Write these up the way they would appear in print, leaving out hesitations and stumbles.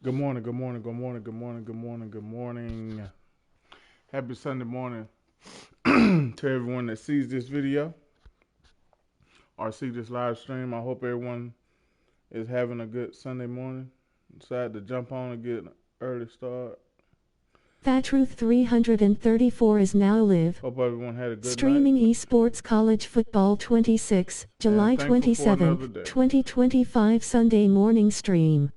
Good morning, good morning, good morning, good morning, good morning, good morning. Happy Sunday morning to everyone that sees this video or see this live stream. I hope everyone is having a good Sunday morning. Decided to jump on and get an early start. Fat Truth 334 is now live. Hope everyone had a good Streaming night. eSports College Football 26, July thankful for another 27, day. 2025 Sunday morning stream.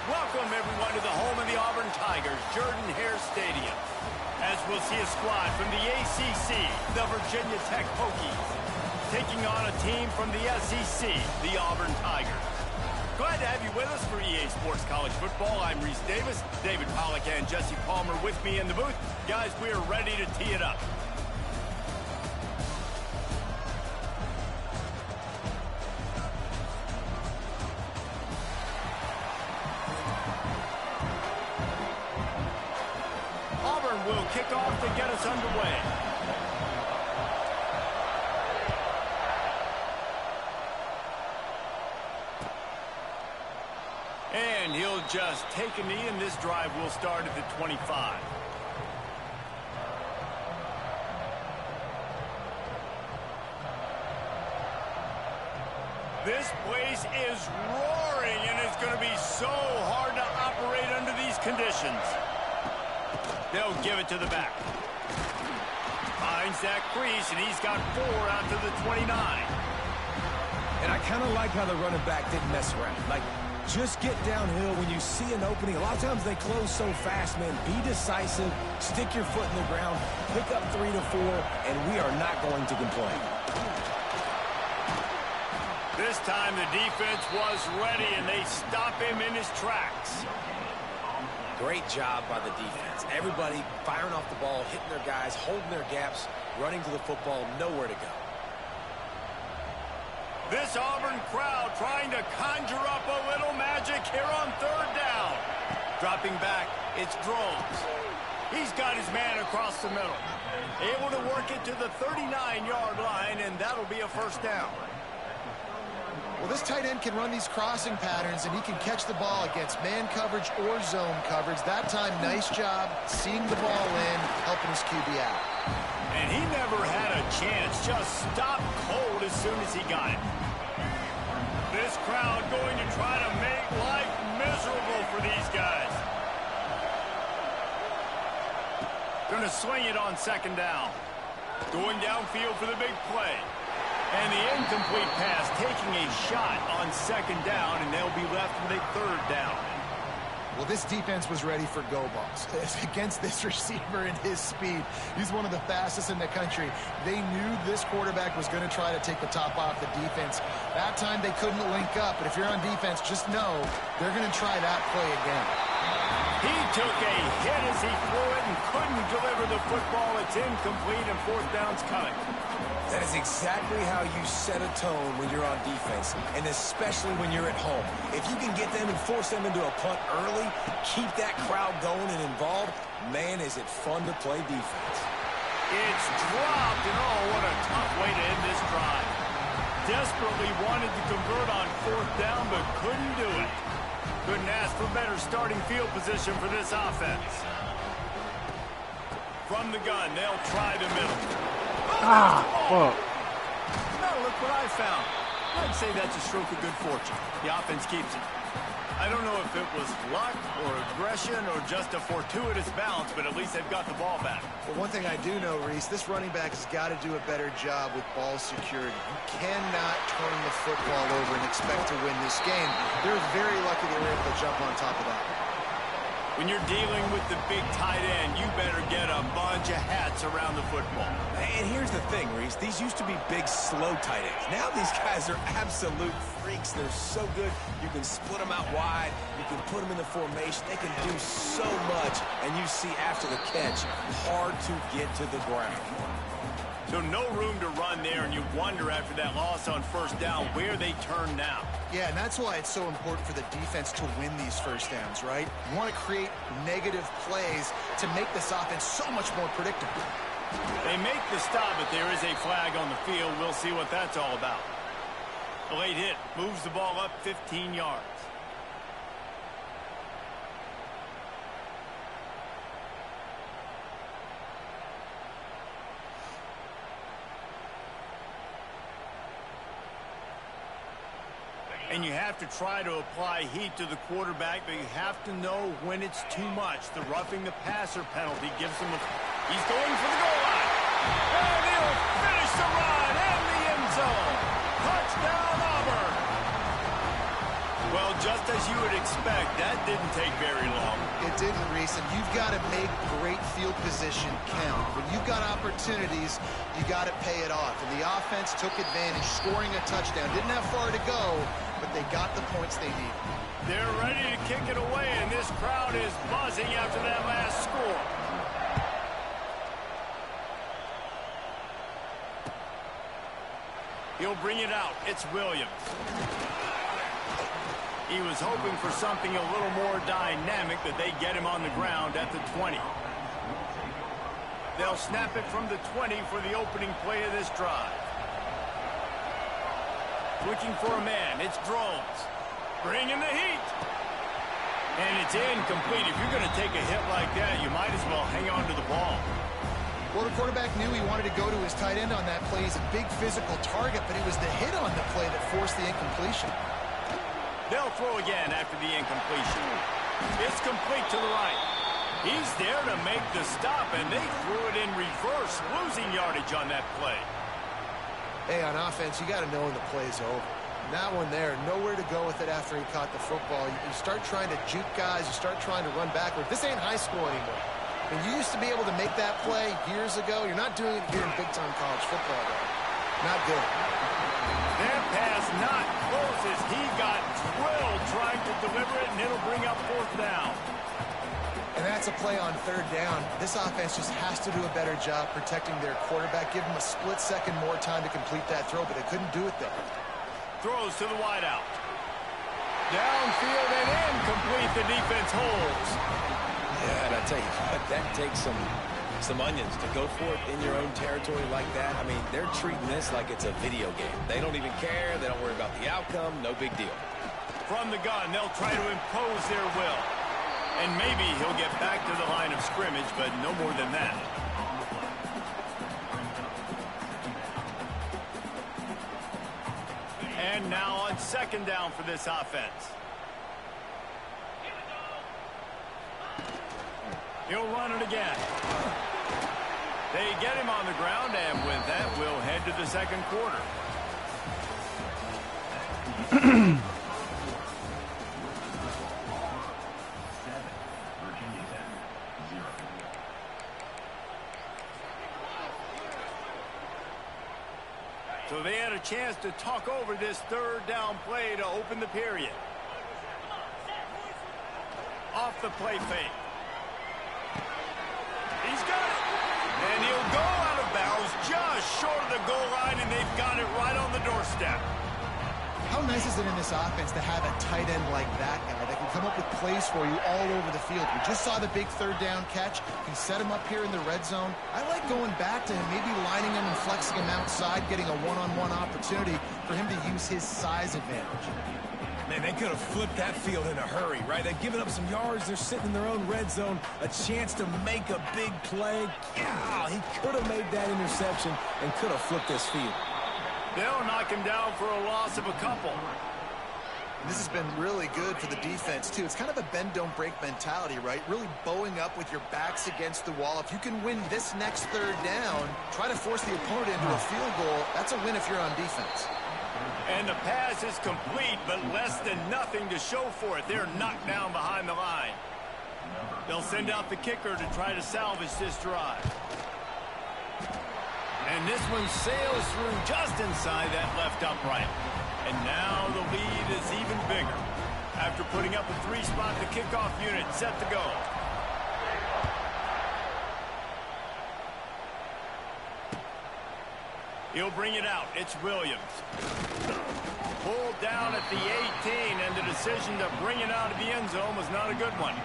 Welcome, everyone, to the home of the Auburn Tigers, Jordan-Hare Stadium, as we'll see a squad from the ACC, the Virginia Tech Hokies, taking on a team from the SEC, the Auburn Tigers. Glad to have you with us for EA Sports College Football. I'm Reese Davis, David Pollack and Jesse Palmer with me in the booth. Guys, we are ready to tee it up. Will kick off to get us underway. And he'll just take a knee, and this drive will start at the 25. This place is roaring, and it's going to be so hard to operate under these conditions. They'll give it to the back. Finds that crease, and he's got 4 out to the 29. And I kind of like how the running back didn't mess around. Like, just get downhill when you see an opening. A lot of times they close so fast, man. Be decisive, stick your foot in the ground, pick up 3 to 4, and we are not going to complain. This time the defense was ready, and they stop him in his tracks. Great job by the defense. Everybody firing off the ball, hitting their guys, holding their gaps, running to the football, nowhere to go. This Auburn crowd trying to conjure up a little magic here on 3rd down. Dropping back, it's Drones. He's got his man across the middle. Able to work it to the 39-yard line, and that'll be a 1st down. Well, this tight end can run these crossing patterns, and he can catch the ball against man coverage or zone coverage. That time, nice job seeing the ball in, helping his QB out. And he never had a chance, just stopped cold as soon as he got it. This crowd going to try to make life miserable for these guys. Going to swing it on 2nd down. Going downfield for the big play. And the incomplete pass taking a shot on 2nd down, and they'll be left with a 3rd down. Well, this defense was ready for go balls. Against this receiver and his speed, he's one of the fastest in the country. They knew this quarterback was going to try to take the top off the defense. That time they couldn't link up, but if you're on defense, just know they're going to try that play again. He took a hit as he threw it and couldn't deliver the football. It's incomplete and fourth down's coming. That is exactly how you set a tone when you're on defense, and especially when you're at home. If you can get them and force them into a punt early, keep that crowd going and involved, man, is it fun to play defense. It's dropped, and oh, what a tough way to end this drive. Desperately wanted to convert on fourth down, but couldn't do it. Couldn't ask for better starting field position for this offense. From the gun, they'll try the middle. Fuck. Now look what I found. I'd say that's a stroke of good fortune. The offense keeps it. I don't know if it was luck or aggression or just a fortuitous bounce, but at least they've got the ball back. Well, one thing I do know, Reese, this running back has got to do a better job with ball security. You cannot turn the football over and expect to win this game. They're very lucky they were able to jump on top of that. When you're dealing with the big tight end, you better get a bunch of hats around the football. And here's the thing, Reese. These used to be big, slow tight ends. Now these guys are absolute freaks. They're so good. You can split them out wide. You can put them in the formation. They can do so much. And you see after the catch, hard to get to the ground. So no room to run there, and you wonder after that loss on first down where they turn now. Yeah, and that's why it's so important for the defense to win these first downs, right? You want to create negative plays to make this offense so much more predictable. They make the stop, but there is a flag on the field. We'll see what that's all about. The late hit moves the ball up 15 yards. And you have to try to apply heat to the quarterback, but you have to know when it's too much. The roughing the passer penalty gives him a... He's going for the goal line. And he'll finish the run and the end zone. Touchdown, Auburn. Well, just as you would expect, that didn't take very long. It didn't, Reese, and you've got to make great field position count. When you've got opportunities, you got to pay it off. And the offense took advantage, scoring a touchdown. Didn't have far to go, but they got the points they needed. They're ready to kick it away, and this crowd is buzzing after that last score. He'll bring it out. It's Williams. He was hoping for something a little more dynamic, but they get him on the ground at the 20. They'll snap it from the 20 for the opening play of this drive. Looking for a man. It's Drones. Bringing the heat. And it's incomplete. If you're going to take a hit like that, you might as well hang on to the ball. Well, the quarterback knew he wanted to go to his tight end on that play. He's a big physical target, but it was the hit on the play that forced the incompletion. They'll throw again after the incompletion. It's complete to the right. He's there to make the stop, and they threw it in reverse, losing yardage on that play. Hey, on offense, you got to know when the play's over. That one there, nowhere to go with it after he caught the football. You start trying to juke guys. You start trying to run backward. This ain't high school anymore. And you used to be able to make that play years ago. You're not doing it here in big-time college football, though. Not good. That pass not close as he got drilled trying to deliver it, and it'll bring up fourth down. And that's a play on third down. This offense just has to do a better job protecting their quarterback. Give them a split second more time to complete that throw, but they couldn't do it there. Throws to the wideout. Downfield and incomplete. The defense holds. Yeah, and I tell you what, that takes some onions to go for it in your own territory like that. I mean, they're treating this like it's a video game. They don't even care. They don't worry about the outcome. No big deal. From the gun, they'll try to impose their will. And maybe he'll get back to the line of scrimmage, but no more than that. And now on second down for this offense. He'll run it again. They get him on the ground, and with that, we'll head to the second quarter. So they had a chance to talk over this third down play to open the period. Off the play fake. He's got it. And he'll go out of bounds just short of the goal line, and they've got it right on the doorstep. How nice is it in this offense to have a tight end like that guy that can come up with plays for you all over the field? We just saw the big third down catch. He set him up here in the red zone. I like going back to him, maybe lining him and flexing him outside, getting a one-on-one opportunity for him to use his size advantage. Man, they could have flipped that field in a hurry, right? They've given up some yards. They're sitting in their own red zone. A chance to make a big play. Yeah, he could have made that interception and could have flipped this field. They'll knock him down for a loss of a couple. This has been really good for the defense, too. It's kind of a bend-don't-break mentality, right? Really bowing up with your backs against the wall. If you can win this next third down, try to force the opponent into a field goal. That's a win if you're on defense. And the pass is complete, but less than nothing to show for it. They're knocked down behind the line. They'll send out the kicker to try to salvage this drive. And this one sails through just inside that left upright. And now the lead is even bigger. After putting up a 3-spot, the kickoff unit set to go. He'll bring it out. It's Williams. Pulled down at the 18, and the decision to bring it out of the end zone was not a good one.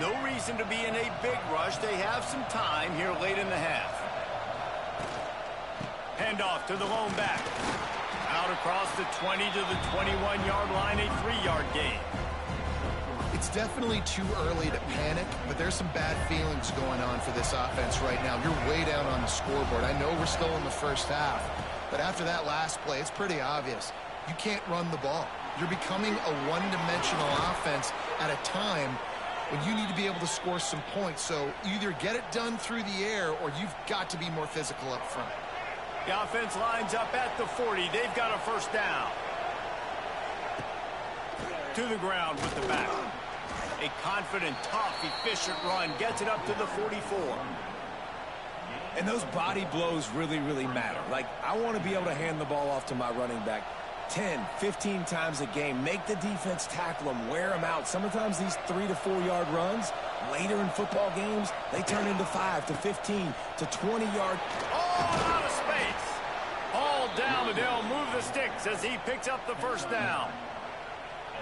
No reason to be in a big rush. They have some time here late in the half. Handoff to the lone back. Out across the 20 to the 21-yard line, a 3-yard gain. It's definitely too early to panic, but there's some bad feelings going on for this offense right now. You're way down on the scoreboard. I know we're still in the first half, but after that last play, it's pretty obvious. You can't run the ball. You're becoming a one-dimensional offense at a time when you need to be able to score some points. So either get it done through the air or you've got to be more physical up front. The offense lines up at the 40. They've got a first down. To the ground with the back. A confident, tough, efficient run gets it up to the 44. And those body blows really, really matter. Like, I want to be able to hand the ball off to my running back 10, 15 times a game. Make the defense tackle them, wear them out. Sometimes these 3 to 4 yard runs, later in football games, they turn into 5 to 15 to 20 yard. Oh, out of space. All down, but they'll move the sticks as he picks up the first down.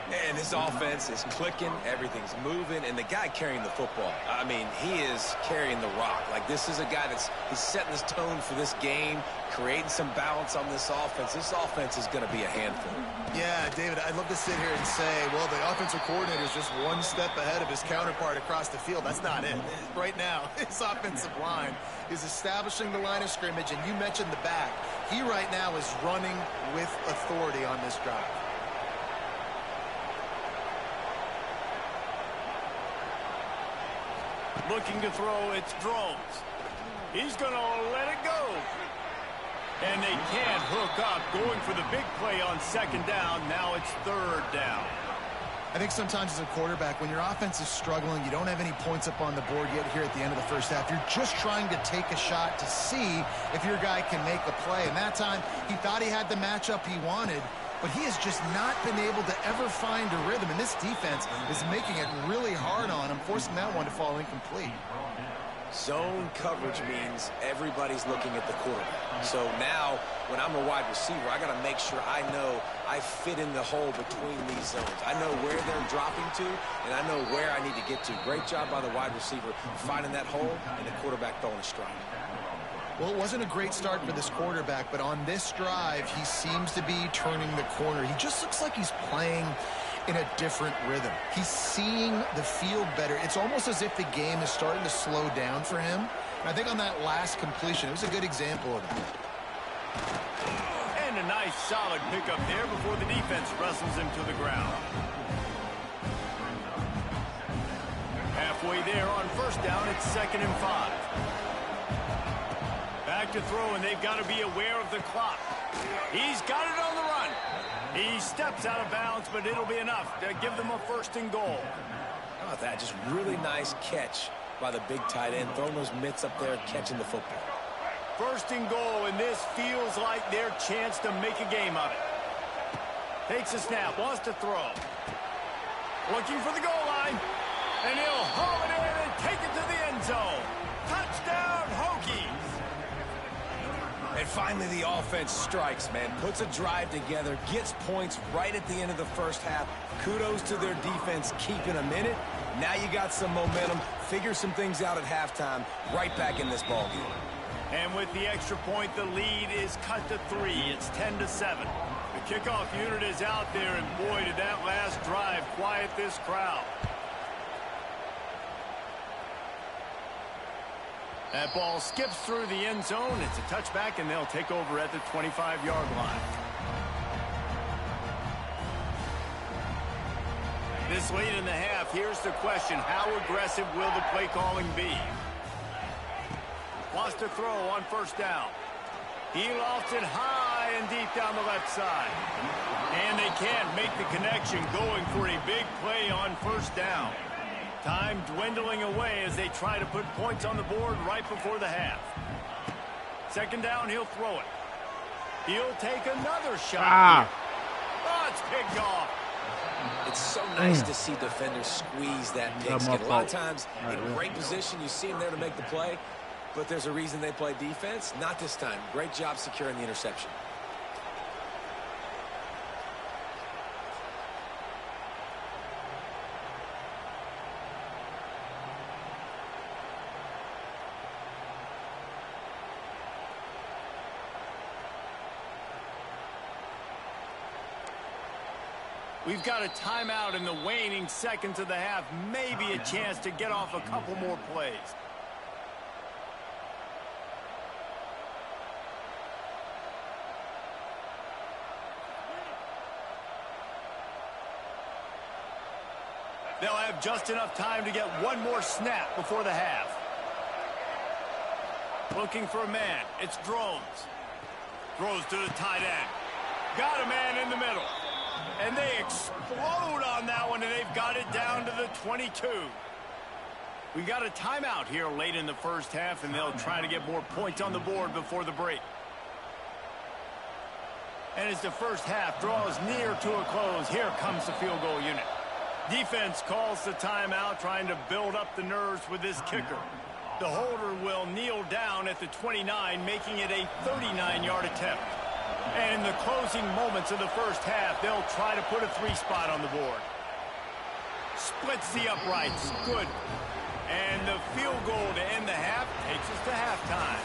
And this offense is clicking, everything's moving, and the guy carrying the football, I mean, he is carrying the rock. Like, this is a guy he's setting this tone for this game, creating some balance on this offense. This offense is going to be a handful. Yeah, David, I'd love to sit here and say, well, the offensive coordinator is just one step ahead of his counterpart across the field. That's not it. Right now, his offensive line is establishing the line of scrimmage, and you mentioned the back. He right now is running with authority on this drive. Looking to throw, it's Drones. He's going to let it go. And they can't hook up. Going for the big play on second down. Now it's third down. I think sometimes as a quarterback, when your offense is struggling, you don't have any points up on the board yet here at the end of the first half. You're just trying to take a shot to see if your guy can make a play. And that time, he thought he had the matchup he wanted, but he has just not been able to ever find a rhythm. And this defense is making it really hard on him, forcing that one to fall incomplete. Zone coverage means everybody's looking at the quarterback. So now, when I'm a wide receiver, I got to make sure I know I fit in the hole between these zones. I know where they're dropping to, and I know where I need to get to. Great job by the wide receiver finding that hole, and the quarterback throwing a strike. Well, it wasn't a great start for this quarterback, but on this drive, he seems to be turning the corner. He just looks like he's playing in a different rhythm. He's seeing the field better. It's almost as if the game is starting to slow down for him. And I think on that last completion, it was a good example of that. And a nice, solid pickup there before the defense wrestles him to the ground. Halfway there on first down, it's 2nd and 5. Back to throw, and they've got to be aware of the clock. He's got it on the run. He steps out of bounds, but it'll be enough to give them a 1st and goal. How about that? Just really nice catch by the big tight end, throwing those mitts up there, catching the football. First and goal, and this feels like their chance to make a game of it. Takes a snap, wants to throw. Looking for the goal line. And he'll haul it in and take it to the end zone. Touchdown, Hokies. And finally, the offense strikes, man. Puts a drive together, gets points right at the end of the first half. Kudos to their defense keeping them in it. Now you got some momentum. Figure some things out at halftime. Right back in this ballgame. And with the extra point, the lead is cut to 3. It's 10-7. The kickoff unit is out there, and boy, did that last drive quiet this crowd. That ball skips through the end zone. It's a touchback, and they'll take over at the 25-yard line. This late in the half, here's the question. How aggressive will the play calling be? Wants to throw on first down. He lofts it high and deep down the left side. And they can't make the connection, going for a big play on first down. Time dwindling away as they try to put points on the board right before the half. Second down, he'll throw it. He'll take another shot. Oh, it's picked off. It's so nice to see defenders squeeze that pigskin. A lot of times, in great position, you see them there to make the play, but there's a reason they play defense. Not this time. Great job securing the interception. We've got a timeout in the waning seconds of the half. Maybe a chance to get off a couple more plays. They'll have just enough time to get one more snap before the half. Looking for a man. It's Drones. Throws to the tight end. Got a man in the middle. And they explode on that one, and they've got it down to the 22. We got a timeout here late in the first half, and they'll try to get more points on the board before the break. And as the first half draws near to a close, here comes the field goal unit. Defense calls the timeout, trying to build up the nerves with this kicker. The holder will kneel down at the 29, making it a 39-yard attempt. And in the closing moments of the first half, they'll try to put a 3-spot on the board. Splits the uprights. Good. And the field goal to end the half takes us to halftime.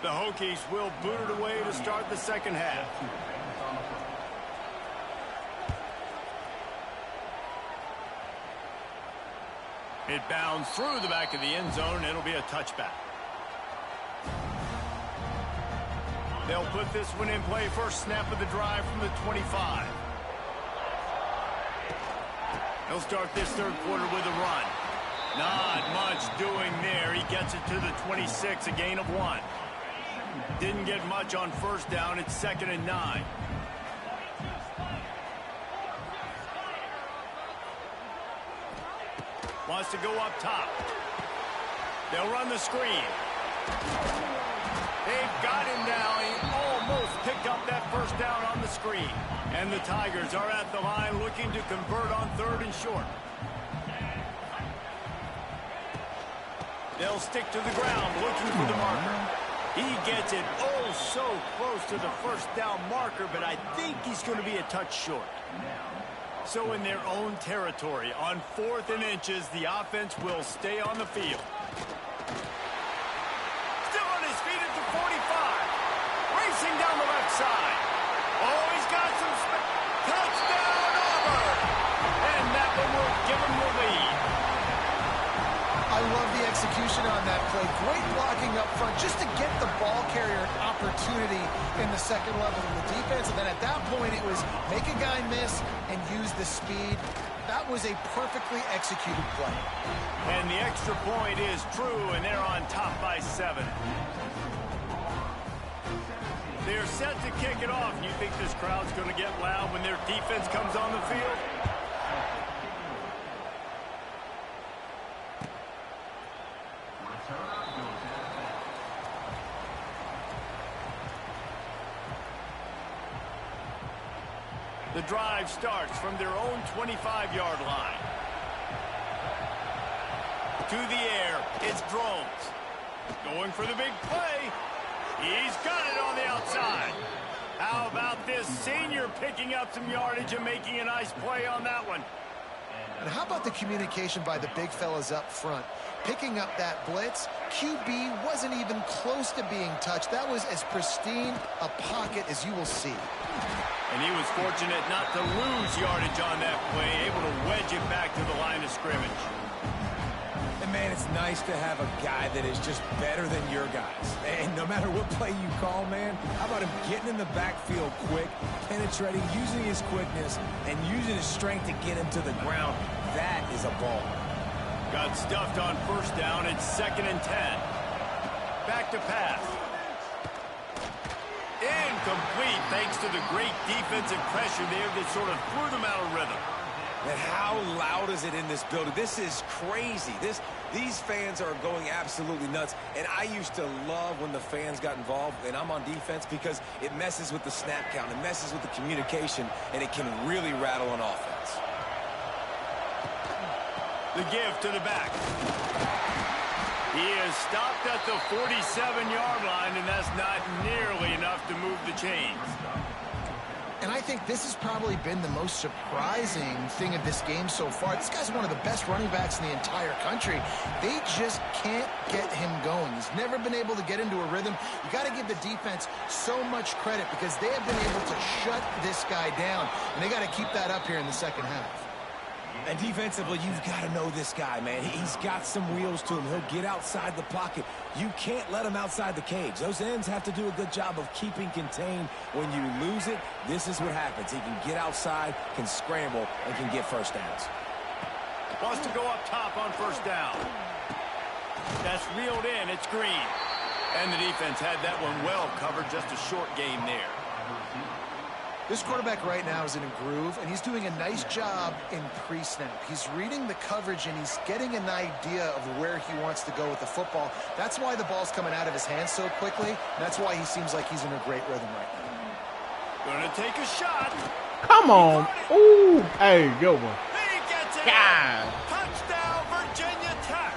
The Hokies will boot it away to start the second half. It bounds through the back of the end zone. It'll be a touchback. They'll put this one in play. First snap of the drive from the 25. They'll start this third quarter with a run. Not much doing there. He gets it to the 26, a gain of 1. Didn't get much on first down. It's 2nd and 9. Wants to go up top. They'll run the screen. They've got him now. He almost picked up that first down on the screen. And the Tigers are at the line looking to convert on 3rd and short. They'll stick to the ground looking for the marker. He gets it so close to the first down marker, but I think he's going to be a touch short. So in their own territory, on 4th and inches, the offense will stay on the field. Still on his feet at the 45. Racing down the left side. Oh, he's got some space. Touchdown, Auburn! And that one will give him the lead. I love the execution on that play. Great blocking up front just to get the ball carrier an opportunity in the second level of the defense. And then at that point, it was make a guy miss and use the speed. That was a perfectly executed play. And the extra point is true, and they're on top by 7. They're set to kick it off. You think this crowd's going to get loud when their defense comes on the field? The drive starts from their own 25-yard line. To the air, it's Drones. Going for the big play. He's got it on the outside. How about this senior picking up some yardage and making a nice play on that one? And how about the communication by the big fellas up front? Picking up that blitz, QB wasn't even close to being touched. That was as pristine a pocket as you will see. And he was fortunate not to lose yardage on that play, able to wedge it back to the line of scrimmage. And, man, it's nice to have a guy that is just better than your guys. And no matter what play you call, man, how about him getting in the backfield quick, penetrating, using his quickness, and using his strength to get him to the ground. That is a ball. Got stuffed on first down. It's 2nd and 10. Back to pass. Incomplete thanks to the great defensive pressure there that sort of threw them out of rhythm. And how loud is it in this building? This is crazy. These fans are going absolutely nuts. And I used to love when the fans got involved, and I'm on defense, because it messes with the snap count, it messes with the communication, and it can really rattle an offense. The give to the back. He is stopped at the 47-yard line, and that's not nearly enough to move the chains. And I think this has probably been the most surprising thing of this game so far. This guy's one of the best running backs in the entire country. They just can't get him going. He's never been able to get into a rhythm. You got to give the defense so much credit, because they have been able to shut this guy down, and they got to keep that up here in the second half. And defensively, you've got to know this guy, man. He's got some wheels to him. He'll get outside the pocket. You can't let him outside the cage. Those ends have to do a good job of keeping contained. When you lose it, this is what happens. He can get outside, can scramble, and can get first downs. Wants to go up top on first down. That's reeled in. It's Green. And the defense had that one well covered. Just a short gain there. This quarterback right now is in a groove, and he's doing a nice job in pre-snap. He's reading the coverage, and he's getting an idea of where he wants to go with the football. That's why the ball's coming out of his hands so quickly, and that's why he seems like he's in a great rhythm right now. Gonna take a shot. Come on. Ooh. Hey, good one. He gets it. God. Touchdown, Virginia Tech.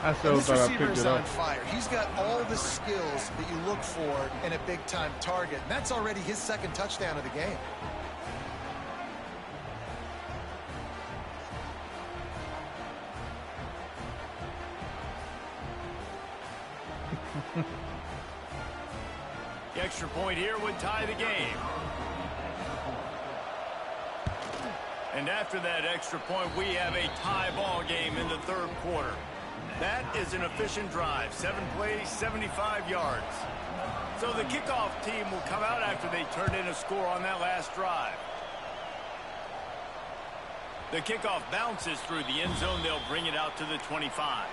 I still This thought I receiver picked is it on up. fire. He's got all the skills that you look for in a big-time target. And that's already his second touchdown of the game. The extra point here would tie the game. And after that extra point, we have a tie ball game in the third quarter. That is an efficient drive. 7 plays, 75 yards. So the kickoff team will come out after they turn in a score on that last drive. The kickoff bounces through the end zone. They'll bring it out to the 25.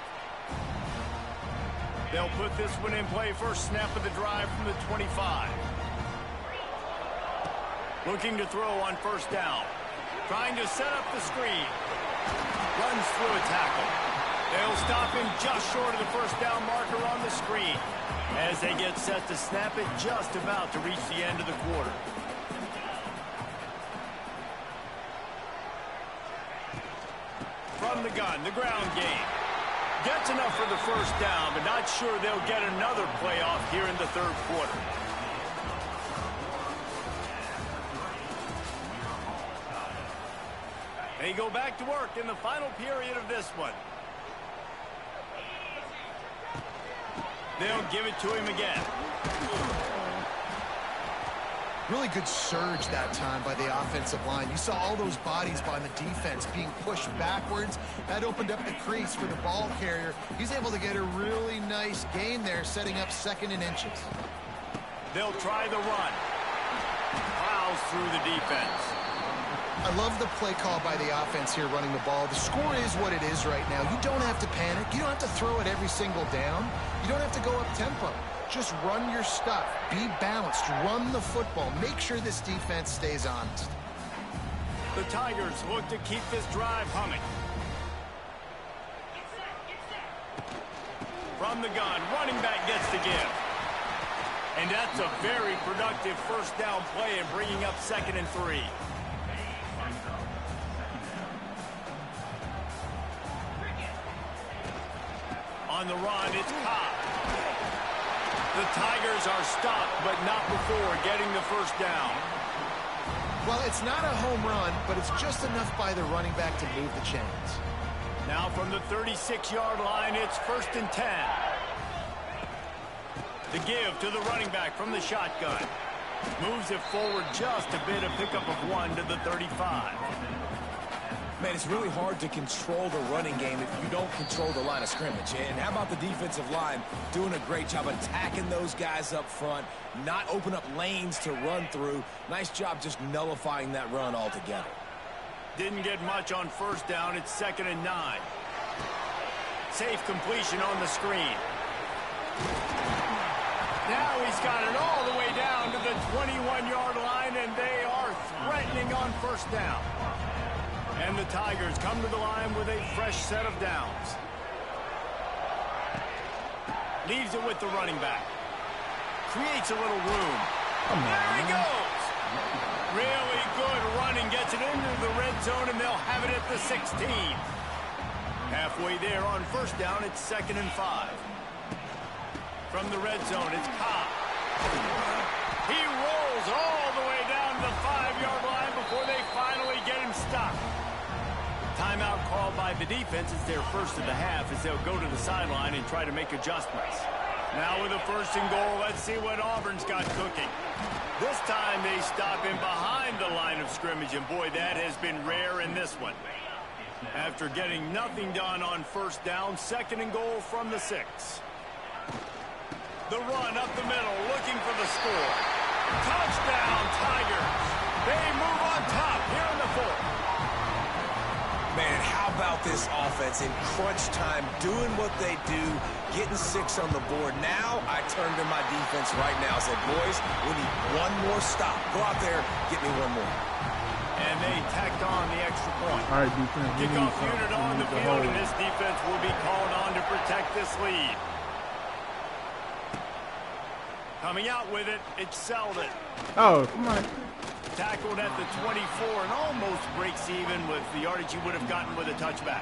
They'll put this one in play. First snap of the drive from the 25. Looking to throw on first down. Trying to set up the screen. Runs through a tackle. They'll stop him just short of the first down marker on the screen as they get set to snap it, just about to reach the end of the quarter. From the gun, the ground game. Gets enough for the first down, but not sure they'll get another playoff here in the third quarter. They go back to work in the final period of this one. They'll give it to him again. Really good surge that time by the offensive line. You saw all those bodies by the defense being pushed backwards. That opened up the crease for the ball carrier. He's able to get a really nice gain there, setting up 2nd and inches. They'll try the run. Plows through the defense. I love the play call by the offense here running the ball. The score is what it is right now. You don't have to panic. You don't have to throw it every single down. You don't have to go up tempo. Just run your stuff. Be balanced. Run the football. Make sure this defense stays honest. The Tigers look to keep this drive humming. From the gun, running back gets the give. And that's a very productive first down play and bringing up 2nd and 3. On the run, it's Cobb. The Tigers are stopped, but not before getting the first down. Well, it's not a home run, but it's just enough by the running back to move the chains. Now from the 36-yard line, it's 1st and 10. The give to the running back from the shotgun. Moves it forward just a bit, a pickup of 1 to the 35. Man, it's really hard to control the running game if you don't control the line of scrimmage. And how about the defensive line doing a great job attacking those guys up front, not open up lanes to run through. Nice job just nullifying that run altogether. Didn't get much on first down. It's 2nd and 9. Safe completion on the screen. Now he's got it all the way down to the 21-yard line, and they are threatening on first down. And the Tigers come to the line with a fresh set of downs. Leaves it with the running back. Creates a little room. There he goes. Really good running. Gets it into the red zone, and they'll have it at the 16. Halfway there on first down, it's 2nd and 5. From the red zone, it's Cobb. He rolls all the way down to the 5-yard line before they finally get him stopped. Timeout called by the defense. It's their first of the half as they'll go to the sideline and try to make adjustments. Now with a 1st and goal, let's see what Auburn's got cooking. This time they stop him behind the line of scrimmage, and boy, that has been rare in this one. After getting nothing done on first down, 2nd and goal from the 6. The run up the middle, looking for the score. Touchdown, Tigers. They move on top here in the 4th. Man, how about this offense in crunch time, doing what they do, getting 6 on the board. Now I turn to my defense right now and said, boys, we need one more stop. Go out there, get me one more. And they tacked on the extra point. All right, defense. Kickoff unit on the field, and this defense will be called on to protect this lead. Coming out with it, it's Selden. Oh, come on. Tackled at the 24 and almost breaks even with the yardage he would have gotten with a touchback.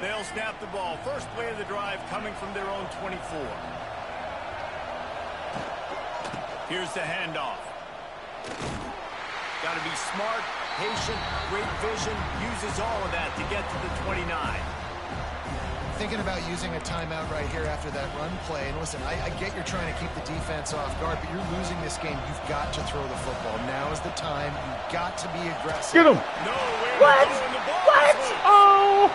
They'll snap the ball. First play of the drive coming from their own 24. Here's the handoff. Got to be smart, patient, great vision, uses all of that to get to the 29. Thinking about using a timeout right here after that run play. And listen, I get you're trying to keep the defense off guard, but you're losing this game. You've got to throw the football. Now is the time. You've got to be aggressive. Get him. No way What? to go, and the ball What? is loose. Oh.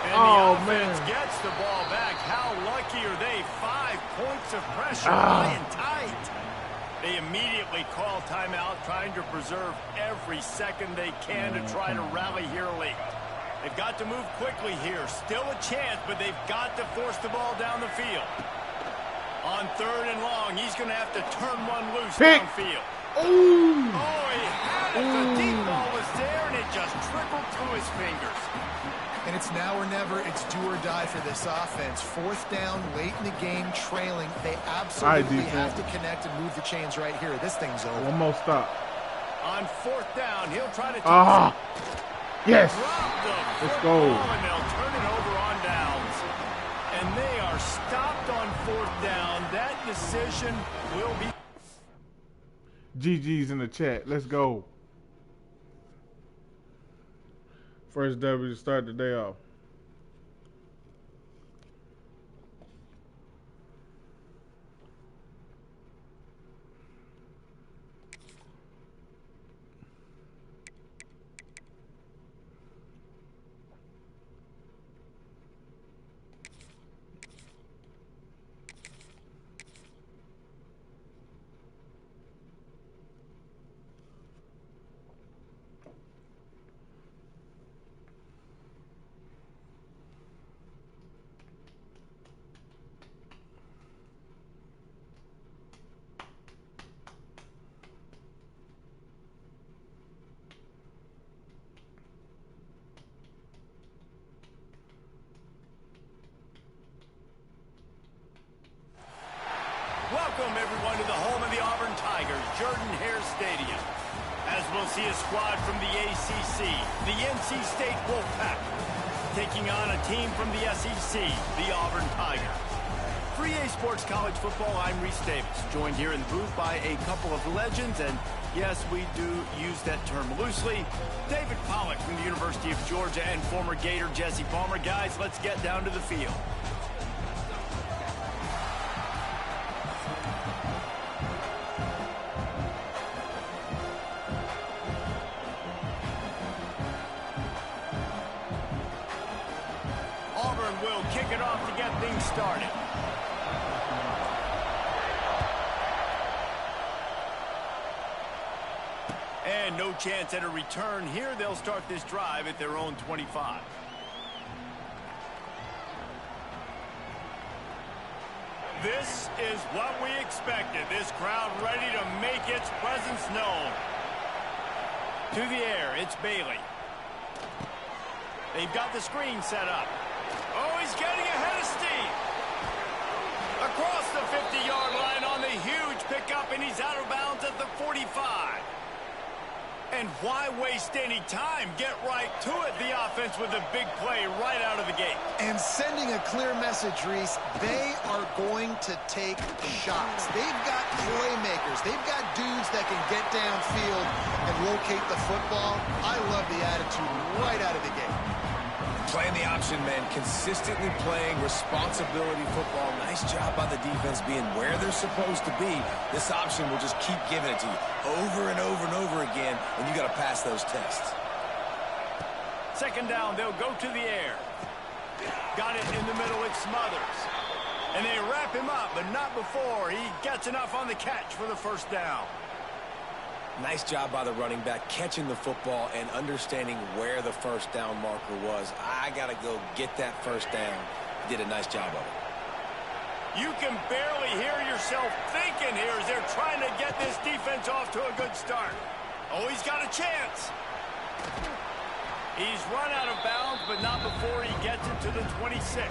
And Oh, the offense man. gets the ball back. How lucky are they? 5 points of pressure, high and tight. They immediately call timeout, trying to preserve every second they can to try to rally here late. They've got to move quickly here. Still a chance, but they've got to force the ball down the field. On 3rd and long, he's going to have to turn one loose Pick. downfield. Ooh. Oh, he had it. The deep ball was there, and it just trickled through his fingers. And it's now or never. It's do or die for this offense. 4th down, late in the game, trailing. They absolutely have to connect and move the chains right here. This thing's over. One more stop. On 4th down, he'll try to Yes. drop the Let's football, go. and they'll turn it over on downs. And they are stopped on 4th down. That decision will be... GG's in the chat. Let's go. First W to start the day off. Jordan Hare Stadium, as we'll see a squad from the ACC, the NC State Wolfpack, taking on a team from the SEC, the Auburn Tigers. For EA Sports College Football, I'm Reese Davis, joined here in the booth by a couple of legends, and yes, we do use that term loosely. David Pollack from the University of Georgia and former Gator Jesse Palmer. Guys, let's get down to the field. Auburn will kick it off to get things started. And no chance at a return here. They'll start this drive at their own 25. This is what we expected. This crowd ready to make its presence known. To the air, it's Bailey. They've got the screen set up. Oh, he's getting ahead of steam. Across the 50-yard line on the huge pickup, and he's out of bounds at the 45. And why waste any time? Get right to it, the offense, with a big play right out of the gate. And sending a clear message, Reese, they are going to take shots. They've got playmakers. They've got dudes that can get downfield and locate the football. I love the attitude right out of the gate. Playing the option, man, consistently playing responsibility football. Nice job by the defense being where they're supposed to be. This option will just keep giving it to you over and over and over again, and you got to pass those tests. Second down, they'll go to the air. Got it in the middle, it's Smothers. And they wrap him up, but not before he gets enough on the catch for the first down. Nice job by the running back catching the football and understanding where the first down marker was. I got to go get that first down. He did a nice job of it. You can barely hear yourself thinking here as they're trying to get this defense off to a good start. Oh, he's got a chance. He's run out of bounds, but not before he gets into the 26.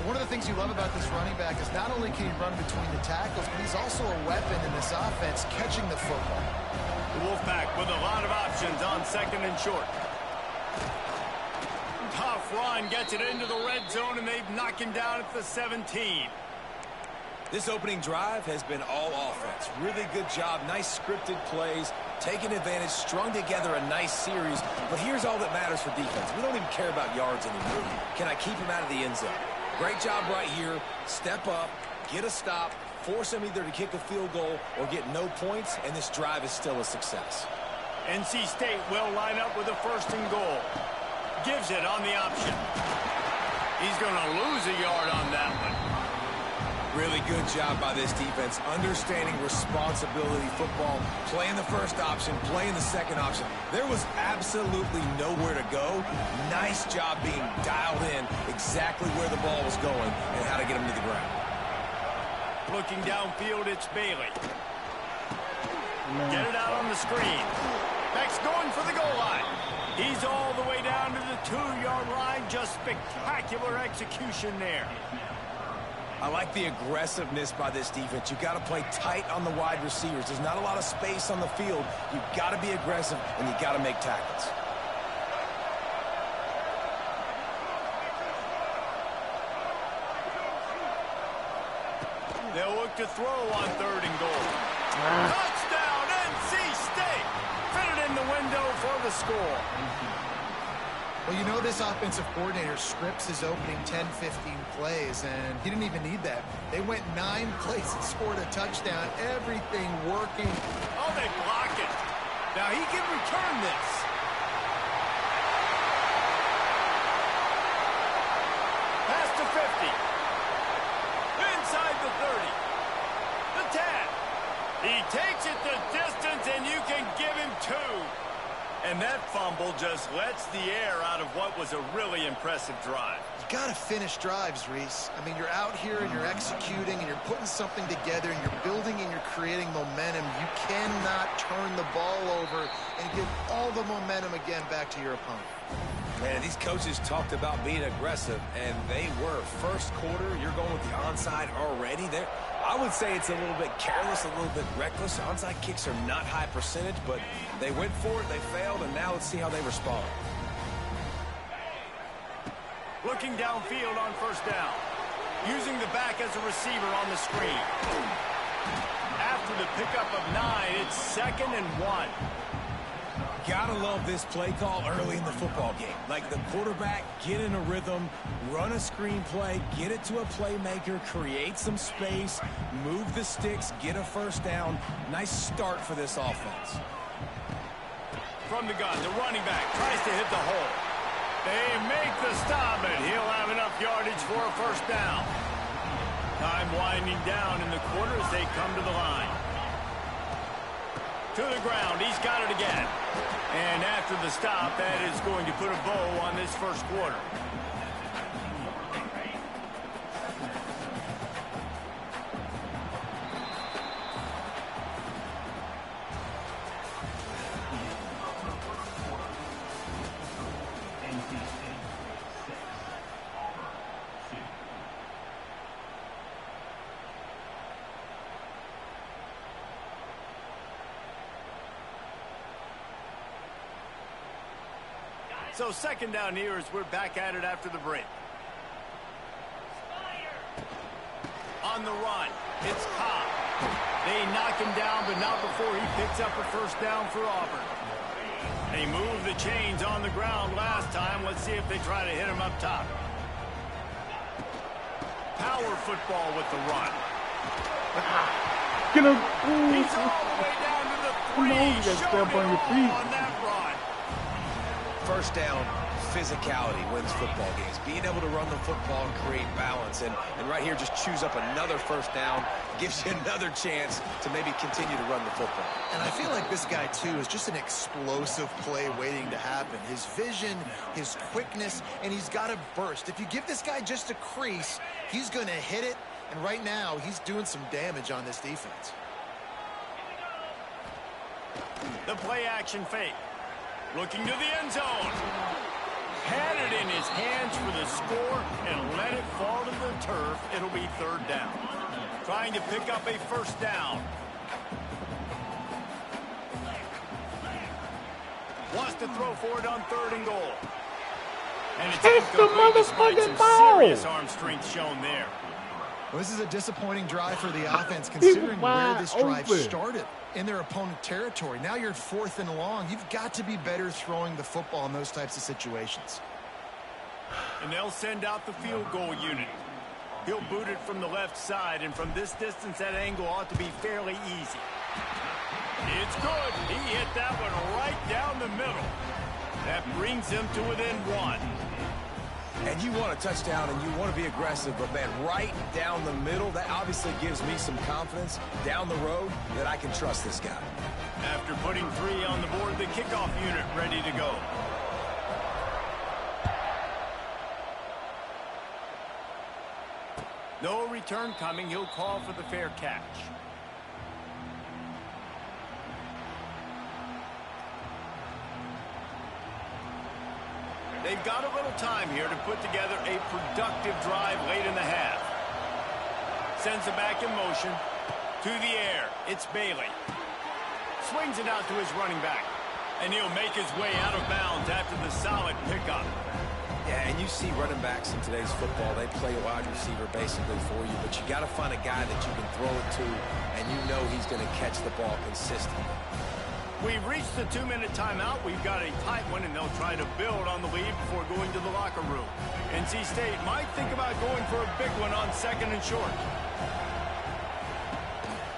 One of the things you love about this running back is not only can he run between the tackles, but he's also a weapon in this offense, catching the football. The Wolfpack with a lot of options on second and short. Tough run, gets it into the red zone, and they've knocked him down at the 17. This opening drive has been all offense. Really good job, nice scripted plays, taking advantage, strung together a nice series. But here's all that matters for defense. We don't even care about yards anymore. Can I keep him out of the end zone? Great job right here. Step up, get a stop, force him either to kick a field goal or get no points, and this drive is still a success. NC State will line up with a first and goal. Gives it on the option. He's going to lose a yard on that one. Really good job by this defense, understanding responsibility football, playing the first option, playing the second option. There was absolutely nowhere to go. Nice job being dialed in exactly where the ball was going and how to get him to the ground. Looking downfield, it's Bailey. Get it out on the screen. Beck's going for the goal line. He's all the way down to the 2-yard line. Just spectacular execution there. I like the aggressiveness by this defense. You got to play tight on the wide receivers. There's not a lot of space on the field. You got to be aggressive, and you got to make tackles. They'll look to throw on third and goal. Touchdown, NC State! Fitted in the window for the score. Well, you know this offensive coordinator scripts his opening 10, 15 plays, and he didn't even need that. They went 9 plays and scored a touchdown. Everything working. Oh, they block it. Now he can return this. Pass to 50. Inside the 30. The 10. He takes it the distance, and you can give him 2. And that fumble just lets the air out of what was a really impressive drive. You got to finish drives, Reese. I mean, you're out here and you're executing and you're putting something together and you're building and you're creating momentum. You cannot turn the ball over and give all the momentum again back to your opponent. Man, these coaches talked about being aggressive, and they were. First quarter, you're going with the onside already. There, I would say it's a little bit careless, a little bit reckless. Onside kicks are not high percentage, but they went for it, they failed, and now let's see how they respond. Looking downfield on first down. Using the back as a receiver on the screen. After the pickup of 9, it's 2nd and 1. Gotta love this play call early in the football game. Like the quarterback, get in a rhythm, run a screen play, get it to a playmaker, create some space, move the sticks, get a first down. Nice start for this offense. From the gun, the running back tries to hit the hole. They make the stop, and he'll have enough yardage for a first down. Time winding down in the quarter as they come to the line. To the ground, he's got it again. And after the stop, that is going to put a bow on this first quarter. So 2nd down here as we're back at it after the break. On the run, it's Cobb. They knock him down, but not before he picks up a first down for Auburn. They moved the chains on the ground last time. Let's see if they try to hit him up top. Power football with the run. Get him. He's all the way down to the 3. You gotta step on your feet. On that run. First down, physicality wins football games. Being able to run the football and create balance. And right here, just choose up another first down. Gives you another chance to maybe continue to run the football. And I feel like this guy, too, is just an explosive play waiting to happen. His vision, his quickness, and he's got a burst. If you give this guy just a crease, he's going to hit it. And right now, he's doing some damage on this defense. The play action fake. Looking to the end zone. Had it in his hands for the score and let it fall to the turf. It'll be 3rd down. Trying to pick up a first down. Wants to throw for it on 3rd and goal. And it's incomplete despite some serious arm strength shown there. Well, this is a disappointing drive for the offense considering where this drive started. In their opponent territory. Now you're 4th and long. You've got to be better throwing the football in those types of situations. And they'll send out the field goal unit. He'll boot it from the left side, and from this distance, that angle ought to be fairly easy. It's good. He hit that one right down the middle. That brings him to within 1. And you want a touchdown and you want to be aggressive, but man, right down the middle, that obviously gives me some confidence down the road that I can trust this guy. After putting 3 on the board, the kickoff unit ready to go. No return coming. He'll call for the fair catch. They've got a little time here to put together a productive drive late in the half. Sends it back in motion. To the air. It's Bailey. Swings it out to his running back. And he'll make his way out of bounds after the solid pickup. Yeah, and you see running backs in today's football, they play a wide receiver basically for you, but you got to find a guy that you can throw it to, and you know he's going to catch the ball consistently. We've reached the 2-minute timeout. We've got a tight one, and they'll try to build on the lead before going to the locker room. NC State might think about going for a big one on 2nd and short.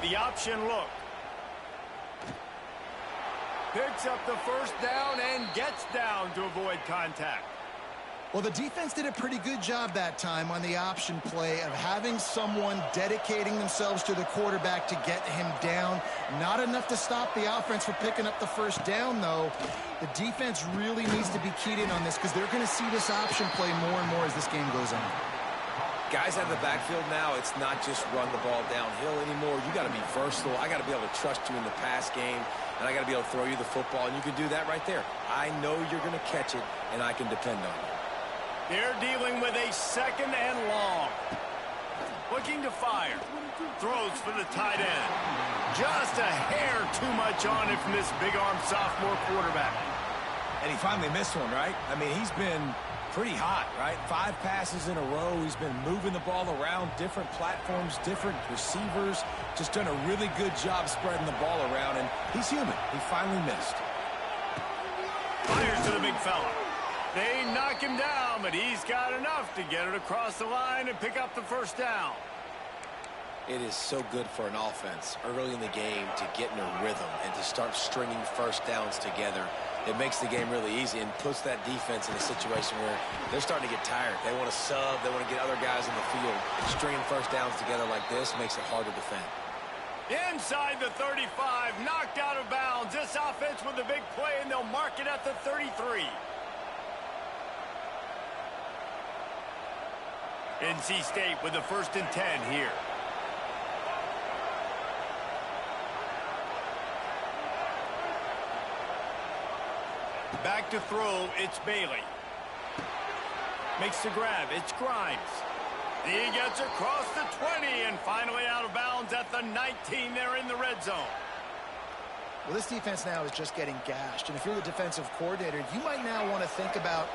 The option look. Picks up the first down and gets down to avoid contact. Well, the defense did a pretty good job that time on the option play of having someone dedicating themselves to the quarterback to get him down. Not enough to stop the offense from picking up the first down, though. The defense really needs to be keyed in on this because they're going to see this option play more and more as this game goes on. Guys out of the backfield now, it's not just run the ball downhill anymore. You got to be versatile. I got to be able to trust you in the pass game, and I got to be able to throw you the football, and you can do that right there. I know you're going to catch it, and I can depend on you. They're dealing with a 2nd and long. Looking to fire. Throws for the tight end. Just a hair too much on it from this big-arm sophomore quarterback. And he finally missed one, right? I mean, he's been pretty hot, right? 5 passes in a row. He's been moving the ball around, different platforms, different receivers. Just done a really good job spreading the ball around, and he's human. He finally missed. Fires to the big fella. They knock him down, but he's got enough to get it across the line and pick up the first down. It is so good for an offense early in the game to get in a rhythm and to start stringing first downs together. It makes the game really easy and puts that defense in a situation where they're starting to get tired. They want to sub. They want to get other guys in the field. Stringing first downs together like this makes it hard to defend. Inside the 35, knocked out of bounds. This offense with a big play, and they'll mark it at the 33. NC State with the 1st and 10 here. Back to throw, it's Bailey. Makes the grab, it's Grimes. He gets across the 20 and finally out of bounds at the 19. They're in the red zone. Well, this defense now is just getting gashed. And if you're the defensive coordinator, you might now want to think about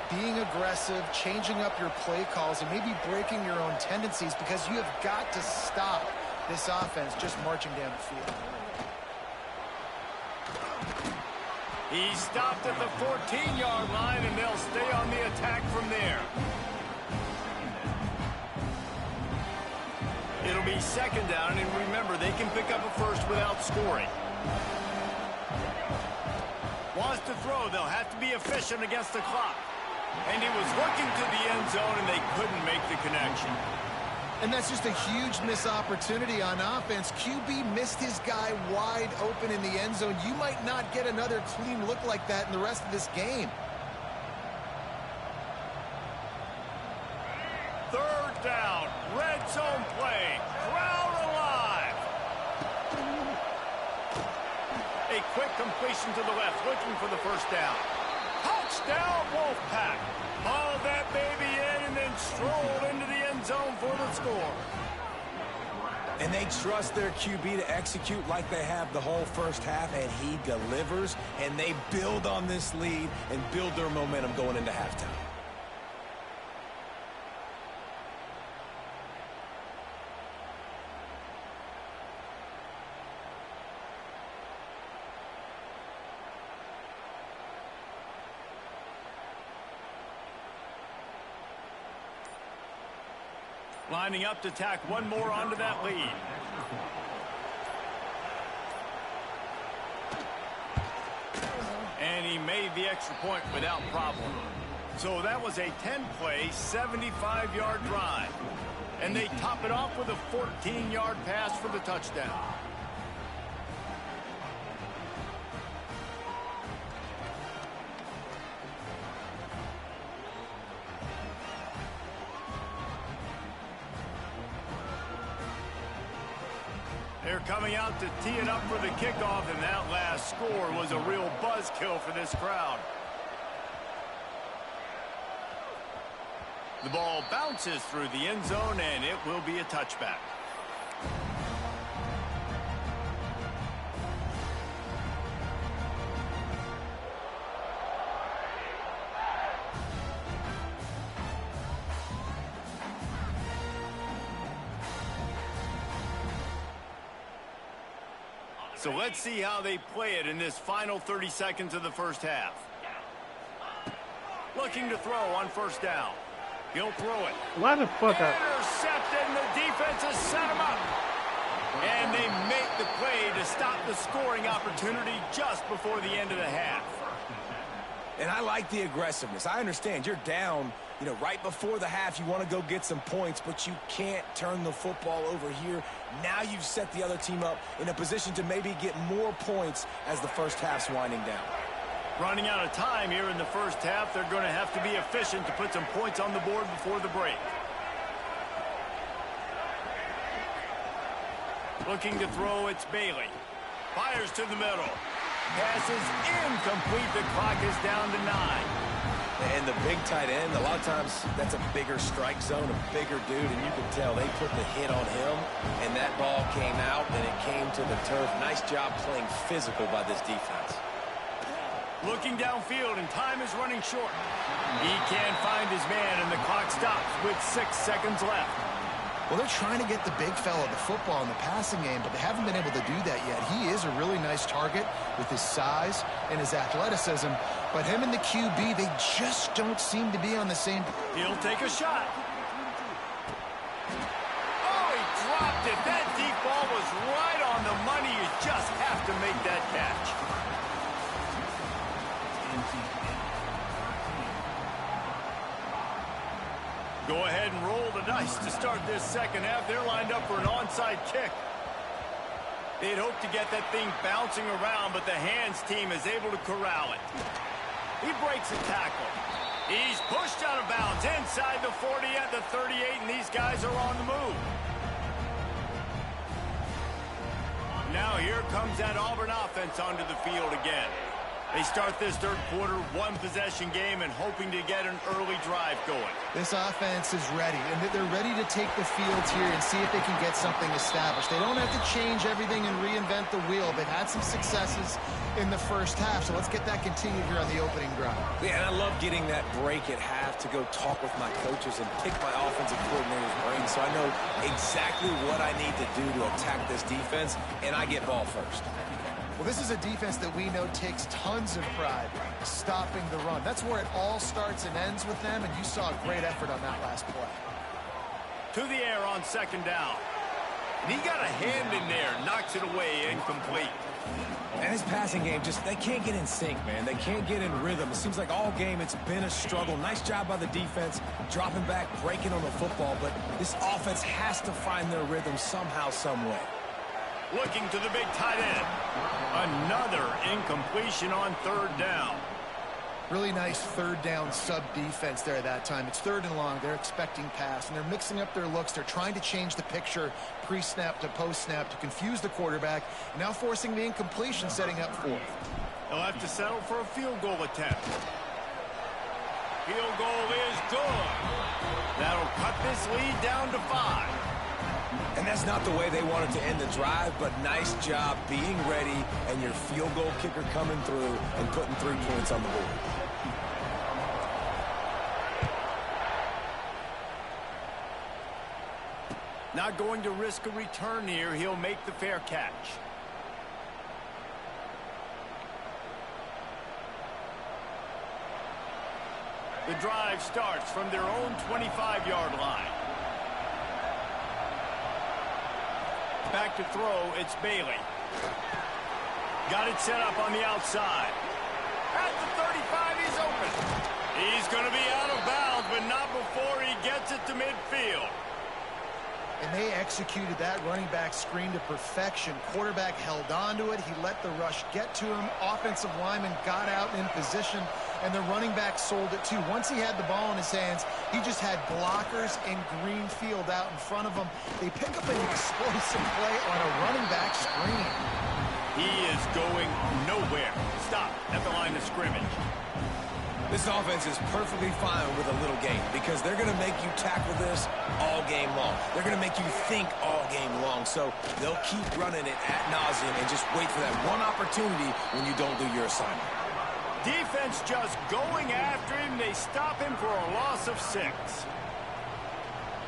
being aggressive, changing up your play calls, and maybe breaking your own tendencies because you have got to stop this offense just marching down the field. He stopped at the 14-yard line, and they'll stay on the attack from there. It'll be 2nd down, and remember, they can pick up a first without scoring. Wants to throw. They'll have to be efficient against the clock. And he was looking to the end zone, and they couldn't make the connection. And that's just a huge missed opportunity on offense. QB missed his guy wide open in the end zone. You might not get another clean look like that in the rest of this game. 3rd down, red zone play, crowd alive. A quick completion to the left, looking for the first down. Touchdown, Wolfpack. Hauled that baby in and then strolled into the end zone for the score. And they trust their QB to execute like they have the whole first half, and he delivers, and they build on this lead and build their momentum going into halftime. Lining up to tack one more onto that lead. And he made the extra point without problem. So that was a 10-play, 75-yard drive. And they top it off with a 14-yard pass for the touchdown. They're coming out to tee it up for the kickoff, and that last score was a real buzzkill for this crowd. The ball bounces through the end zone, and it will be a touchback. So let's see how they play it in this final 30 seconds of the first half. Looking to throw on first down. He'll throw it. Why the fuck Intercepted, and the defense has set him up. And they make the play to stop the scoring opportunity just before the end of the half. And I like the aggressiveness. I understand you're down, right before the half. You want to go get some points, but you can't turn the football over here. Now you've set the other team up in a position to maybe get more points as the first half's winding down. Running out of time here in the first half. They're going to have to be efficient to put some points on the board before the break. Looking to throw, it's Bailey. Fires to the middle. Pass is incomplete. The clock is down to 9. And the big tight end, a lot of times that's a bigger strike zone, a bigger dude, and you can tell they put the hit on him, and that ball came out, and it came to the turf. Nice job playing physical by this defense. Looking downfield, and time is running short. He can't find his man, and the clock stops with 6 seconds left. Well, they're trying to get the big fella the football in the passing game, but they haven't been able to do that yet. He is a really nice target with his size and his athleticism, but him and the QB, they just don't seem to be on the same. He'll take a shot. Oh, he dropped it. That deep ball was right on the money. You just have to make that catch. Go ahead and roll the dice to start this second half. They're lined up for an onside kick. They'd hope to get that thing bouncing around, but the hands team is able to corral it. He breaks a tackle. He's pushed out of bounds inside the 40 at the 38, and these guys are on the move. Now here comes that Auburn offense onto the field again. They start this third quarter, one-possession game, and hoping to get an early drive going. This offense is ready, and they're ready to take the field here and see if they can get something established. They don't have to change everything and reinvent the wheel. They've had some successes in the first half, so let's get that continued here on the opening drive. Yeah, and I love getting that break at half to go talk with my coaches and pick my offensive coordinator's brain so I know exactly what I need to do to attack this defense, and I get ball first. Well, this is a defense that we know takes tons of pride stopping the run. That's where it all starts and ends with them, and you saw a great effort on that last play. To the air on second down. And he got a hand in there, knocks it away, incomplete. And his passing game, they can't get in sync, man. They can't get in rhythm. It seems like all game it's been a struggle. Nice job by the defense, dropping back, breaking on the football, but this offense has to find their rhythm somehow, some way. Looking to the big tight end. Another incompletion on third down. Really nice third down sub-defense there that time. It's third and long. They're expecting pass, and they're mixing up their looks. They're trying to change the picture pre-snap to post-snap to confuse the quarterback, and now forcing the incompletion, setting up fourth. They'll have to settle for a field goal attempt. Field goal is good. That'll cut this lead down to 5. And that's not the way they wanted to end the drive, but nice job being ready and your field goal kicker coming through and putting 3 points on the board. Not going to risk a return here. He'll make the fair catch. The drive starts from their own 25-yard line. Back to throw, it's Bailey. Got it set up on the outside. At the 35, he's open. He's going to be out of bounds, but not before he gets it to midfield. And they executed that running back screen to perfection. Quarterback held on to it. He let the rush get to him. Offensive lineman got out in position, and the running back sold it too. Once he had the ball in his hands, he just had blockers and green field out in front of him. They pick up an explosive play on a running back screen. He is going nowhere. Stop at the line of scrimmage. This offense is perfectly fine with a little game because they're going to make you tackle this all game long. They're going to make you think all game long. So they'll keep running it ad nauseum and just wait for that one opportunity when you don't do your assignment. Defense just going after him. They stop him for a loss of 6.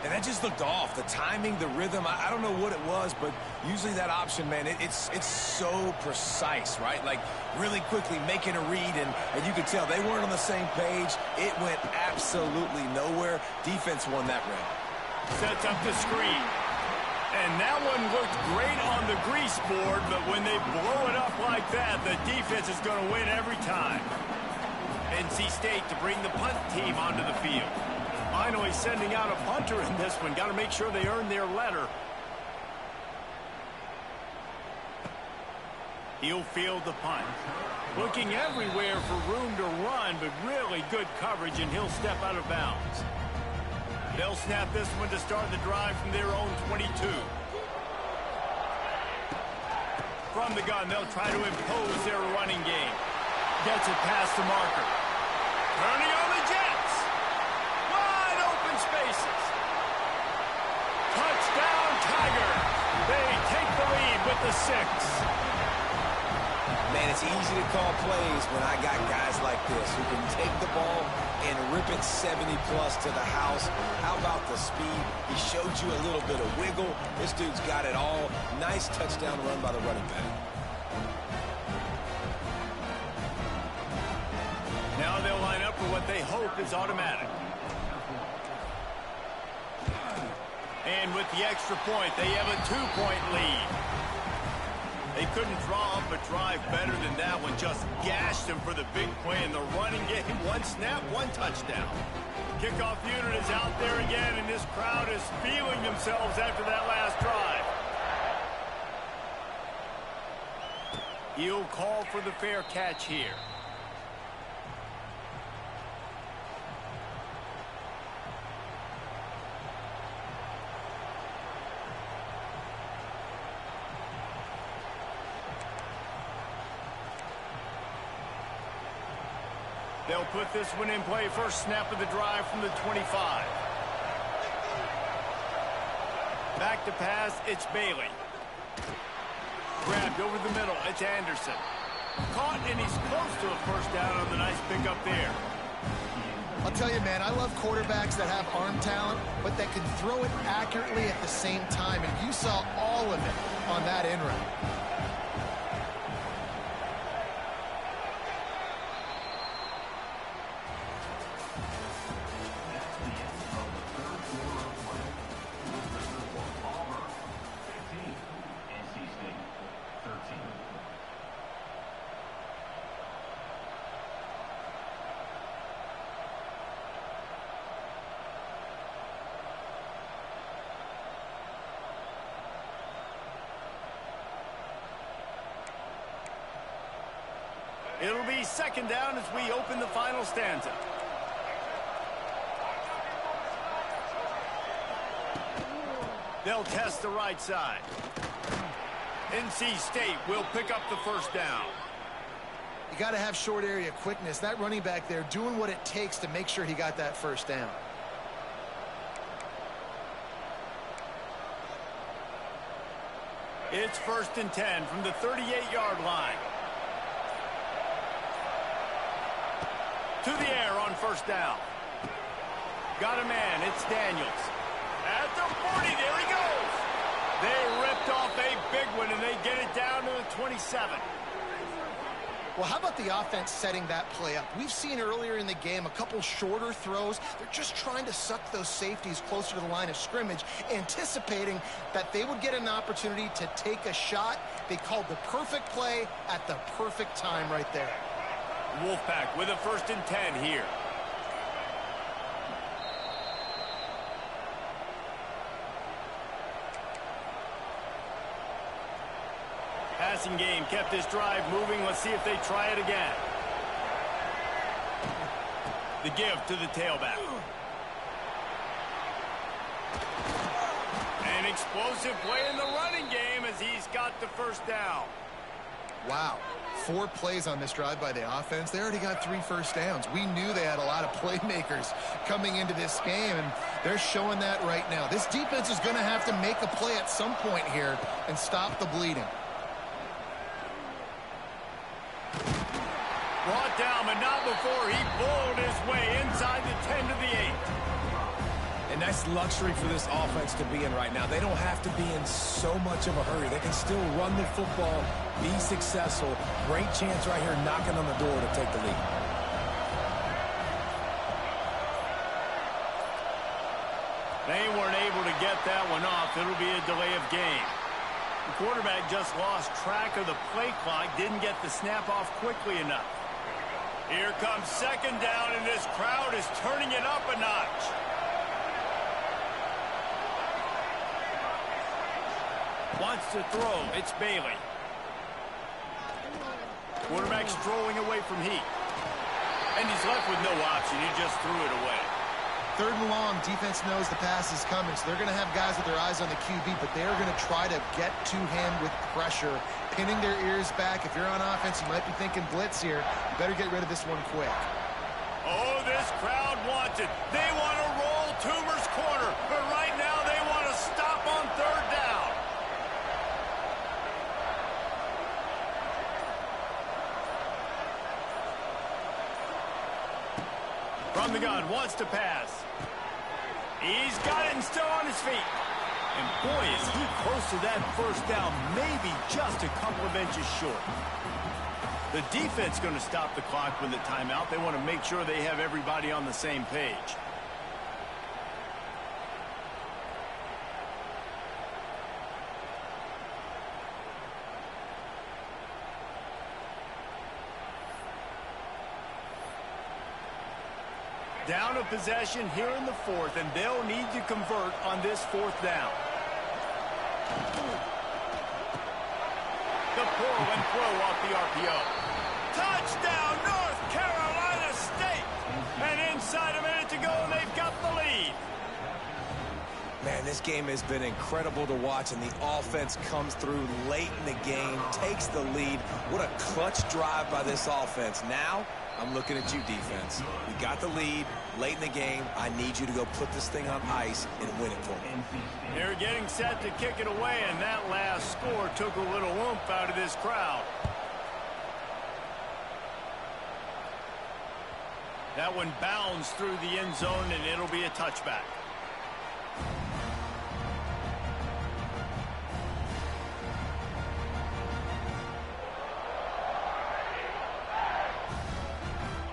And that just looked off. The timing, the rhythm, I don't know what it was, but usually that option, man, it's so precise, right? Like really quickly making a read, and you could tell they weren't on the same page. It went absolutely nowhere. Defense won that round. Sets up the screen. And that one looked great on the grease board, but when they blow it up like that, the defense is going to win every time. NC State to bring the punt team onto the field. Finally sending out a punter in this one. Got to make sure they earn their letter. He'll field the punt. Looking everywhere for room to run, but really good coverage, and he'll step out of bounds. They'll snap this one to start the drive from their own 22. From the gun, they'll try to impose their running game. Gets it past the marker. Turning on the Jets. Wide open spaces. Touchdown, Tiger. They take the lead with the 6. Man, it's easy to call plays when I got guys like this who can take the ball and rip it 70-plus to the house. How about the speed? He showed you a little bit of wiggle. This dude's got it all. Nice touchdown run by the running back. Now they'll line up for what they hope is automatic. And with the extra point, they have a 2-point lead. They couldn't draw up a drive better than that one. Just gashed them for the big play in the running game. One snap, one touchdown. Kickoff unit is out there again, and this crowd is feeling themselves after that last drive. He'll call for the fair catch here. They'll put this one in play. First snap of the drive from the 25. Back to pass, it's Bailey. Grabbed over the middle, it's Anderson. Caught, and he's close to a first down on the nice pickup there. I'll tell you, man, I love quarterbacks that have arm talent, but that can throw it accurately at the same time, and you saw all of it on that in route. It'll be second down as we open the final stanza. They'll test the right side. NC State will pick up the first down. You got to have short area quickness. That running back there doing what it takes to make sure he got that first down. It's 1st and 10 from the 38-yard line. To the air on first down. Got a man, it's Daniels. At the 40, there he goes. They ripped off a big one, and they get it down to the 27. Well, how about the offense setting that play up? We've seen earlier in the game a couple shorter throws. They're just trying to suck those safeties closer to the line of scrimmage, anticipating that they would get an opportunity to take a shot. They called the perfect play at the perfect time right there. Wolfpack with a 1st and 10 here. Passing game kept this drive moving. Let's see if they try it again. The give to the tailback. An explosive play in the running game as he's got the first down. Wow. 4 plays on this drive by the offense. They already got 3 first downs. We knew they had a lot of playmakers coming into this game, and they're showing that right now. This defense is going to have to make a play at some point here and stop the bleeding. Brought down, but not before he bowled his way inside the 10 to the 8. And that's luxury for this offense to be in right now. They don't have to be in so much of a hurry. They can still run the football, be successful. Great chance right here knocking on the door to take the lead. They weren't able to get that one off. It'll be a delay of game. The quarterback just lost track of the play clock, didn't get the snap off quickly enough. Here comes second down, and this crowd is turning it up a notch. Wants to throw. It's Bailey. Quarterback strolling away from Heat. And he's left with no option. He just threw it away. Third and long, defense knows the pass is coming, so they're going to have guys with their eyes on the QB, but they're going to try to get to him with pressure, pinning their ears back. If you're on offense, you might be thinking blitz here. You better get rid of this one quick. Oh, this crowd wants it. They want to roll Toomer's corner, but right now they want to stop on third down. From the gun, wants to pass. He's got it and still on his feet. And boy, is he close to that first down, maybe just a couple of inches short. The defense going to stop the clock with the timeout. They want to make sure they have everybody on the same page. Down a possession here in the fourth, and they'll need to convert on this fourth down. The pull and throw off the RPO. Touchdown, North Carolina State! And inside a minute to go, and they've got the lead. Man, this game has been incredible to watch, and the offense comes through late in the game, takes the lead. What a clutch drive by this offense. Now, I'm looking at you, defense. We got the lead late in the game. I need you to go put this thing on ice and win it for me. They're getting set to kick it away, and that last score took a little oomph out of this crowd. That one bounds through the end zone, and it'll be a touchback.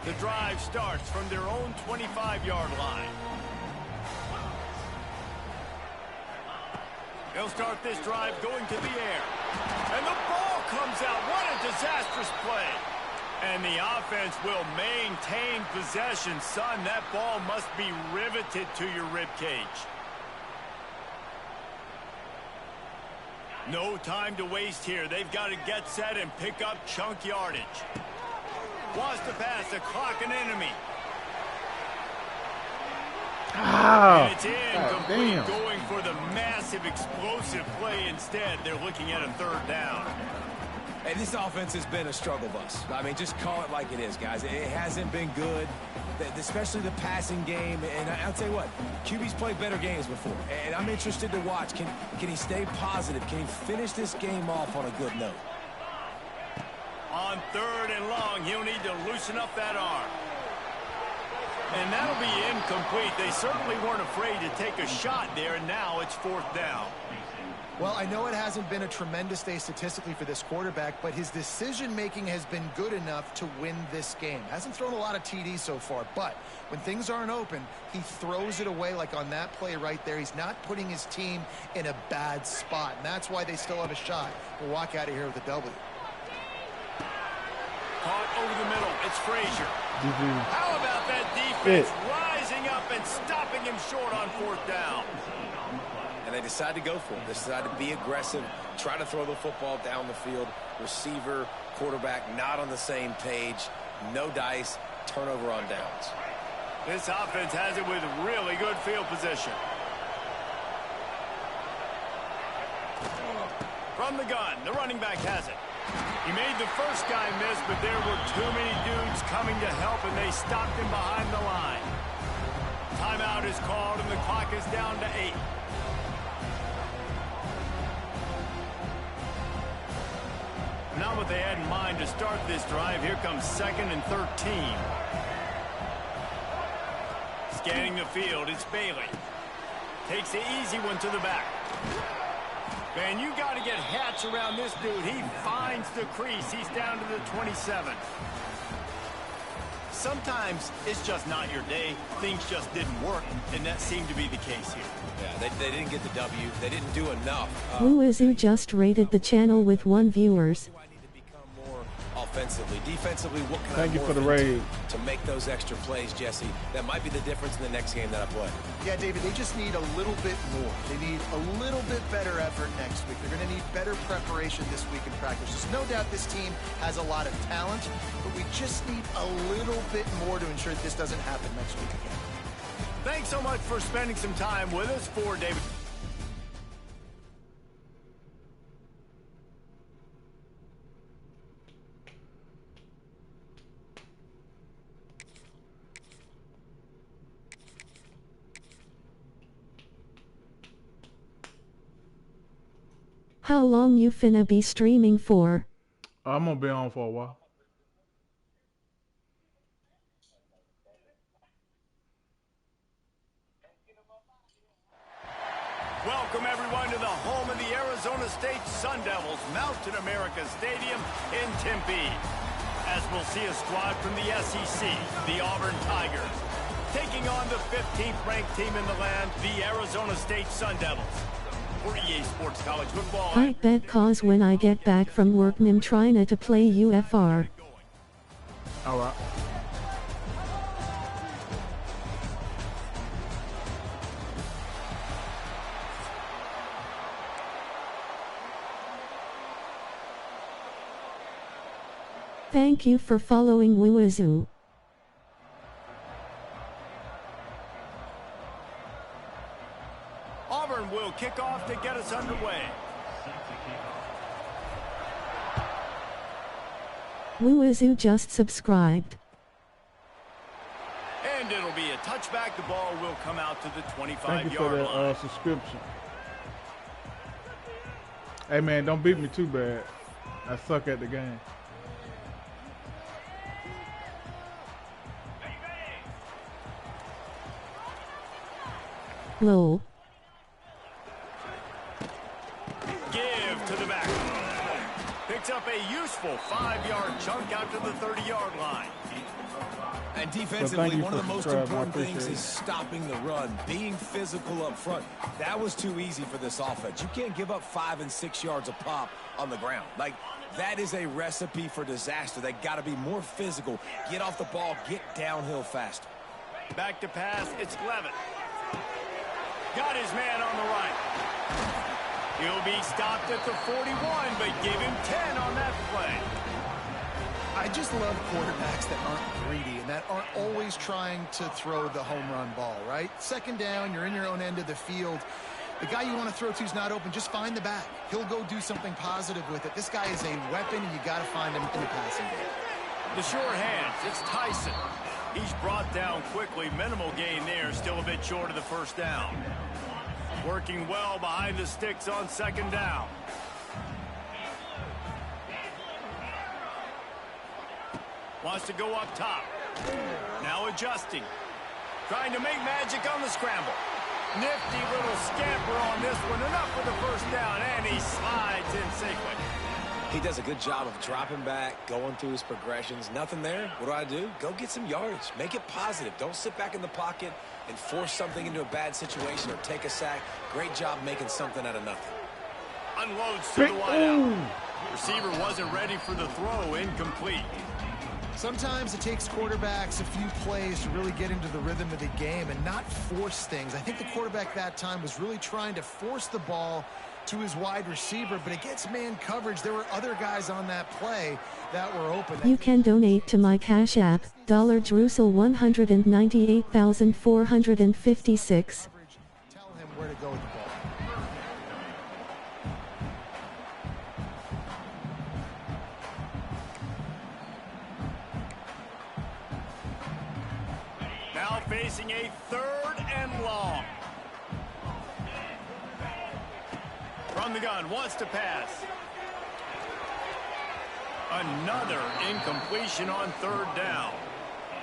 The drive starts from their own 25-yard line. They'll start this drive going to the air. And the ball comes out. What a disastrous play. And the offense will maintain possession. Son, that ball must be riveted to your ribcage. No time to waste here. They've got to get set and pick up chunk yardage. Wants to pass the clock an enemy. And it's incomplete, going for the massive explosive play instead. They're looking at a third down. Hey, this offense has been a struggle bus. I mean, just call it like it is, guys. It hasn't been good, especially the passing game. And I'll tell you what, QB's played better games before. And I'm interested to watch. Can he stay positive? Can he finish this game off on a good note? On third and long, he'll need to loosen up that arm. And that'll be incomplete. They certainly weren't afraid to take a shot there, and now it's fourth down. Well, I know it hasn't been a tremendous day statistically for this quarterback, but his decision-making has been good enough to win this game. Hasn't thrown a lot of TDs so far, but when things aren't open, he throws it away like on that play right there. He's not putting his team in a bad spot, and that's why they still have a shot to walk out of here with a W. Caught over the middle. It's Frazier. How about that defense rising up and stopping him short on fourth down? And they decide to go for it. They decide to be aggressive, try to throw the football down the field. Receiver, quarterback not on the same page. No dice, turnover on downs. This offense has it with really good field position. From the gun, the running back has it. He made the first guy miss, but there were too many dudes coming to help, and they stopped him behind the line. Timeout is called, and the clock is down to 8. Not what they had in mind to start this drive. Here comes 2nd and 13. Scanning the field, it's Bailey. Takes the easy one to the back. Man, you got to get hats around this dude. He finds the crease. He's down to the 27. Sometimes it's just not your day. Things just didn't work, and that seemed to be the case here. Yeah, they didn't get the W. They didn't do enough. Blue Izu just rated the channel with 1 viewers. I need to become more offensively. Defensively, what can Thank I you for the morph into raid. to make those extra plays, Jesse? That might be the difference in the next game that I play. Yeah, David, they just need a little bit more. They need a little bit better effort next week. They're going to need better preparation this week in practice. There's no doubt this team has a lot of talent, but we just need a little bit more to ensure that this doesn't happen next week again. Thanks so much for spending some time with us. For David. How long you finna be streaming for? I'm gonna be on for a while. Welcome, everyone, to the home of the Arizona State Sun Devils, Mountain America Stadium in Tempe. As we'll see a squad from the SEC, the Auburn Tigers, taking on the 15th ranked team in the land, the Arizona State Sun Devils. For EA Sports College Football. I bet cause when I get back from work I'm trying to play UFR. All right. Thank you for following Wuazoo. Auburn will kick off to get us underway. Wuazoo just subscribed. And it'll be a touchback. The ball will come out to the Thank you for 25-yard line. that subscription. Hey man, don't beat me too bad. I suck at the game. Lol. Give to the back. Picks up a useful 5-yard chunk out to the 30-yard line. And thank defensively, you one for of the most subscribing. I important things appreciate is it. stopping the run, being physical up front. That was too easy for this offense. You can't give up 5 and 6 yards a pop on the ground. Like, that is a recipe for disaster. They got to be more physical, get off the ball, get downhill faster. Back to pass, it's Levitt. Got his man on the right. He'll be stopped at the 41, but give him 10 on that play. I just love quarterbacks that aren't greedy and that aren't always trying to throw the home run ball, right? Second down, you're in your own end of the field. The guy you want to throw to is not open. Just find the back. He'll go do something positive with it. This guy is a weapon, and you got to find him in the passing game. The sure hands, it's Tyson. He's brought down quickly. Minimal gain there, still a bit short of the first down. Working well behind the sticks on second down. Wants to go up top. Now adjusting. Trying to make magic on the scramble. Nifty little scamper on this one. Enough for the first down, and he slides in safely. He does a good job of dropping back, going through his progressions. Nothing there. What do? Go get some yardage. Make it positive. Don't sit back in the pocket and force something into a bad situation or take a sack. Great job making something out of nothing. Unloads to the wideout. Receiver wasn't ready for the throw. Incomplete. Sometimes it takes quarterbacks a few plays to really get into the rhythm of the game and not force things. I think the quarterback that time was really trying to force the ball to his wide receiver, but against man coverage, there were other guys on that play that were open. You can donate to my Cash App, $Drusel 198,456. Tell him where to go with the ball. Now facing a 3rd and long. From the gun, wants to pass. Another incompletion on 3rd down.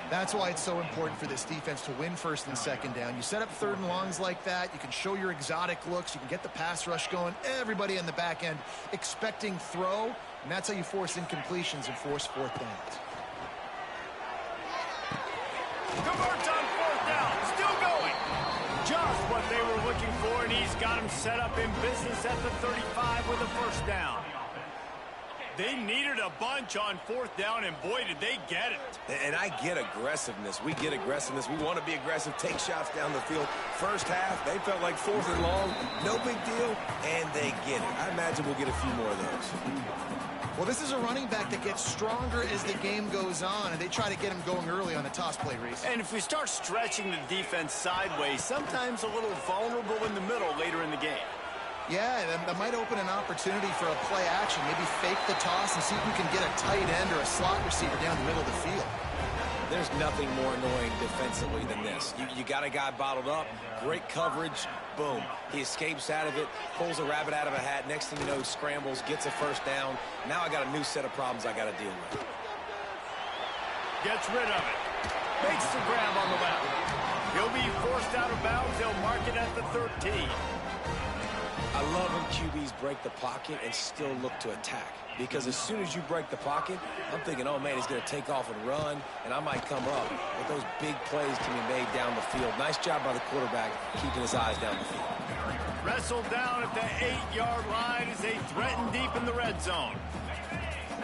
That's why it's so important for this defense to win 1st and 2nd down. You set up 3rd and longs like that, you can show your exotic looks, you can get the pass rush going, everybody in the back end expecting throw, and that's how you force incompletions and force 4th downs. Converts on 4th down, still going. Just what they were looking for, and he's got him set up in business at the 35 with a 1st down. They needed a bunch on 4th down, and boy, did they get it. And I get aggressiveness. We get aggressiveness. We want to be aggressive, take shots down the field. First half, they felt like 4th and long. No big deal, and they get it. I imagine we'll get a few more of those. Well, this is a running back that gets stronger as the game goes on, and they try to get him going early on the toss play, Reese. And if we start stretching the defense sideways, sometimes a little vulnerable in the middle later in the game. Yeah, that might open an opportunity for a play action. Maybe fake the toss and see if we can get a tight end or a slot receiver down the middle of the field. There's nothing more annoying defensively than this. You got a guy bottled up, great coverage, boom. He escapes out of it, pulls a rabbit out of a hat. Next thing you know, scrambles, gets a first down. Now I got a new set of problems I got to deal with. Gets rid of it. Makes the grab on the left. He'll be forced out of bounds. They'll mark it at the 13. I love when QBs break the pocket and still look to attack. Because as soon as you break the pocket, I'm thinking, oh, man, he's going to take off and run, and I might come up. But those big plays can be made down the field. Nice job by the quarterback keeping his eyes down the field. Wrestled down at the 8-yard line as they threaten deep in the red zone.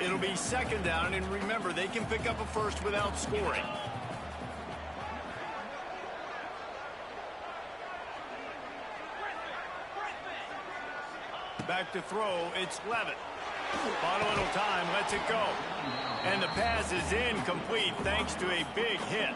It'll be 2nd down, and remember, they can pick up a first without scoring. Back to throw, it's Levitt. On a little time, lets it go. And the pass is incomplete thanks to a big hit.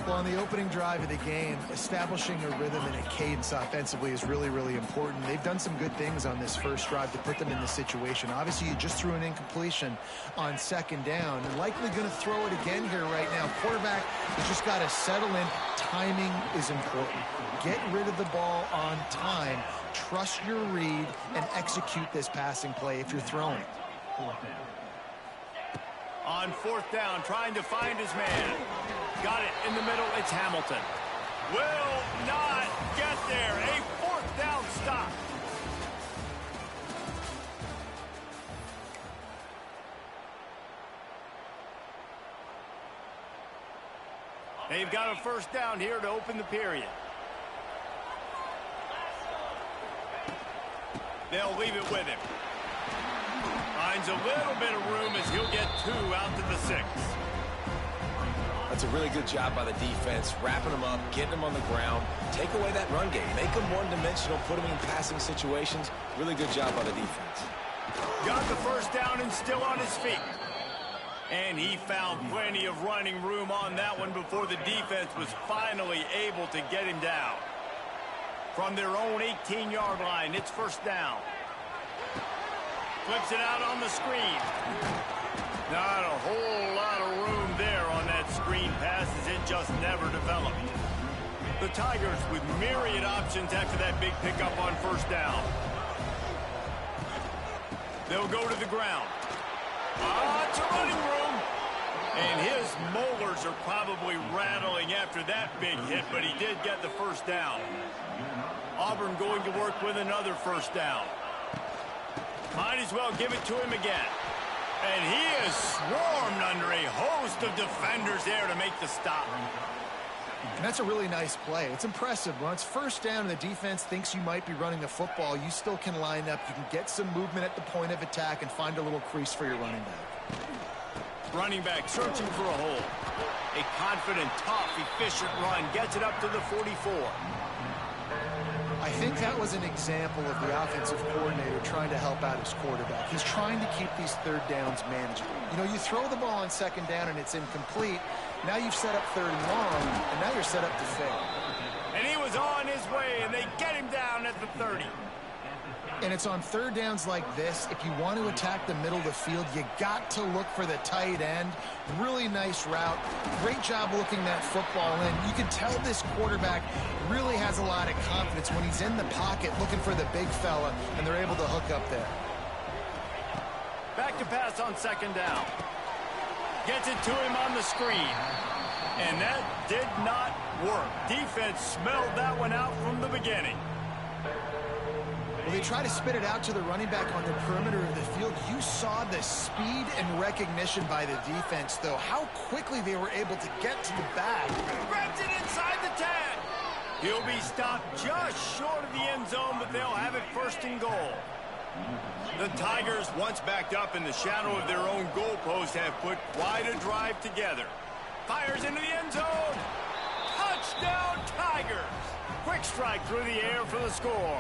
Well, on the opening drive of the game, establishing a rhythm and a cadence offensively is really, really important. They've done some good things on this first drive to put them in this situation. Obviously, you just threw an incompletion on 2nd down, and likely going to throw it again here right now. Quarterback has just got to settle in. Timing is important. Get rid of the ball on time. Trust your read and execute this passing play if you're throwing it. On 4th down, trying to find his man. Got it in the middle, it's Hamilton. Will not get there. A 4th down stop. They've got a first down here to open the period. They'll leave it with him. Finds a little bit of room as he'll get 2 out to the 6. That's a really good job by the defense, wrapping them up, getting them on the ground, take away that run game, make them one-dimensional, put them in passing situations. Really good job by the defense. Got the first down and still on his feet. And he found plenty of running room on that one before the defense was finally able to get him down. From their own 18-yard line, it's first down. Flips it out on the screen. Not a whole lot of room there on that screen pass as it just never developed. The Tigers with myriad options after that big pickup on first down. They'll go to the ground. It's a running room. And his molars are probably rattling after that big hit, but he did get the first down. Auburn going to work with another first down. Might as well give it to him again. And he is swarmed under a host of defenders there to make the stop. And that's a really nice play. It's impressive. When it's first down and the defense thinks you might be running the football, you still can line up. You can get some movement at the point of attack and find a little crease for your running back. Running back searching for a hole. A confident, tough, efficient run gets it up to the 44. I think that was an example of the offensive coordinator trying to help out his quarterback. He's trying to keep these 3rd downs manageable. You know, you throw the ball on 2nd down and it's incomplete. Now you've set up 3rd and long, and now you're set up to fail. And he was on his way, and they get him down at the 30. And it's on 3rd downs like this. If you want to attack the middle of the field, you got to look for the tight end. Really nice route. Great job looking that football in. You can tell this quarterback really has a lot of confidence when he's in the pocket looking for the big fella, and they're able to hook up there. Back to pass on 2nd down. Gets it to him on the screen. And that did not work. Defense smelled that one out from the beginning. Well, they try to spit it out to the running back on the perimeter of the field. You saw the speed and recognition by the defense, though. How quickly they were able to get to the bag. Grabs it inside the 10. He'll be stopped just short of the end zone, but they'll have it 1st and goal. The Tigers, once backed up in the shadow of their own goalpost, have put quite a drive together. Fires into the end zone. Touchdown, Tigers. Quick strike through the air for the score.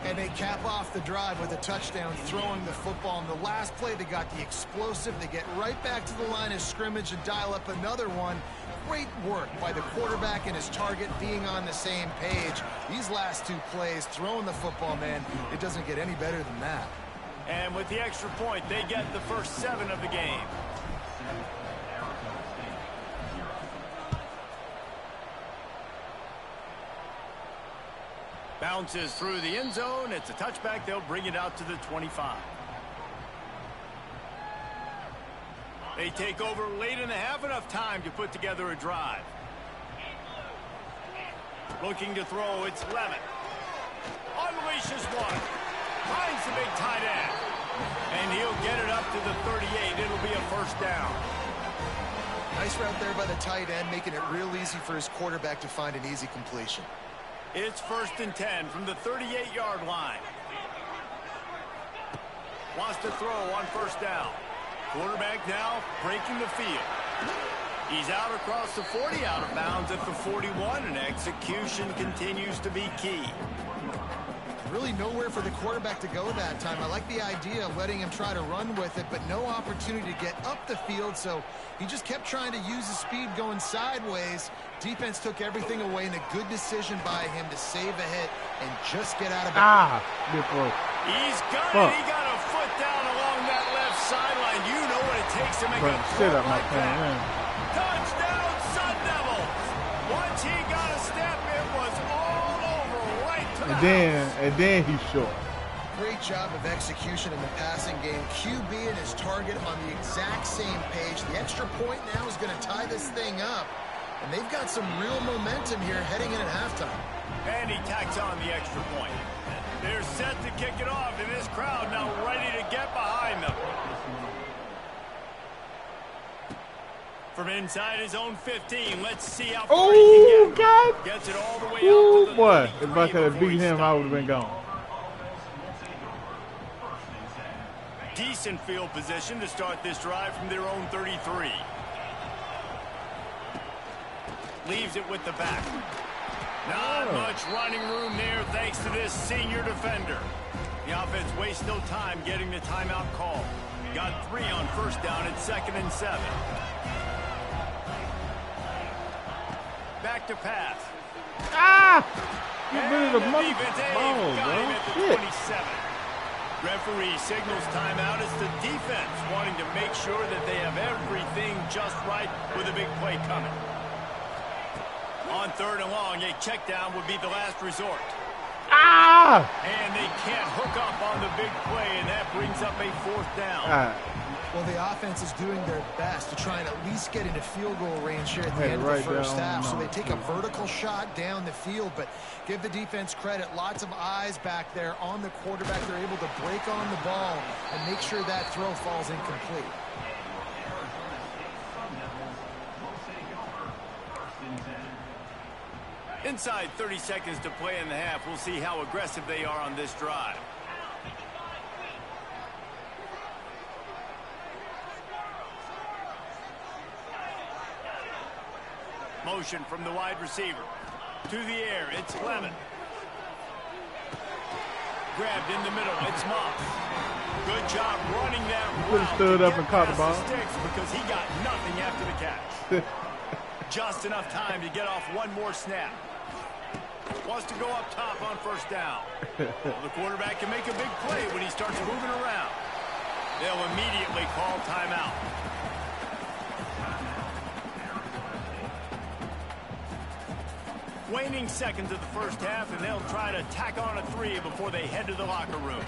And they cap off the drive with a touchdown, throwing the football. In the last play, they got the explosive. They get right back to the line of scrimmage and dial up another one. Great work by the quarterback and his target being on the same page. These last two plays, throwing the football, man, it doesn't get any better than that. And with the extra point, they get the first 7 of the game. Bounces through the end zone. It's a touchback. They'll bring it out to the 25. They take over late in the half, enough time to put together a drive. Looking to throw, it's Lemon. Unleashes one. Finds the big tight end. And he'll get it up to the 38. It'll be a first down. Nice route there by the tight end, making it real easy for his quarterback to find an easy completion. It's 1st and 10 from the 38-yard line. Wants to throw on first down. Quarterback now breaking the field. He's out across the 40, out of bounds at the 41, and execution continues to be key. Really nowhere for the quarterback to go that time. I like the idea of letting him try to run with it, but no opportunity to get up the field, so he just kept trying to use his speed going sideways. Defense took everything away, and a good decision by him to save a hit and just get out of it. Good throw. He's got it. He got a foot down along that left sideline. You know what it takes to make a throw like that. Touchdown, Sun Devils. Once he got a step, it was all over right to the house. And then he's short. Great job of execution in the passing game. QB and his target on the exact same page. The extra point now is going to tie this thing up. And they've got some real momentum here heading in at halftime. And he tacks on the extra point. They're set to kick it off, and this crowd now ready to get behind them. From inside his own 15, let's see how far he can get. God. Gets it all the way out to the boy, if I 33 could have before beat he him, I would stopped. have been gone. Decent field position to start this drive from their own 33. Leaves it with the back. Not much running room there thanks to this senior defender. The offense wastes no time getting the timeout call. Got 3 on first down at 2nd and 7. Back to pass. Get rid of the ball, bro. Shit. 27. Referee signals timeout. It's the defense wanting to make sure that they have everything just right with a big play coming. On 3rd and long, a check down would be the last resort. And they can't hook up on the big play, and that brings up a 4th down. Well, the offense is doing their best to try and at least get into field goal range here at the end of the first half. So they take a vertical shot down the field, but give the defense credit. Lots of eyes back there on the quarterback. They're able to break on the ball and make sure that throw falls incomplete. Inside 30 seconds to play in the half. We'll see how aggressive they are on this drive. Motion from the wide receiver. To the air, it's Lemon. Grabbed in the middle, it's Moss. Good job running that route. Stood up and caught the ball. Sticks because he got nothing after the catch. Just enough time to get off one more snap. Wants to go up top on first down. Well, the quarterback can make a big play when he starts moving around. They'll immediately call timeout. Waning seconds of the first half, and they'll try to tack on a 3 before they head to the locker room.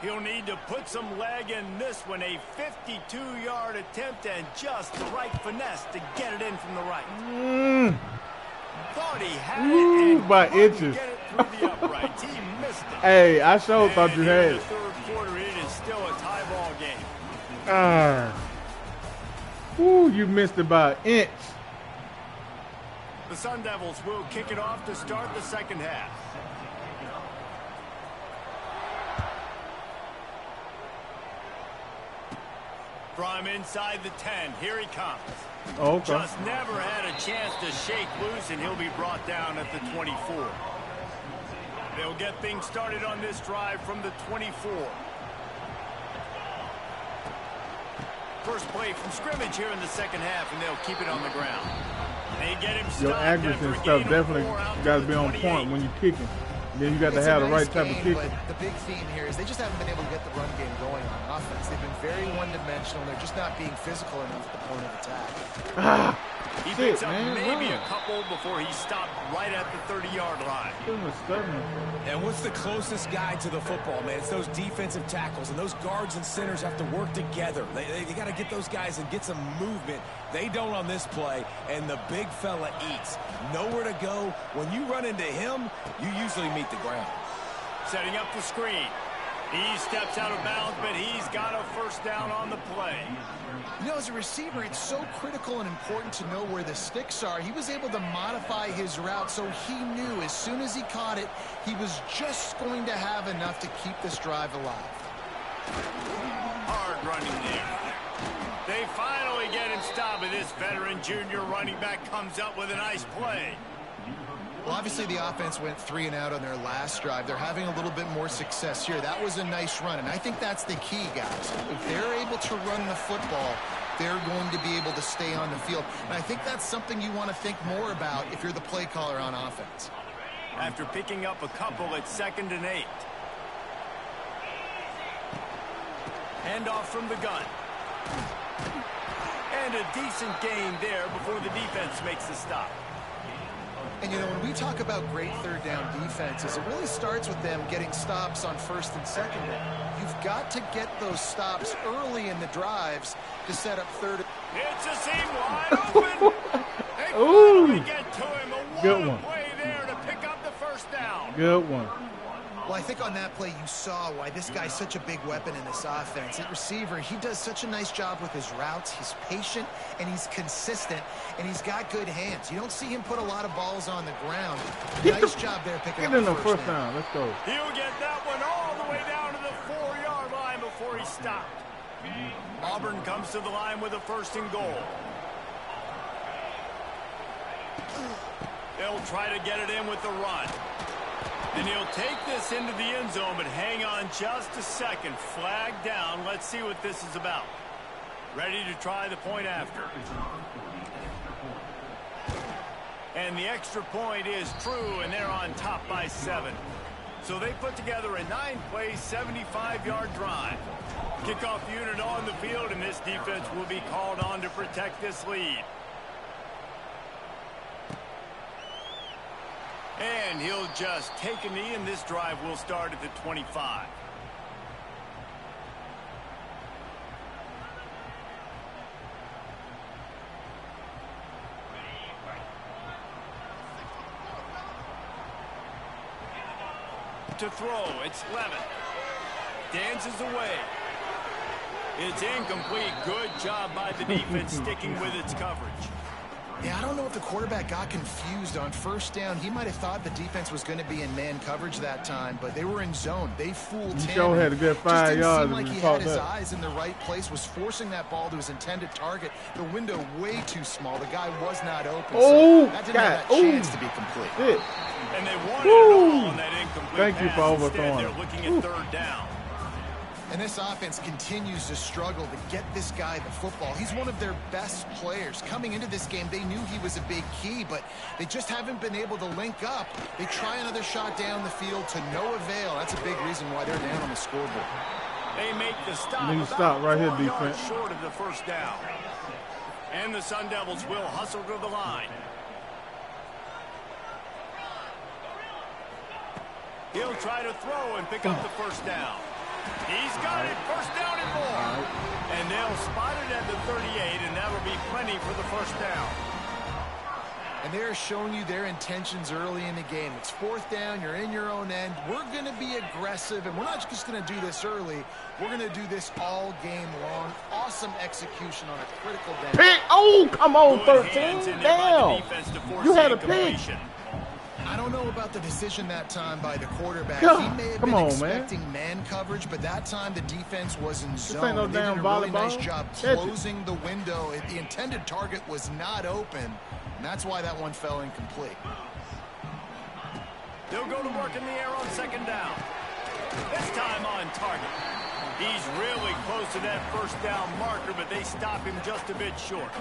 He'll need to put some leg in this one. A 52-yard attempt and just the right finesse to get it in from the right. Thought he had it and by couldn't inches. get it through the uprights. He missed it. Hey, I sure thought you And had in it. the third quarter, it is still a tie ball game. You missed it by an inch. The Sun Devils will kick it off to start the second half. From inside the 10, here he comes. Oh, okay. Just never had a chance to shake loose, and he'll be brought down at the 24. They'll get things started on this drive from the 24. First play from scrimmage here in the second half, and they'll keep it on the ground. They get him stopped. Your accuracy and stuff definitely got to be on point when you're kicking. Then you got to have the right type of kick. But the big theme here is they just haven't been able to get the run game going on offense. They've been very one-dimensional. They're just not being physical enough at the point of attack. He picks up maybe a couple before he's stopped right at the 30-yard line. And what's the closest guy to the football, man? It's those defensive tackles, and those guards and centers have to work together. They got to get those guys and get some movement. They don't on this play, and the big fella eats. Nowhere to go. When you run into him, you usually meet the ground. Setting up the screen. He steps out of bounds, but he's got a first down on the play. You know, as a receiver, it's so critical and important to know where the sticks are. He was able to modify his route, so he knew as soon as he caught it, he was just going to have enough to keep this drive alive. Hard running there. They finally get him stopped, and this veteran junior running back comes up with a nice play. Well, obviously the offense went 3 and out on their last drive. They're having a little bit more success here. That was a nice run, and I think that's the key, guys. If they're able to run the football, they're going to be able to stay on the field. And I think that's something you want to think more about if you're the play caller on offense. After picking up a couple at 2nd and 8. Handoff from the gun. And a decent gain there before the defense makes the stop. And, you know, when we talk about great third down defenses, it really starts with them getting stops on 1st and 2nd down. You've got to get those stops early in the drives to set up 3rd. It's a seam wide open. They finally get to him. Good one. Play there to pick up the first down. Good one. Well, I think on that play you saw why this guy's such a big weapon in this offense. At receiver, he does such a nice job with his routes. He's patient, and he's consistent, and he's got good hands. You don't see him put a lot of balls on the ground. Nice job there picking up the first down. Let's go. He'll get that one all the way down to the 4-yard line before he stopped. Auburn comes to the line with a 1st and goal. They'll try to get it in with the run. And he'll take this into the end zone, but hang on just a second. Flag down. Let's see what this is about. Ready to try the point after. And the extra point is true, and they're on top by 7. So they put together a 9-play, 75-yard drive. Kickoff unit on the field, and this defense will be called on to protect this lead. And he'll just take a knee, and this drive will start at the 25. To throw, it's Levin. Dances away. It's incomplete. Good job by the defense sticking with its coverage. Yeah, I don't know if the quarterback got confused on 1st down. He might have thought the defense was going to be in man coverage that time, but they were in zone. They fooled him. He sure had a good 5 yards. Just didn't seem like he had his eyes in the right place, was forcing that ball to his intended target. The window way too small. The guy was not open. Oh, so that didn't have that chance to be complete. Shit. And they wanted it all on that incomplete Thank you for pass. overthrowing. Instead, they're looking at 3rd down. And this offense continues to struggle to get this guy the football. He's one of their best players. Coming into this game, they knew he was a big key, but they just haven't been able to link up. They try another shot down the field to no avail. That's a big reason why they're down on the scoreboard. They make the stop. Then you stop right here, defense. Short of the 1st down. And the Sun Devils will hustle to the line. He'll try to throw and pick up the 1st down. He's got it. 1st down and more. And they'll spot it at the 38, and that'll be plenty for the 1st down. And they're showing you their intentions early in the game. It's 4th down. You're in your own end. We're going to be aggressive, and we're not just going to do this early. We're going to do this all game long. Awesome execution on a critical down. Pick. Oh, come on, 13. Damn. You had a pick. I don't know about the decision that time by the quarterback. Yeah, He may have come been on, man. expecting man coverage, but that time the defense was in This zone. ain't no And they damn did a really volleyball. nice job Catch it. closing the window. The intended target was not open, and that's why that one fell incomplete. They'll go to work in the air on second down. This time on target. He's really close to that first down marker, but they stop him just a bit short.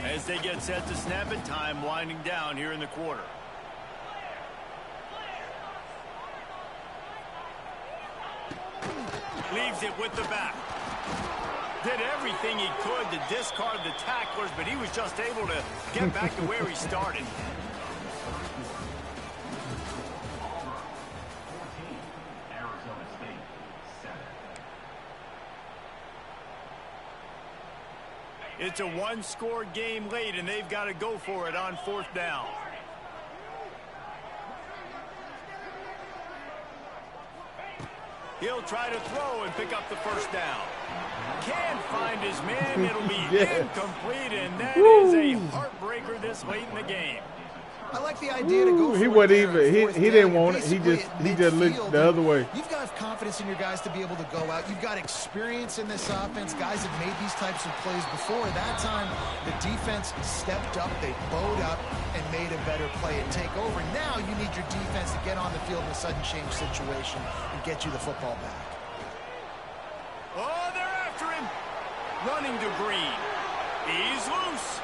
As they get set to snap it, time winding down here in the quarter. Leaves it with the back. Did everything he could to discard the tacklers, but he was just able to get back to where he started. It's a one-score game late, and they've got to go for it on fourth down. He'll try to throw and pick up the first down. Can't find his man. It'll be incomplete, and that is a heartbreaker this late in the game. I like the idea to go for He it wasn't there even. on fourth He down. didn't You're want it. He basically just at looked midfield, the other way. You've got confidence in your guys to be able to go out. You've got experience in this offense. Guys have made these types of plays before. That time, the defense stepped up. They bowed up and made a better play and take over. Now you need your defense to get on the field in a sudden change situation and get you the football back. Oh, they're after him. Running to Green. He's loose.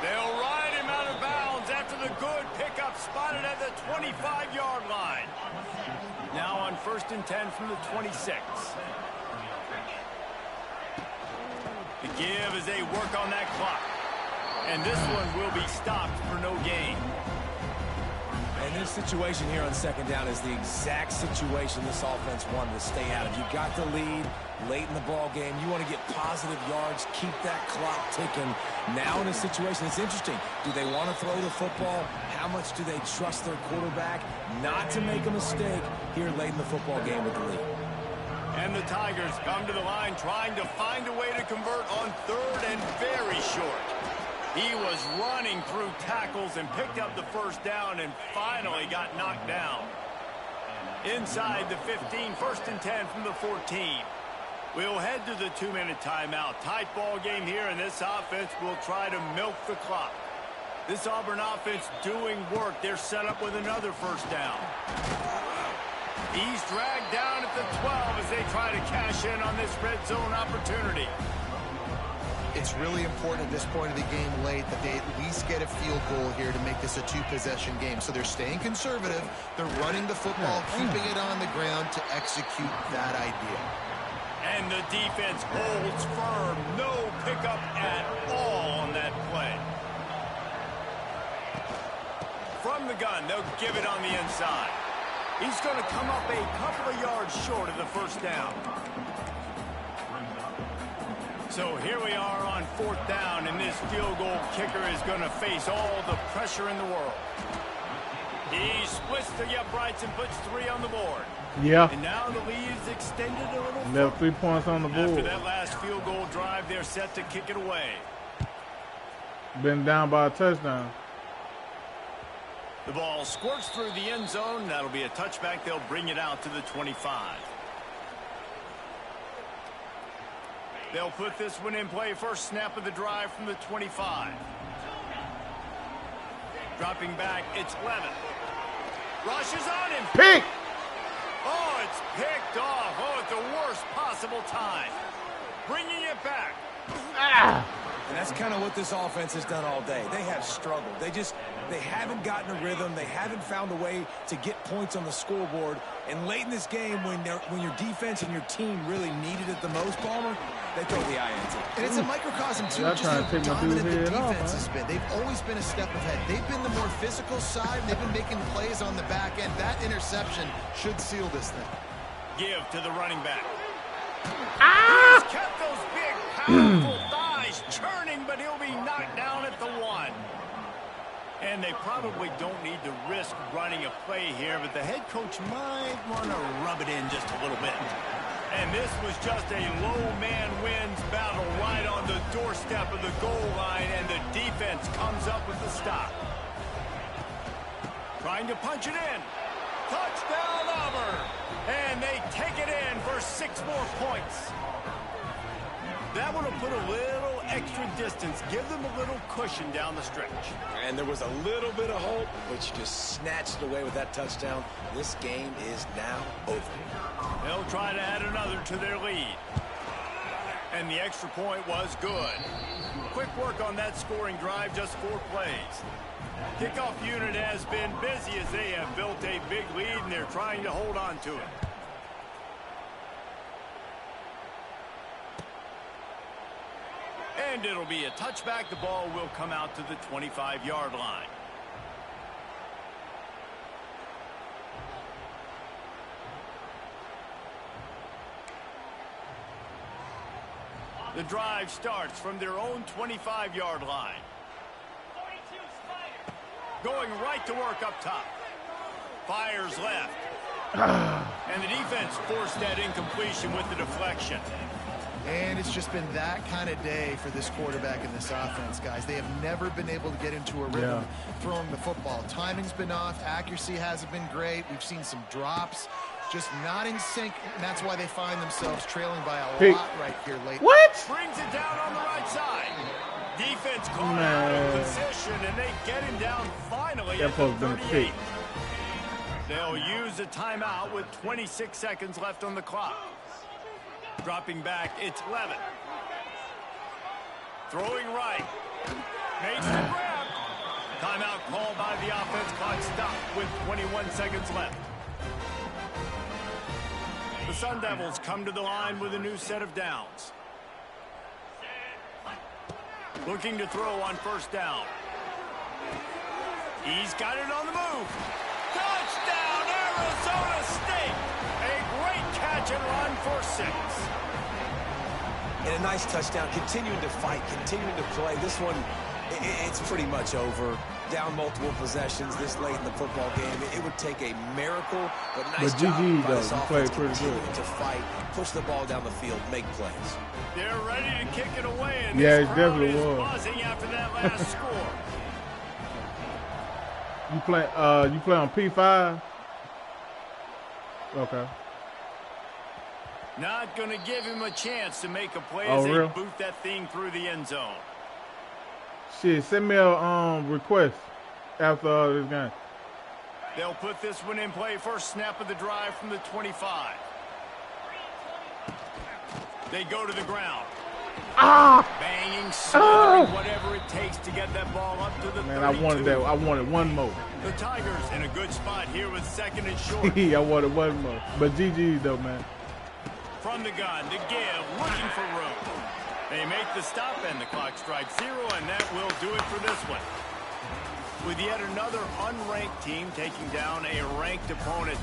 They'll ride him out of bounds after the good pickup spotted at the 25-yard line. Now on 1st and 10 from the 26. The give as they work on that clock. And this one will be stopped for no gain. And this situation here on second down is the exact situation this offense wanted to stay out of. You got the lead late in the ball game. You want to get positive yards, keep that clock ticking. Now in a situation, it's interesting. Do they want to throw the football? How much do they trust their quarterback not to make a mistake here late in the football game with the lead? And the Tigers come to the line trying to find a way to convert on 3rd and very short. He was running through tackles and picked up the first down and finally got knocked down. Inside the 15, 1st and 10 from the 14. We'll head to the 2-minute timeout. Tight ball game here, and this offense will try to milk the clock. This Auburn offense doing work. They're set up with another first down. He's dragged down at the 12 as they try to cash in on this red zone opportunity. It's really important at this point of the game late that they at least get a field goal here to make this a 2-possession game. So they're staying conservative. They're running the football, keeping it on the ground to execute that idea. And the defense holds firm. No pickup at all on that play. From the gun, they'll give it on the inside. He's going to come up a couple of yards short of the first down. So here we are on 4th down, and this field goal kicker is going to face all the pressure in the world. He splits the uprights and puts 3 on the board. Yeah. And now the lead is extended a little. Left 3 points on the After board. that last field goal drive, they're set to kick it away. Been down by a touchdown. The ball squirts through the end zone. That'll be a touchback. They'll bring it out to the 25. They'll put this one in play. First snap of the drive from the 25. Dropping back, it's Levin. Rushes on him. Pick! Oh, it's picked off. Oh, at the worst possible time. Bringing it back. And that's kind of what this offense has done all day. They have struggled. They haven't gotten a rhythm. They haven't found a way to get points on the scoreboard. And late in this game, when your defense and your team really needed it the most, Palmer, they throw the INT. And it's a microcosm, too, Y'all just trying how to take my dude's dominant the head off, defense huh? has been. They've always been a step ahead. They've been the more physical side. They've been making plays on the back end. That interception should seal this thing. Give to the running back. He's kept those big, powerful thighs churning, but he'll be knocked down at the 1. And they probably don't need to risk running a play here, but the head coach might want to rub it in just a little bit. And this was just a low man wins battle right on the doorstep of the goal line, and the defense comes up with the stop. Trying to punch it in. Touchdown, Auburn! And they take it in for 6 more points. That would have put a little extra distance, give them a little cushion down the stretch. And there was a little bit of hope, but you just snatched it away with that touchdown. This game is now over. They'll try to add another to their lead. And the extra point was good. Quick work on that scoring drive, just 4 plays. Kickoff unit has been busy as they have built a big lead, and they're trying to hold on to it. And it'll be a touchback. The ball will come out to the 25-yard line. The drive starts from their own 25-yard line. Going right to work up top. Fires left. And the defense forced that incompletion with the deflection. And it's just been that kind of day for this quarterback and this offense, guys. They have never been able to get into a rhythm throwing the football. Timing's been off. Accuracy hasn't been great. We've seen some drops. Just not in sync, and that's why they find themselves trailing by a lot right here late. What? Brings it down on the right side. Defense caught out of position, and they get him down finally at the 38. They'll use a timeout with 26 seconds left on the clock. Dropping back, it's Levin. Throwing right. Makes the grab. Timeout called by the offense. Clock stopped with 21 seconds left. The Sun Devils come to the line with a new set of downs. Looking to throw on first down. He's got it on the move. Touchdown, Arizona State! A great catch and run for 6. And a nice touchdown, continuing to fight, continuing to play. This one, it's pretty much over. Down multiple possessions this late in the football game. It would take a miracle, but nice job by this offense continuing to fight, push the ball down the field, make plays. They're ready to kick it away, and yeah, this it crowd definitely is was. buzzing after that last score. You play on P5? Okay. Not going to give him a chance to make a play Oh, as they real? boot that thing through the end zone. Shit, send me a request after this game. They'll put this one in play. First snap of the drive from the 25. They go to the ground. Banging, smothering, whatever it takes to get that ball up to the 32. Man, I wanted that. I wanted one more. The Tigers in a good spot here with second and short. I wanted one more. But GG though, man. From the gun to give, looking for room. They make the stop, and the clock strikes 0, and that will do it for this one. With yet another unranked team taking down a ranked opponent,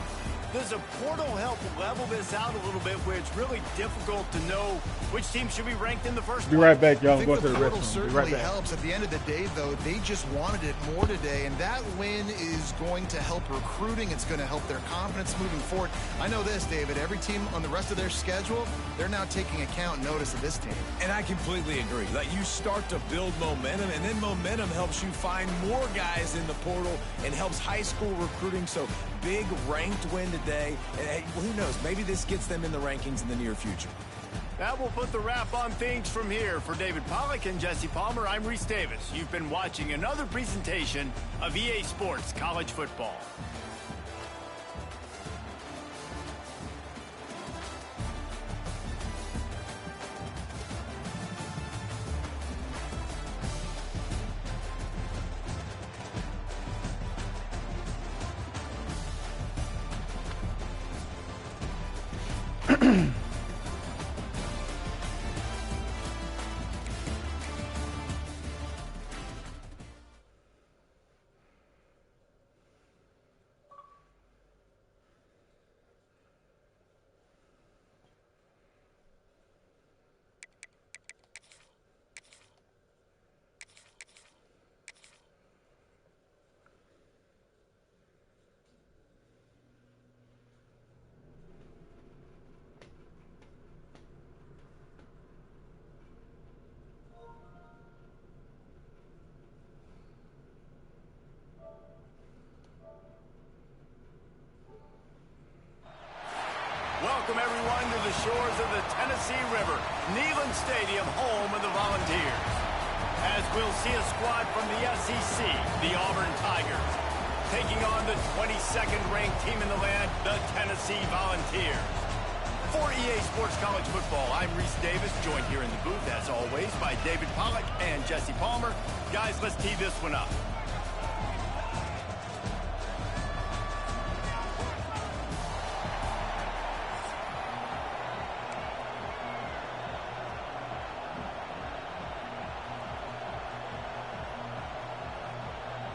does a portal help level this out a little bit where it's really difficult to know which team should be ranked in the first place? Be right back, y'all. I I'm think going to the the portal restroom. Be certainly right back. helps. At the end of the day, though, they just wanted it more today, and that win is going to help recruiting. It's going to help their confidence moving forward. I know this, David. Every team on the rest of their schedule, they're now taking account and notice of this team. And I completely agree. Like, you start to build momentum, and then momentum helps you find more guys in the portal and helps high school recruiting. So big ranked win today, and hey, who knows, maybe this gets them in the rankings in the near future. That will put the wrap on things from here. For David Pollack and Jesse Palmer, I'm Reese Davis. You've been watching another presentation of EA Sports College Football. welcome everyone to the shores of the Tennessee River, Neyland Stadium, home of the Volunteers. As we'll see a squad from the SEC, the Auburn Tigers, taking on the 22nd ranked team in the land, the Tennessee Volunteers. For EA Sports College Football, I'm Reese Davis, joined here in the booth, as always, by David Pollack and Jesse Palmer. Guys, let's tee this one up.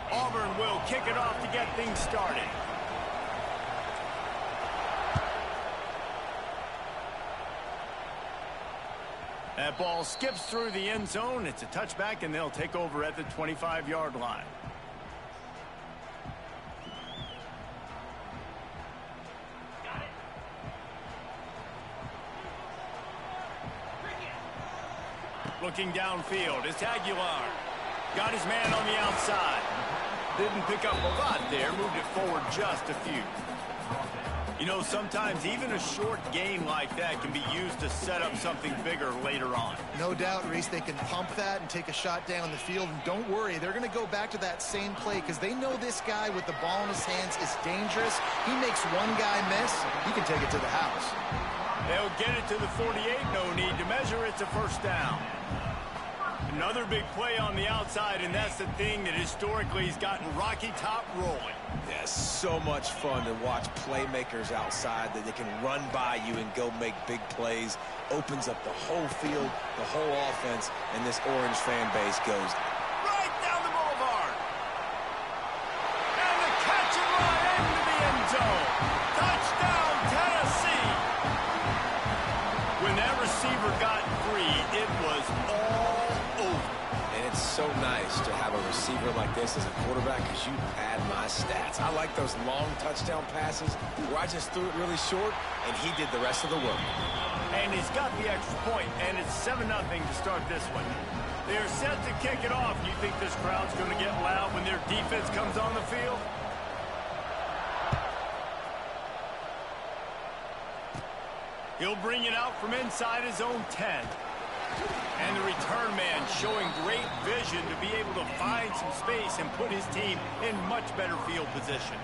Auburn will kick it off to get things started. That ball skips through the end zone. It's a touchback, and they'll take over at the 25-yard line. Looking downfield, it's Aguilar. Got his man on the outside. Didn't pick up a lot there, moved it forward just a few. You know, sometimes even a short gain like that can be used to set up something bigger later on. No doubt, Reese, they can pump that and take a shot down the field. And don't worry, they're going to go back to that same play because they know this guy with the ball in his hands is dangerous. He makes one guy miss, he can take it to the house. They'll get it to the 48, no need to measure, it's a first down. Another big play on the outside, and that's the thing that historically has gotten Rocky Top rolling. Yeah, so much fun to watch playmakers outside that they can run by you and go make big plays. Opens up the whole field, the whole offense, and this Orange fan base goes right down the boulevard. And the catch and run into the end zone. Touchdown, Tennessee. When that receiver got free, it was all over. And it's so nice to have a receiver like this as a quarterback because you pad my stats. I like those long touchdown passes where I just threw it really short and he did the rest of the work. And he's got the extra point, and it's 7-0 to start this one. They're set to kick it off. You think this crowd's going to get loud when their defense comes on the field? He'll bring it out from inside his own 10. And the return man showing great vision to be able to find some space and put his team in much better field position.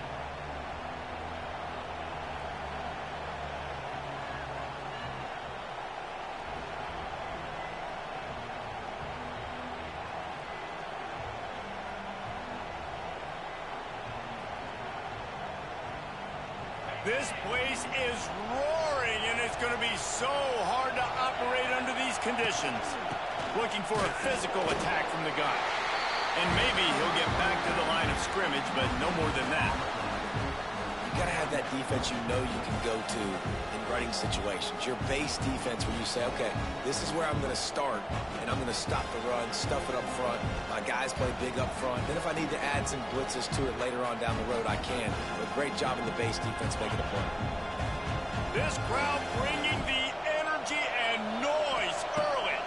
This place is roaring, and it's going to be so hard to operate under these conditions. Looking for a physical attack from the gun. And maybe he'll get back to the line of scrimmage, but no more than that. You got to have that defense you know you can go to in running situations. Your base defense where you say, okay, this is where I'm going to start, and I'm going to stop the run, stuff it up front. My guys play big up front. Then if I need to add some blitzes to it later on down the road, I can. But great job in the base defense making a play. This crowd bringing the energy and noise early.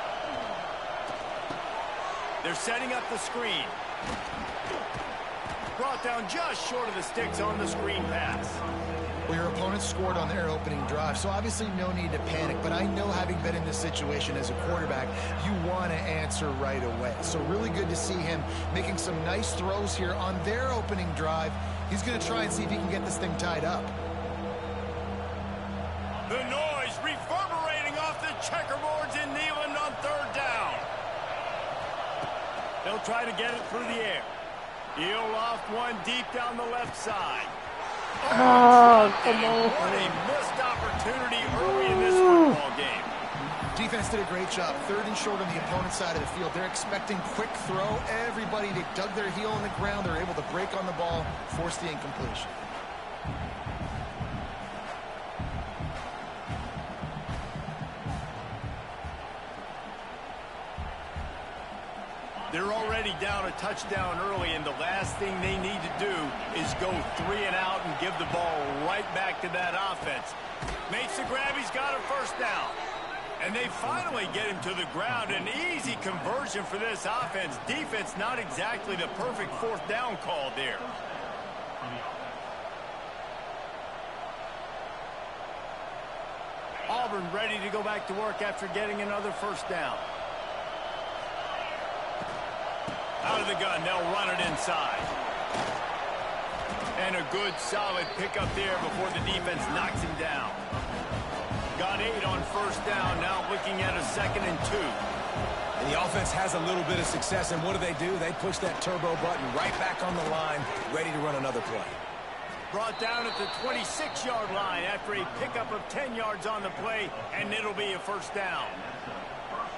They're setting up the screen. Brought down just short of the sticks on the screen pass. Well, your opponent scored on their opening drive, so obviously no need to panic. But I know, having been in this situation as a quarterback, you want to answer right away. So really good to see him making some nice throws here on their opening drive. He's going to try and see if he can get this thing tied up. The noise reverberating off the checkerboards in Neyland on third down. They'll try to get it through the air. He'll loft one deep down the left side. Oh, come on. What a missed opportunity early in this football game. Defense did a great job. Third and short on the opponent's side of the field. They're expecting quick throw. Everybody, they dug their heel in the ground. They're able to break on the ball, force the incompletion. They're already down a touchdown early, and the last thing they need to do is go 3 and out and give the ball right back to that offense. Makes the grab, he's got a first down. And they finally get him to the ground. An easy conversion for this offense. Defense not exactly the perfect fourth down call there. Auburn ready to go back to work after getting another first down. Out of the gun, they'll run it inside. And a good, solid pickup there before the defense knocks him down. Got 8 on first down, now looking at a 2nd and 2. And the offense has a little bit of success, and what do? They push that turbo button right back on the line, ready to run another play. Brought down at the 26-yard line after a pickup of 10 yards on the play, and it'll be a first down.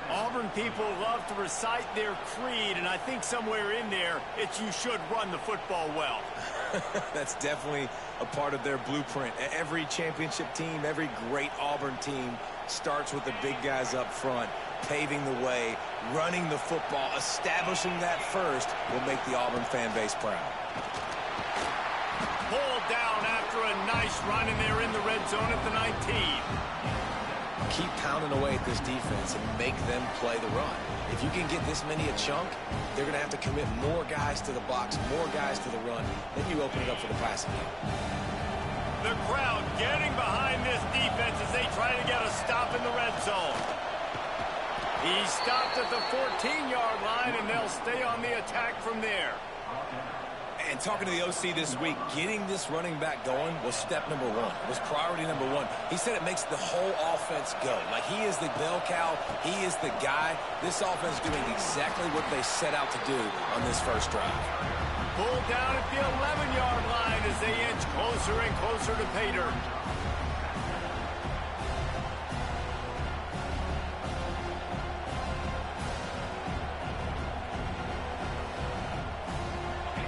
Auburn people love to recite their creed, and I think somewhere in there, it's you should run the football well. That's definitely a part of their blueprint. Every championship team, every great Auburn team starts with the big guys up front, paving the way, running the football, establishing that first will make the Auburn fan base proud. Pulled down after a nice run, and they're in the red zone at the 19. Keep pounding away at this defense and make them play the run. If you can get this many a chunk, they're going to have to commit more guys to the box, more guys to the run. Then you open it up for the passing game. The crowd getting behind this defense as they try to get a stop in the red zone. He stopped at the 14-yard line, and they'll stay on the attack from there. And talking to the OC this week, getting this running back going was step number 1, was priority number 1. He said it makes the whole offense go. Like, he is the bell cow. He is the guy. This offense is doing exactly what they set out to do on this first drive. Pulled down at the 11-yard line as they inch closer and closer to pay dirt.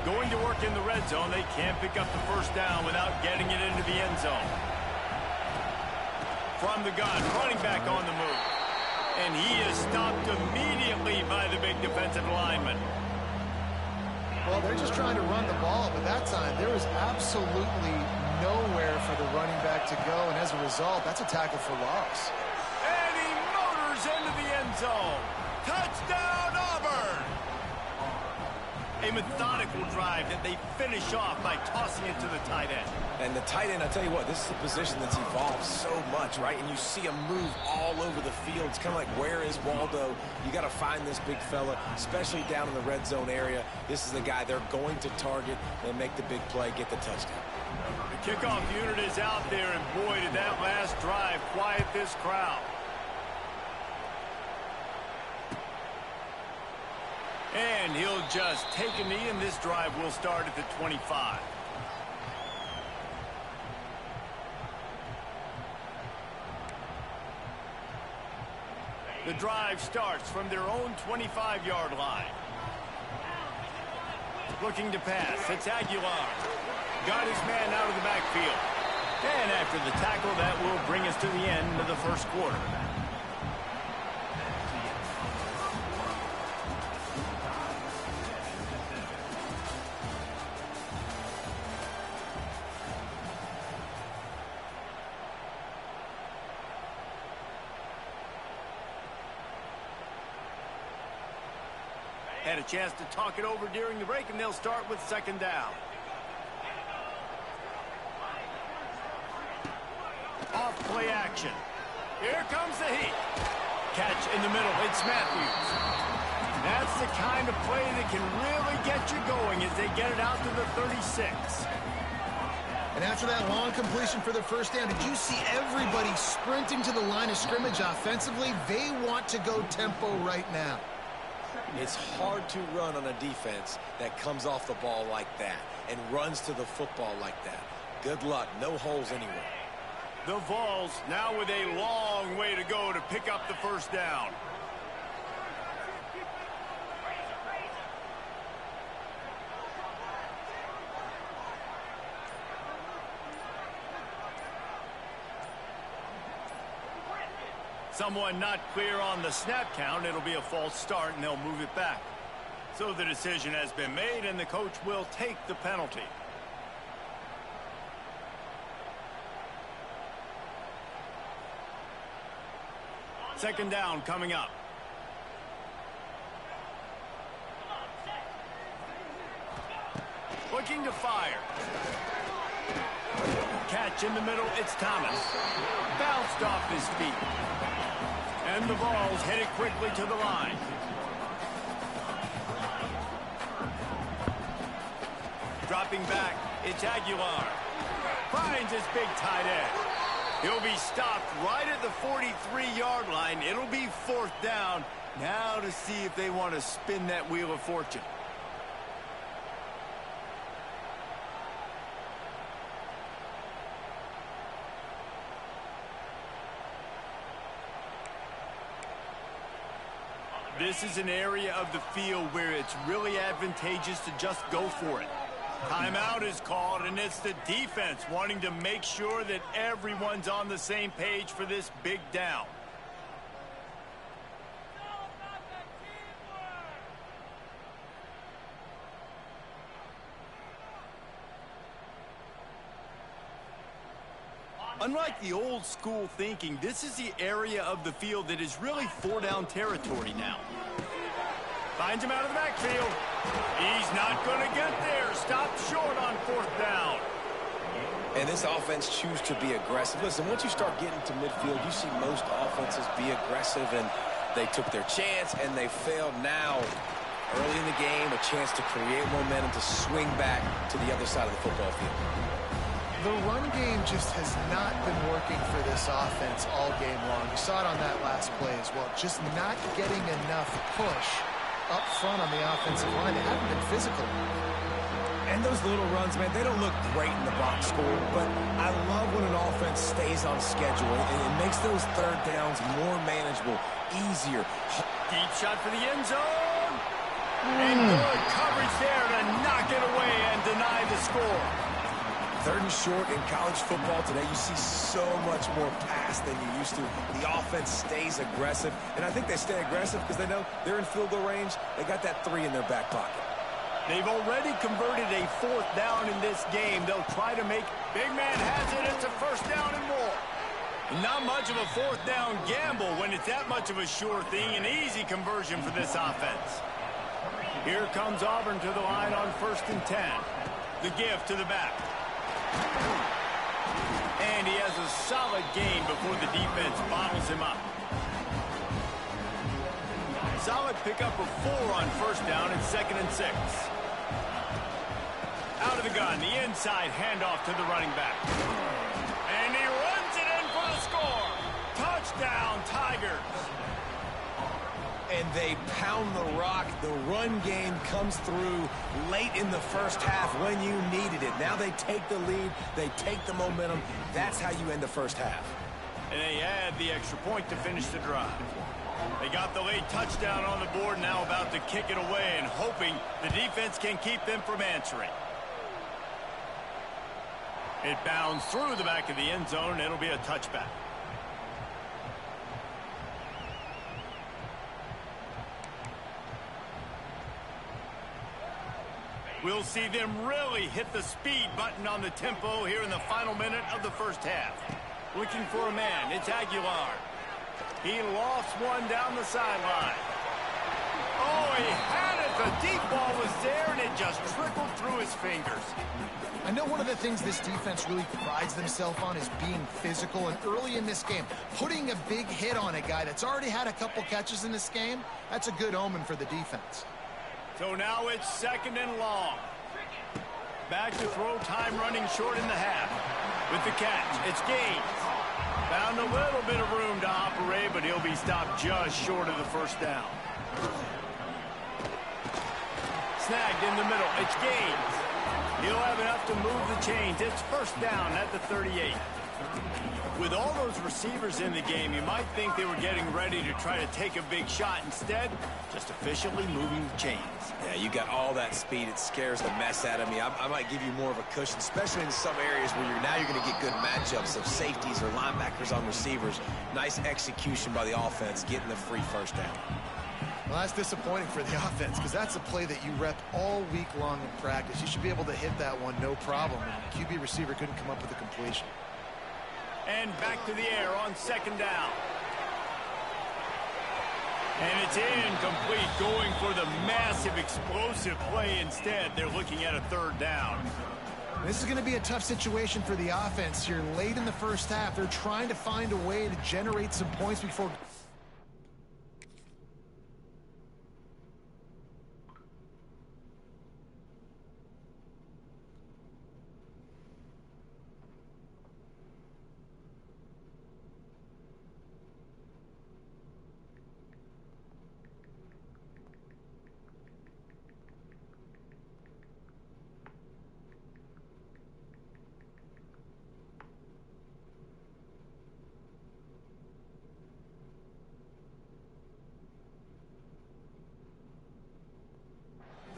Going to work in the red zone, they can't pick up the first down without getting it into the end zone. From the gun, running back on the move. And he is stopped immediately by the big defensive lineman. Well, they're just trying to run the ball, but that time there was absolutely nowhere for the running back to go, and as a result, that's a tackle for loss. And he motors into the end zone. Touchdown, Auburn! A methodical drive that they finish off by tossing it to the tight end. And the tight end, I tell you what, this is a position that's evolved so much, right? And you see him move all over the field. It's kind of like, where is Waldo? You got to find this big fella, especially down in the red zone area. This is the guy they're going to target and make the big play, get the touchdown. The kickoff unit is out there, and boy, did that last drive quiet this crowd. And he'll just take a knee, and this drive will start at the 25. The drive starts from their own 25-yard line. Looking to pass. It's Aguilar. Got his man out of the backfield. And after the tackle, that will bring us to the end of the first quarter. Had a chance to talk it over during the break, and they'll start with second down. Off play action. Here comes the heat. Catch in the middle. It's Matthews. That's the kind of play that can really get you going as they get it out to the 36. And after that long completion for the first down, did you see everybody sprinting to the line of scrimmage offensively? They want to go tempo right now. It's hard to run on a defense that comes off the ball like that and runs to the football like that. Good luck. No holes anywhere. The Vols now with a long way to go to pick up the first down. Someone not clear on the snap count. It'll be a false start, and they'll move it back. So the decision has been made, and the coach will take the penalty. Second down coming up. Looking to fire. catch in the middle. It's Thomas. Bounced off his feet. And the ball's headed quickly to the line. Dropping back, it's Aguilar. Finds his big tight end. He'll be stopped right at the 43-yard line. It'll be 4th down. Now to see if they want to spin that wheel of fortune. This is an area of the field where it's really advantageous to just go for it. Timeout is called, and it's the defense wanting to make sure that everyone's on the same page for this big down. Unlike the old school thinking, this is the area of the field that is really 4-down territory now. Finds him out of the backfield. He's not going to get there. Stopped short on 4th down. And this offense chooses to be aggressive. Listen, once you start getting to midfield, you see most offenses be aggressive, and they took their chance, and they failed. Now, early in the game, a chance to create momentum to swing back to the other side of the football field. The run game just has not been working for this offense all game long. You saw it on that last play as well. Just not getting enough push up front on the offensive line. They haven't been physical. And those little runs, man, they don't look great in the box score, but I love when an offense stays on schedule, and it makes those 3rd downs more manageable, easier. Deep shot for the end zone. And good coverage there to knock it away and deny the score. 3rd and short in college football today, you see so much more pass than you used to. The offense stays aggressive, and I think they stay aggressive because they know they're in field goal range. They got that 3 in their back pocket. They've already converted a 4th down in this game. They'll try to make big man has it. It's a 1st down and more. Not much of a 4th down gamble when it's that much of a sure thing. An easy conversion for this offense. Here comes Auburn to the line on 1st and 10. The give to the back. And he has a solid gain before the defense bottles him up. Solid pickup of 4 on 1st down and 2nd and 6. Out of the gun, the inside handoff to the running back. And he runs it in for the score. Touchdown, Tigers. And they pound the rock. The run game comes through late in the 1st half when you needed it. Now they take the lead. They take the momentum. That's how you end the 1st half. And they add the extra point to finish the drive. They got the late touchdown on the board, now about to kick it away and hoping the defense can keep them from answering. It bounds through the back of the end zone. It'll be a touchback. We'll see them really hit the speed button on the tempo here in the final minute of the 1st half. Looking for a man. It's Aguilar. He lost one down the sideline. Oh, he had it. The deep ball was there, and it just trickled through his fingers. I know one of the things this defense really prides themselves on is being physical, and early in this game, putting a big hit on a guy that's already had a couple catches in this game, that's a good omen for the defense. So now it's 2nd and long. Back to throw, time running short in the half. With the catch, it's Gaines. Found a little bit of room to operate, but he'll be stopped just short of the 1st down. Snagged in the middle, it's Gaines. He'll have enough to move the chains. It's 1st down at the 38. With all those receivers in the game, you might think they were getting ready to try to take a big shot. Instead, just efficiently moving the chains. Yeah, you got all that speed. It scares the mess out of me. I might give you more of a cushion, especially in some areas where you're going to get good matchups of safeties or linebackers on receivers. Nice execution by the offense, getting the free 1st down. Well, that's disappointing for the offense because that's a play that you rep all week long in practice. You should be able to hit that one, no problem. And the QB receiver couldn't come up with a completion. And back to the air on 2nd down. And it's incomplete, going for the massive explosive play instead. They're looking at a 3rd down. This is going to be a tough situation for the offense here late in the first half. They're trying to find a way to generate some points before...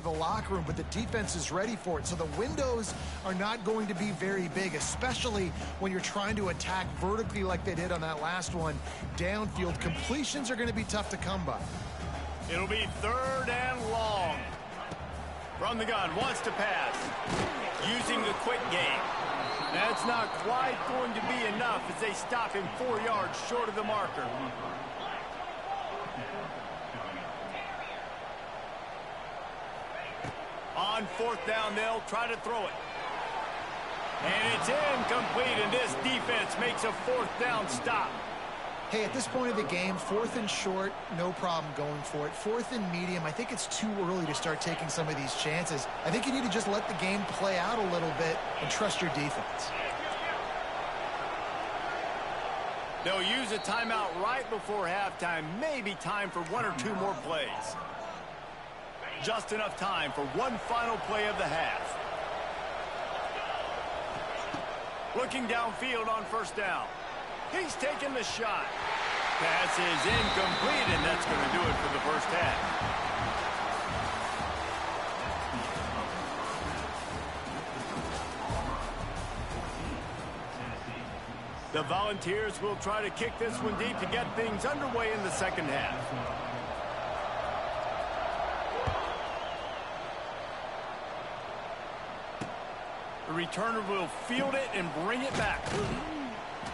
the locker room, but the defense is ready for it. So the windows are not going to be very big, especially when you're trying to attack vertically like they did on that last one. Downfield completions are going to be tough to come by. It'll be 3rd and long. From the gun, wants to pass. Using the quick game. That's not quite going to be enough as they stop him 4 yards short of the marker. On 4th down, they'll try to throw it. And it's incomplete, and this defense makes a 4th down stop. Hey, at this point of the game, 4th and short, no problem going for it. 4th and medium, I think it's too early to start taking some of these chances. I think you need to just let the game play out a little bit and trust your defense. They'll use a timeout right before halftime. Maybe time for 1 or 2 more plays. Just enough time for one final play of the half. Looking downfield on 1st down. He's taking the shot. Pass is incomplete, and that's going to do it for the first half. The Volunteers will try to kick this one deep to get things underway in the second half. The returner will field it and bring it back.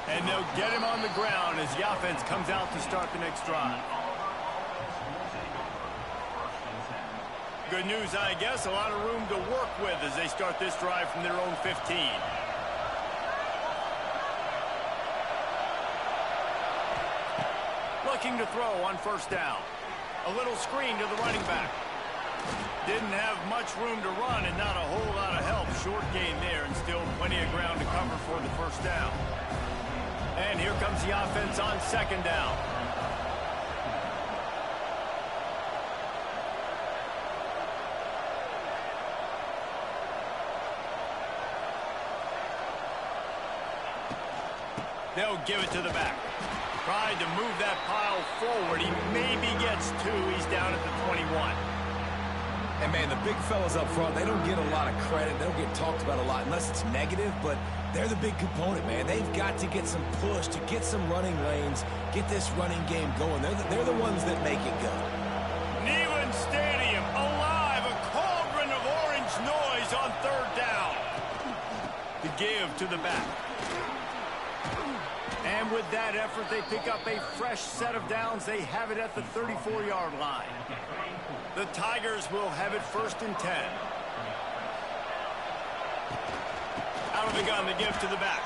And they'll get him on the ground as the offense comes out to start the next drive. Good news, I guess, a lot of room to work with as they start this drive from their own 15. Looking to throw on 1st down. A little screen to the running back. Didn't have much room to run and not a whole lot of help. Short gain there and still plenty of ground to cover for the 1st down. And here comes the offense on 2nd down. They'll give it to the back. Tried to move that pile forward. He maybe gets 2. He's down at the 21. And, man, the big fellas up front, they don't get a lot of credit. They don't get talked about a lot unless it's negative, but they're the big component, man. They've got to get some push, to get some running lanes, get this running game going. They're the ones that make it go. Neyland Stadium alive, a cauldron of orange noise on 3rd down. The give to the back. And with that effort, they pick up a fresh set of downs. They have it at the 34-yard line. The Tigers will have it 1st and 10. Out of the gun, the give to the back.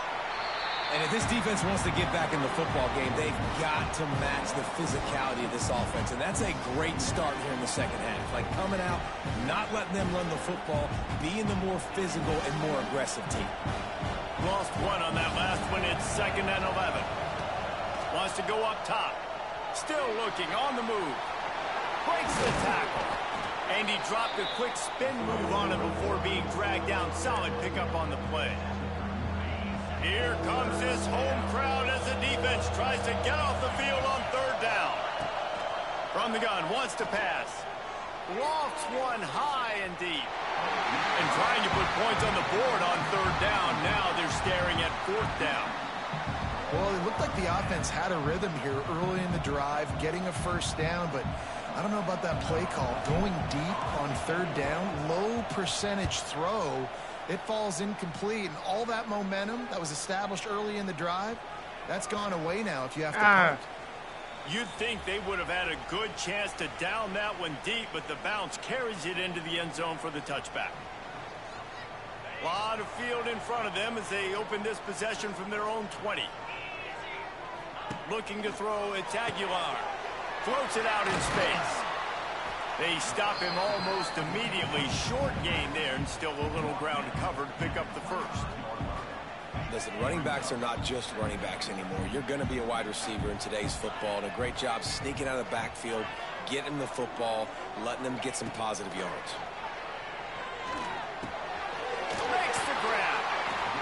And if this defense wants to get back in the football game, they've got to match the physicality of this offense. And that's a great start here in the second half. Like coming out, not letting them run the football, being the more physical and more aggressive team. Lost 1 on that last one. It's 2nd and 11. Wants to go up top. Still looking on the move. Breaks the tackle. And he dropped a quick spin move on it before being dragged down. Solid pickup on the play. Here comes this home crowd as the defense tries to get off the field on 3rd down. From the gun, wants to pass. Lofts one high and deep. And trying to put points on the board on 3rd down. Now they're staring at 4th down. Well, it looked like the offense had a rhythm here early in the drive, getting a 1st down, but I don't know about that play call. Going deep on 3rd down, low percentage throw, it falls incomplete, and all that momentum that was established early in the drive, that's gone away now if you have to punt. You'd think they would have had a good chance to down that one deep, but the bounce carries it into the end zone for the touchback. A lot of field in front of them as they open this possession from their own 20. Looking to throw, it's Aguilar. Floats it out in space. They stop him almost immediately. Short gain there, and still a little ground to cover to pick up the first. Listen, running backs are not just running backs anymore. You're going to be a wide receiver in today's football, and a great job sneaking out of the backfield, getting the football, letting them get some positive yards. Makes the grab.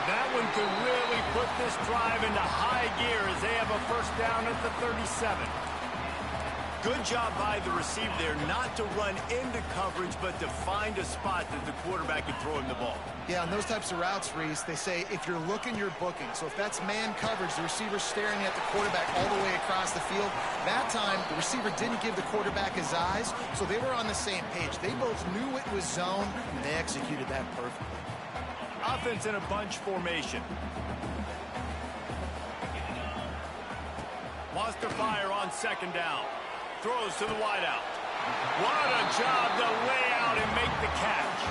That one could really put this drive into high gear as they have a first down at the 37. Good job by the receiver there not to run into coverage, but to find a spot that the quarterback can throw him the ball. Yeah, on those types of routes, Reese, they say if you're looking, you're booking. So if that's man coverage, the receiver's staring at the quarterback all the way across the field. That time, the receiver didn't give the quarterback his eyes, so they were on the same page. They both knew it was zone, and they executed that perfectly. Offense in a bunch formation. Wants to fire on second down. Throws to the wideout. What a job to lay out and make the catch.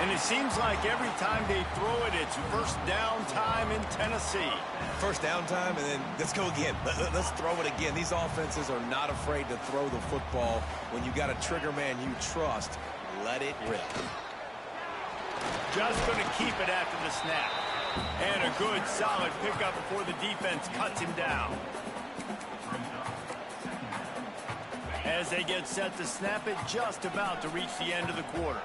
And it seems like every time they throw it, it's first down time in Tennessee. First down time, and then let's go again. Let's throw it again. These offenses are not afraid to throw the football. When you got a trigger man you trust, let it rip. Just going to keep it after the snap. And a good, solid pickup before the defense cuts him down. As they get set to snap it, just about to reach the end of the quarter.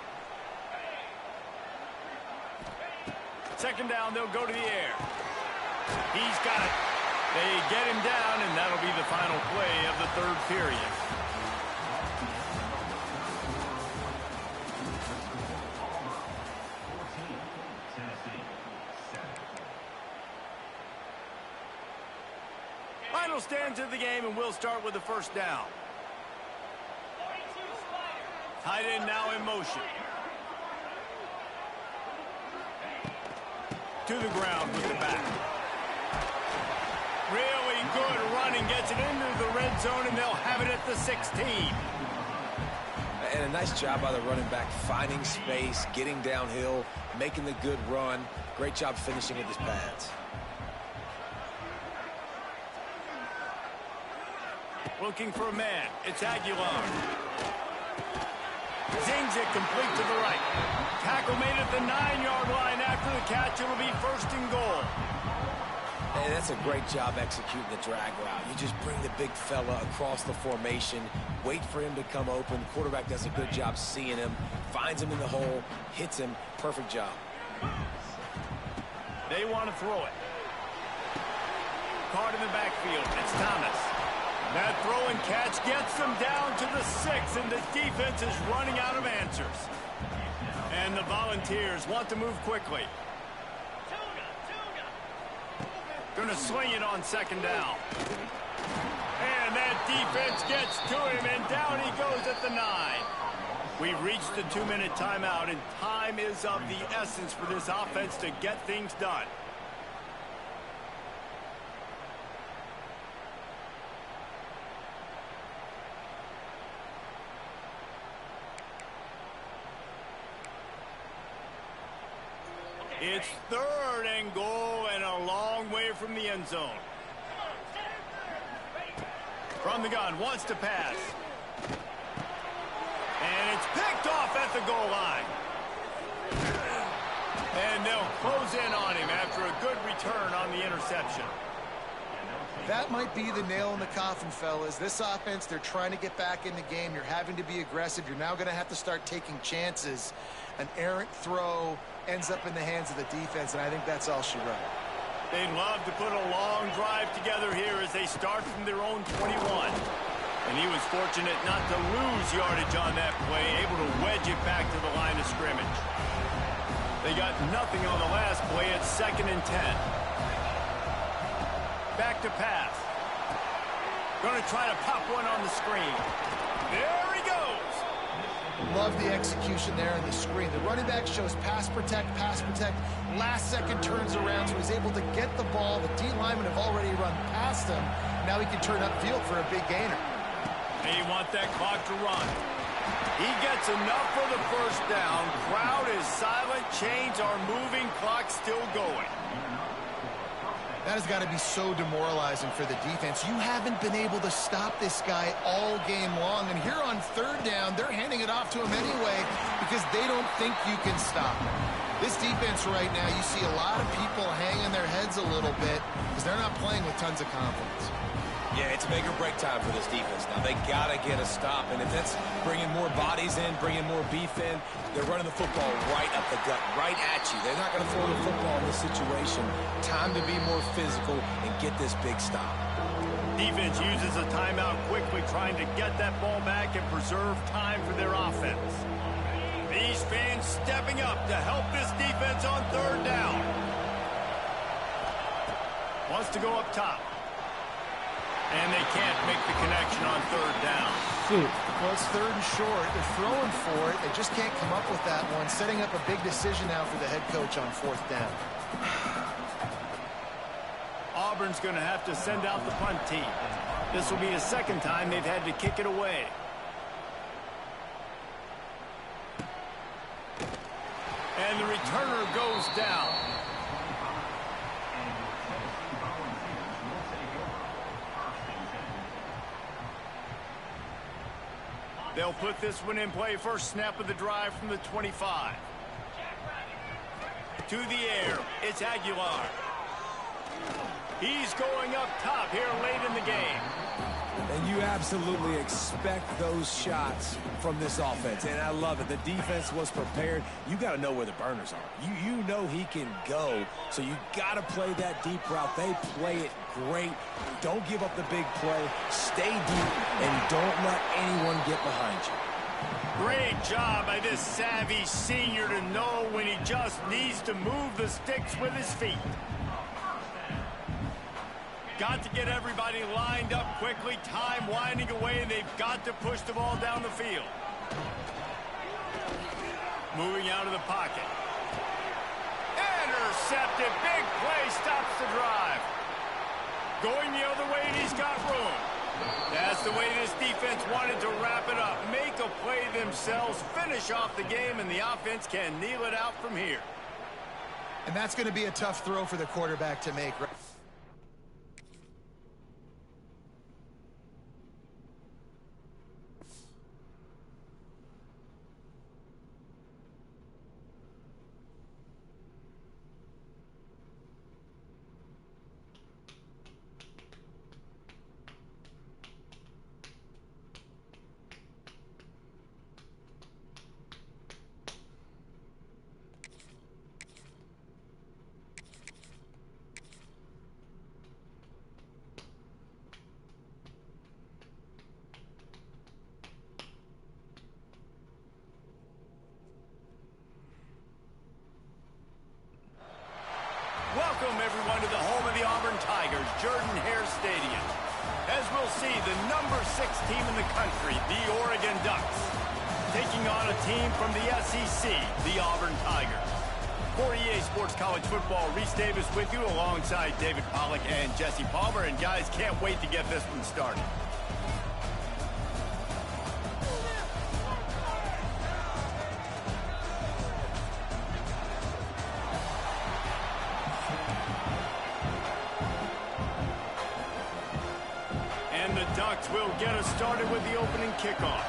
Second down, they'll go to the air. He's got it. They get him down, and that'll be the final play of the third period. Final stanza of the game, and we'll start with the first down. Tight end now in motion. To the ground with the back. Really good running. Gets it into the red zone, and they'll have it at the 16. And a nice job by the running back, finding space, getting downhill, making the good run. Great job finishing with his pads. Looking for a man. It's Aguilar. Zings it complete to the right. Tackle made at the 9-yard line after the catch. It'll be first and goal. Hey, that's a great job executing the drag route. You just bring the big fella across the formation, wait for him to come open. The quarterback does a good job seeing him, finds him in the hole, hits him. Perfect job. They want to throw it. Caught in the backfield. It's Thomas. That throw and catch gets them down to the 6, and the defense is running out of answers. And the Volunteers want to move quickly. Going to sling it on second down. And that defense gets to him, and down he goes at the 9. We've reached the 2-minute timeout, and time is of the essence for this offense to get things done. It's third and goal and a long way from the end zone. From the gun, wants to pass. And it's picked off at the goal line. And they'll close in on him after a good return on the interception. That might be the nail in the coffin, fellas. This offense, they're trying to get back in the game. You're having to be aggressive. You're now going to have to start taking chances. An errant throw ends up in the hands of the defense, and I think that's all she wrote. They'd love to put a long drive together here as they start from their own 21. And he was fortunate not to lose yardage on that play, able to wedge it back to the line of scrimmage. They got nothing on the last play. It's 2nd and 10. Back to pass. Going to try to pop one on the screen. There he goes. Love the execution there on the screen. The running back shows pass protect, last second turns around, so he's able to get the ball. The D linemen have already run past him. Now he can turn upfield for a big gainer. They want that clock to run. He gets enough for the first down. Crowd is silent. Chains are moving. Clock still going. That has got to be so demoralizing for the defense. You haven't been able to stop this guy all game long. And here on third down, they're handing it off to him anyway because they don't think you can stop him. This defense right now, you see a lot of people hanging their heads a little bit because they're not playing with tons of confidence. Yeah, it's make or break time for this defense. Now, they got to get a stop, and if that's bringing more bodies in, bringing more beef in, they're running the football right up the gut, right at you. They're not going to throw the football in this situation. Time to be more physical and get this big stop. Defense uses a timeout quickly, trying to get that ball back and preserve time for their offense. These fans stepping up to help this defense on third down. Wants to go up top. And they can't make the connection on third down. Well, it's third and short. They're throwing for it. They just can't come up with that one. Setting up a big decision now for the head coach on fourth down. Auburn's going to have to send out the punt team. This will be the second time they've had to kick it away. And the returner goes down. They'll put this one in play. First snap of the drive from the 25. To the air, it's Aguilar. He's going up top here late in the game. And you absolutely expect those shots from this offense. And I love it. The defense was prepared. You got to know where the burners are. You know he can go. So you got to play that deep route. They play it great. Don't give up the big play. Stay deep and don't let anyone get behind you. Great job by this savvy senior to know when he just needs to move the sticks with his feet. Got to get everybody lined up quickly. Time winding away, and they've got to push the ball down the field. Moving out of the pocket. Intercepted. Big play stops the drive. Going the other way, and he's got room. That's the way this defense wanted to wrap it up. Make a play themselves, finish off the game, and the offense can kneel it out from here. And that's going to be a tough throw for the quarterback to make. Welcome, everyone, to the home of the Auburn Tigers, Jordan-Hare Stadium. As we'll see, the number 6 team in the country, the Oregon Ducks, taking on a team from the SEC, the Auburn Tigers. For EA Sports College Football, Reese Davis with you alongside David Pollack and Jesse Palmer. And guys, can't wait to get this one started. And the Ducks will get us started with the opening kickoff.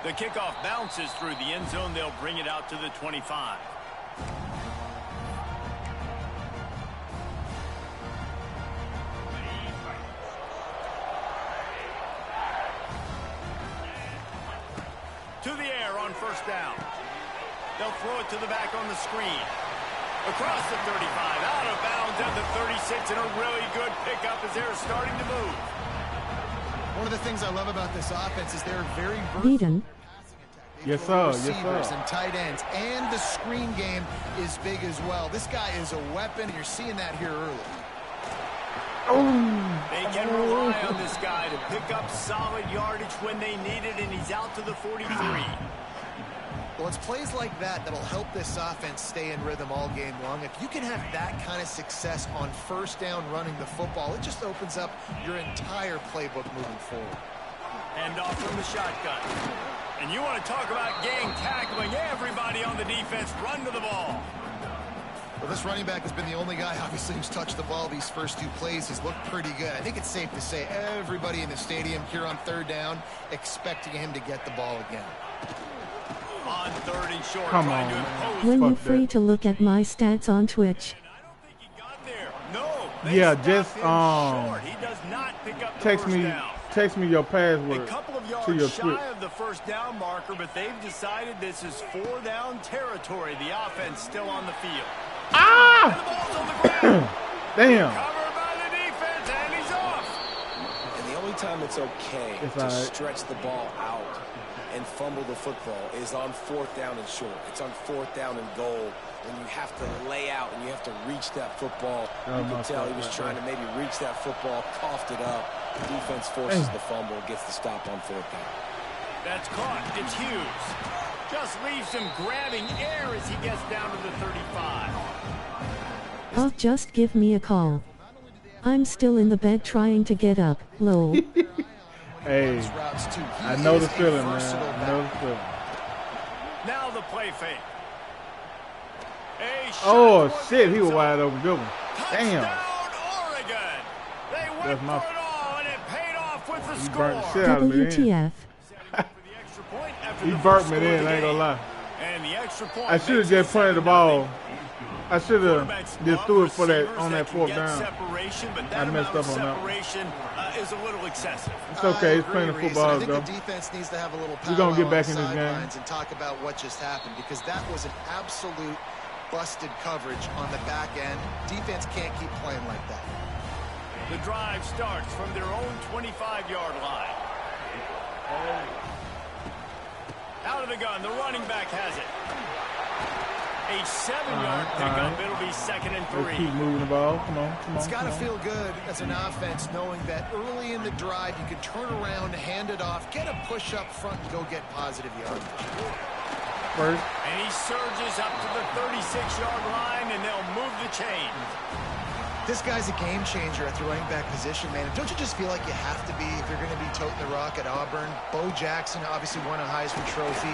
The kickoff bounces through the end zone. They'll bring it out to the 25. To the air on first down. They'll throw it to the back on the screen. Across the 35, out of bounds at the 36, and a really good pickup as they're starting to move. One of the things I love about this offense is they're very Beaten. Yes, sir. Yes, Receivers sir. and tight ends, and the screen game is big as well. This guy is a weapon, and you're seeing that here early. They can rely on this guy to pick up solid yardage when they need it, and he's out to the 43. Well, it's plays like that that'll help this offense stay in rhythm all game long. If you can have that kind of success on first down running the football, it just opens up your entire playbook moving forward. Hand off from the shotgun. And you want to talk about gang tackling. Everybody on the defense run to the ball. Well, this running back has been the only guy, obviously, who's touched the ball these first two plays. He's looked pretty good. I think it's safe to say everybody in the stadium here on third down expecting him to get the ball again. On third and short, Come trying on, to man. impose. When you Fuck free that. to look at my stats on Twitch. I don't think he got there. No. They Yeah, stopped just, him short. He does not pick up the Text first me, down. text me your A password couple of to yards your shy Twitch. of the first down marker, but they've decided this is 4-down territory. The offense still on the field. And Ah! the ball's on the ground. Damn. Covered by the defense, and he's off. And the only time it's okay It's to all right. stretch the ball out and fumble the football is on fourth down and short. It's on fourth down and goal when you have to lay out and you have to reach that football. Oh, You my can tell he fault, was right trying to there. maybe reach that football, coughed it up. The defense forces the fumble, gets the stop on fourth down. That's caught. It's Hughes. Just leaves him grabbing air as he gets down to the 35. Oh, just give me a call. I'm still in the bed trying to get up. Lol. Hey, Runs routes too. He I know is the a feeling, versatile man. I back. know the feeling. Now the play fake. A shot Oh, towards shit. the He end was zone. wide open. Good one. Damn. Touchdown, Oregon. They went That's my- for it all, and it paid off with the He score. burnt the shit out of me then. WTF. For the extra point after He the burnt first me score of then, the I ain't gonna game. lie. And the extra point I should have makes it just punted the 7-0. ball. I should have Quarterbacks just love threw it for that receivers on that can fourth get down. Separation, but I that messed amount of up on that one. separation is a little excessive. It's okay. It's I playing the agree, Reese, football, and I think though. the defense needs to have a little We're gonna get powwow back on in the this game. sidelines and talk about what just happened, because that was an absolute busted coverage on the back end. Defense can't keep playing like that. The drive starts from their own 25-yard line. Out of the gun, the running back has it. A 7-yard All pickup. right. It'll be 2nd and Let's 3. keep moving the ball. Come on, come on. It's got to come on. feel good as an offense knowing that early in the drive you can turn around, hand it off, get a push up front, and go get positive yardage. First. And he surges up to the 36-yard line, and they'll move the chain. This guy's a game changer at the running back position, man. Don't you just feel like you have to be if you're going to be toting the rock at Auburn? Bo Jackson obviously won a Heisman Trophy.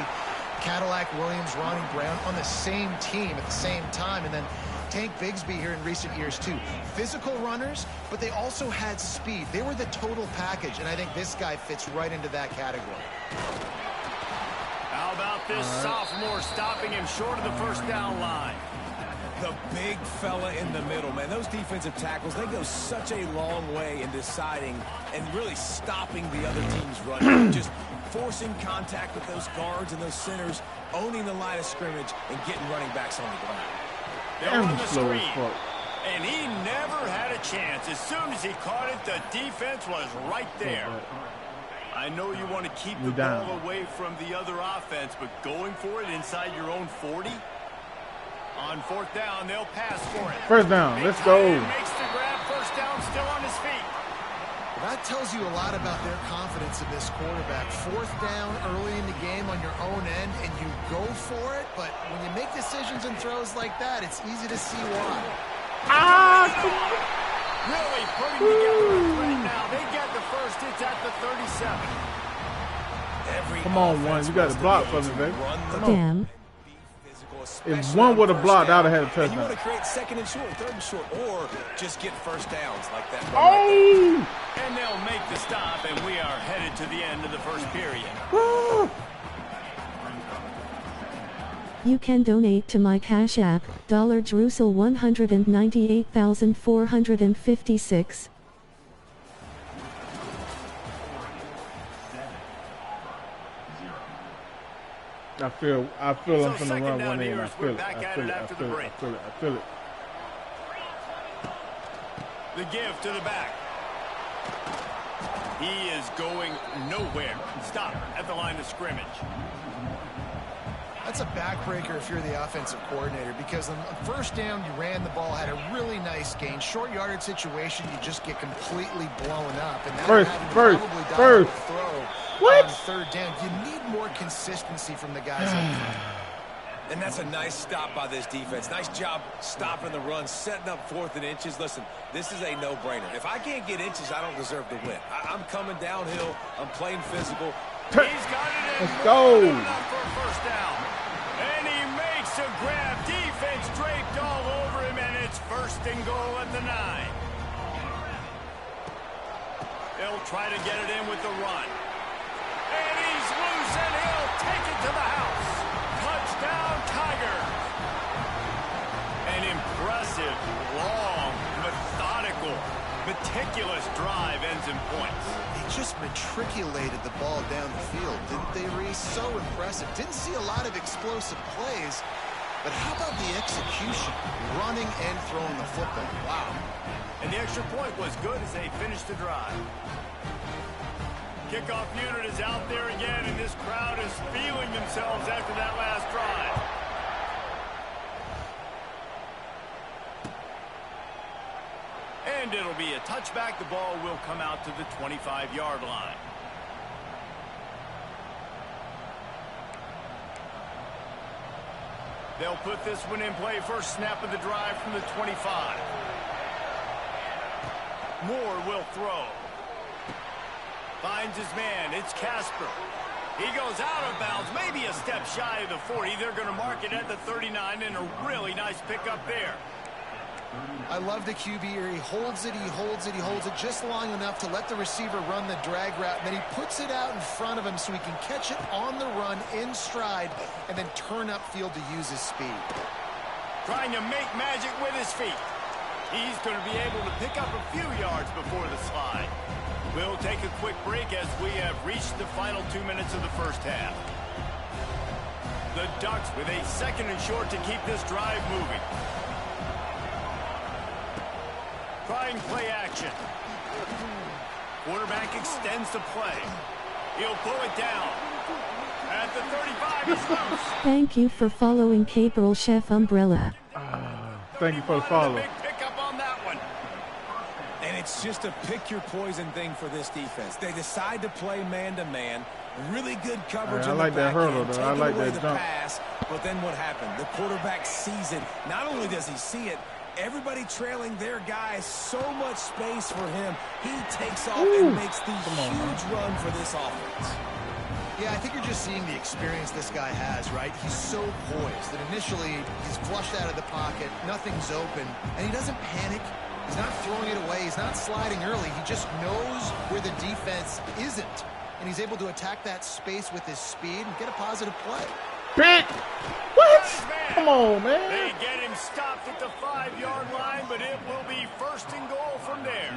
Cadillac Williams, Ronnie Brown on the same team at the same time. And then Tank Bigsby here in recent years, too. Physical runners, but they also had speed. They were the total package, and I think this guy fits right into that category. How about this sophomore stopping him short of the first down line? The big fella in the middle, man. Those defensive tackles, they go such a long way in deciding and really stopping the other team's run. Just forcing contact with those guards and those centers, owning the line of scrimmage, and getting running backs on the ground. They'll Damn, run the he's slow as screen. fuck. And he never had a chance. As soon as he caught it, the defense was right there. I know you want to keep the We're down. ball away from the other offense, but going for it inside your own 40? On fourth down, they'll pass for it. First down. Let's go. Makes the grab, first down, still on his feet. That tells you a lot about their confidence in this quarterback. Fourth down early in the game on your own end, and you go for it, but when you make decisions and throws like that, it's easy to see why. Really putting together a threat now. They get the first. It's at the 37. Every Come on, offense one. You got wants to block be for able me, to baby. run the Come on. Damn. physical, If especially one on would have first blocked, down. I'd have had a And you want touchdown. to create second and short, third and short, or just get first downs like that. Oh! And they'll make the stop, and we are headed to the end of the first period. You can donate to my Cash App, $Drusel 198,456. I feel I'm So finna second run down one in. here I as we're feel it. back I at feel it it. I after the feel it. I break. feel it. I feel it. The give to the back. He is going nowhere. Stop at the line of scrimmage. That's a backbreaker if you're the offensive coordinator, because on first down, you ran the ball, had a really nice gain. Short yardage situation, you just get completely blown up. And now First, you're having to first, probably dial first. up the throw on third down. You need more consistency from the guys up front. And that's a nice stop by this defense. Nice job stopping the run, setting up 4th and inches. Listen, this is a no-brainer. If I can't get inches, I don't deserve to win. I'm coming downhill. I'm playing physical. He's got it in. Let's go. Enough for a first down. And he makes a grab. Defense draped all over him, and it's 1st and goal at the 9. They'll try to get it in with the run. And he's loose, and he'll take it to the house. Touchdown, Tigers. An impressive, long, methodical, meticulous drive ends in points. They just matriculated the ball down the field, didn't they, Reese? So impressive. Didn't see a lot of explosive plays, but how about the execution? Running and throwing the football. Wow. And the extra point was good as they finished the drive. Kickoff unit is out there again, and this crowd is feeling themselves after that last drive. And it'll be a touchback. The ball will come out to the 25-yard line. They'll put this one in play. First snap of the drive from the 25. Moore will throw. Finds his man. It's Casper. He goes out of bounds, maybe a step shy of the 40. They're going to mark it at the 39, and a really nice pickup there. I love the QB here. He holds it, he holds it, he holds it just long enough to let the receiver run the drag route. And then he puts it out in front of him so he can catch it on the run in stride and then turn upfield to use his speed. Trying to make magic with his feet. He's going to be able to pick up a few yards before the slide. We'll take a quick break as we have reached the final 2 minutes of the first half. The Ducks with a 2nd and short to keep this drive moving. Trying play action. Quarterback extends the play. He'll pull it down. At the 35, he's loose. Thank you for following Caporal Chef Umbrella. Thank you for the follow. Big pickup on that one. And it's just a pick-your-poison thing for this defense. They decide to play man-to-man. Really good coverage. I like that hurdle, though. I like that jump. Pass, but then what happened? The quarterback sees it. Not only does he see it, everybody trailing their guy, so much space for him. He takes off and makes the huge run for this offense. Yeah, I think you're just seeing the experience this guy has, right? He's so poised that initially he's flushed out of the pocket, nothing's open, and he doesn't panic. He's not throwing it away. He's not sliding early. He just knows where the defense isn't, and he's able to attack that space with his speed and get a positive play. Pick! What? Come on, man. They get him stopped at the 5-yard line, but it will be 1st and goal from there.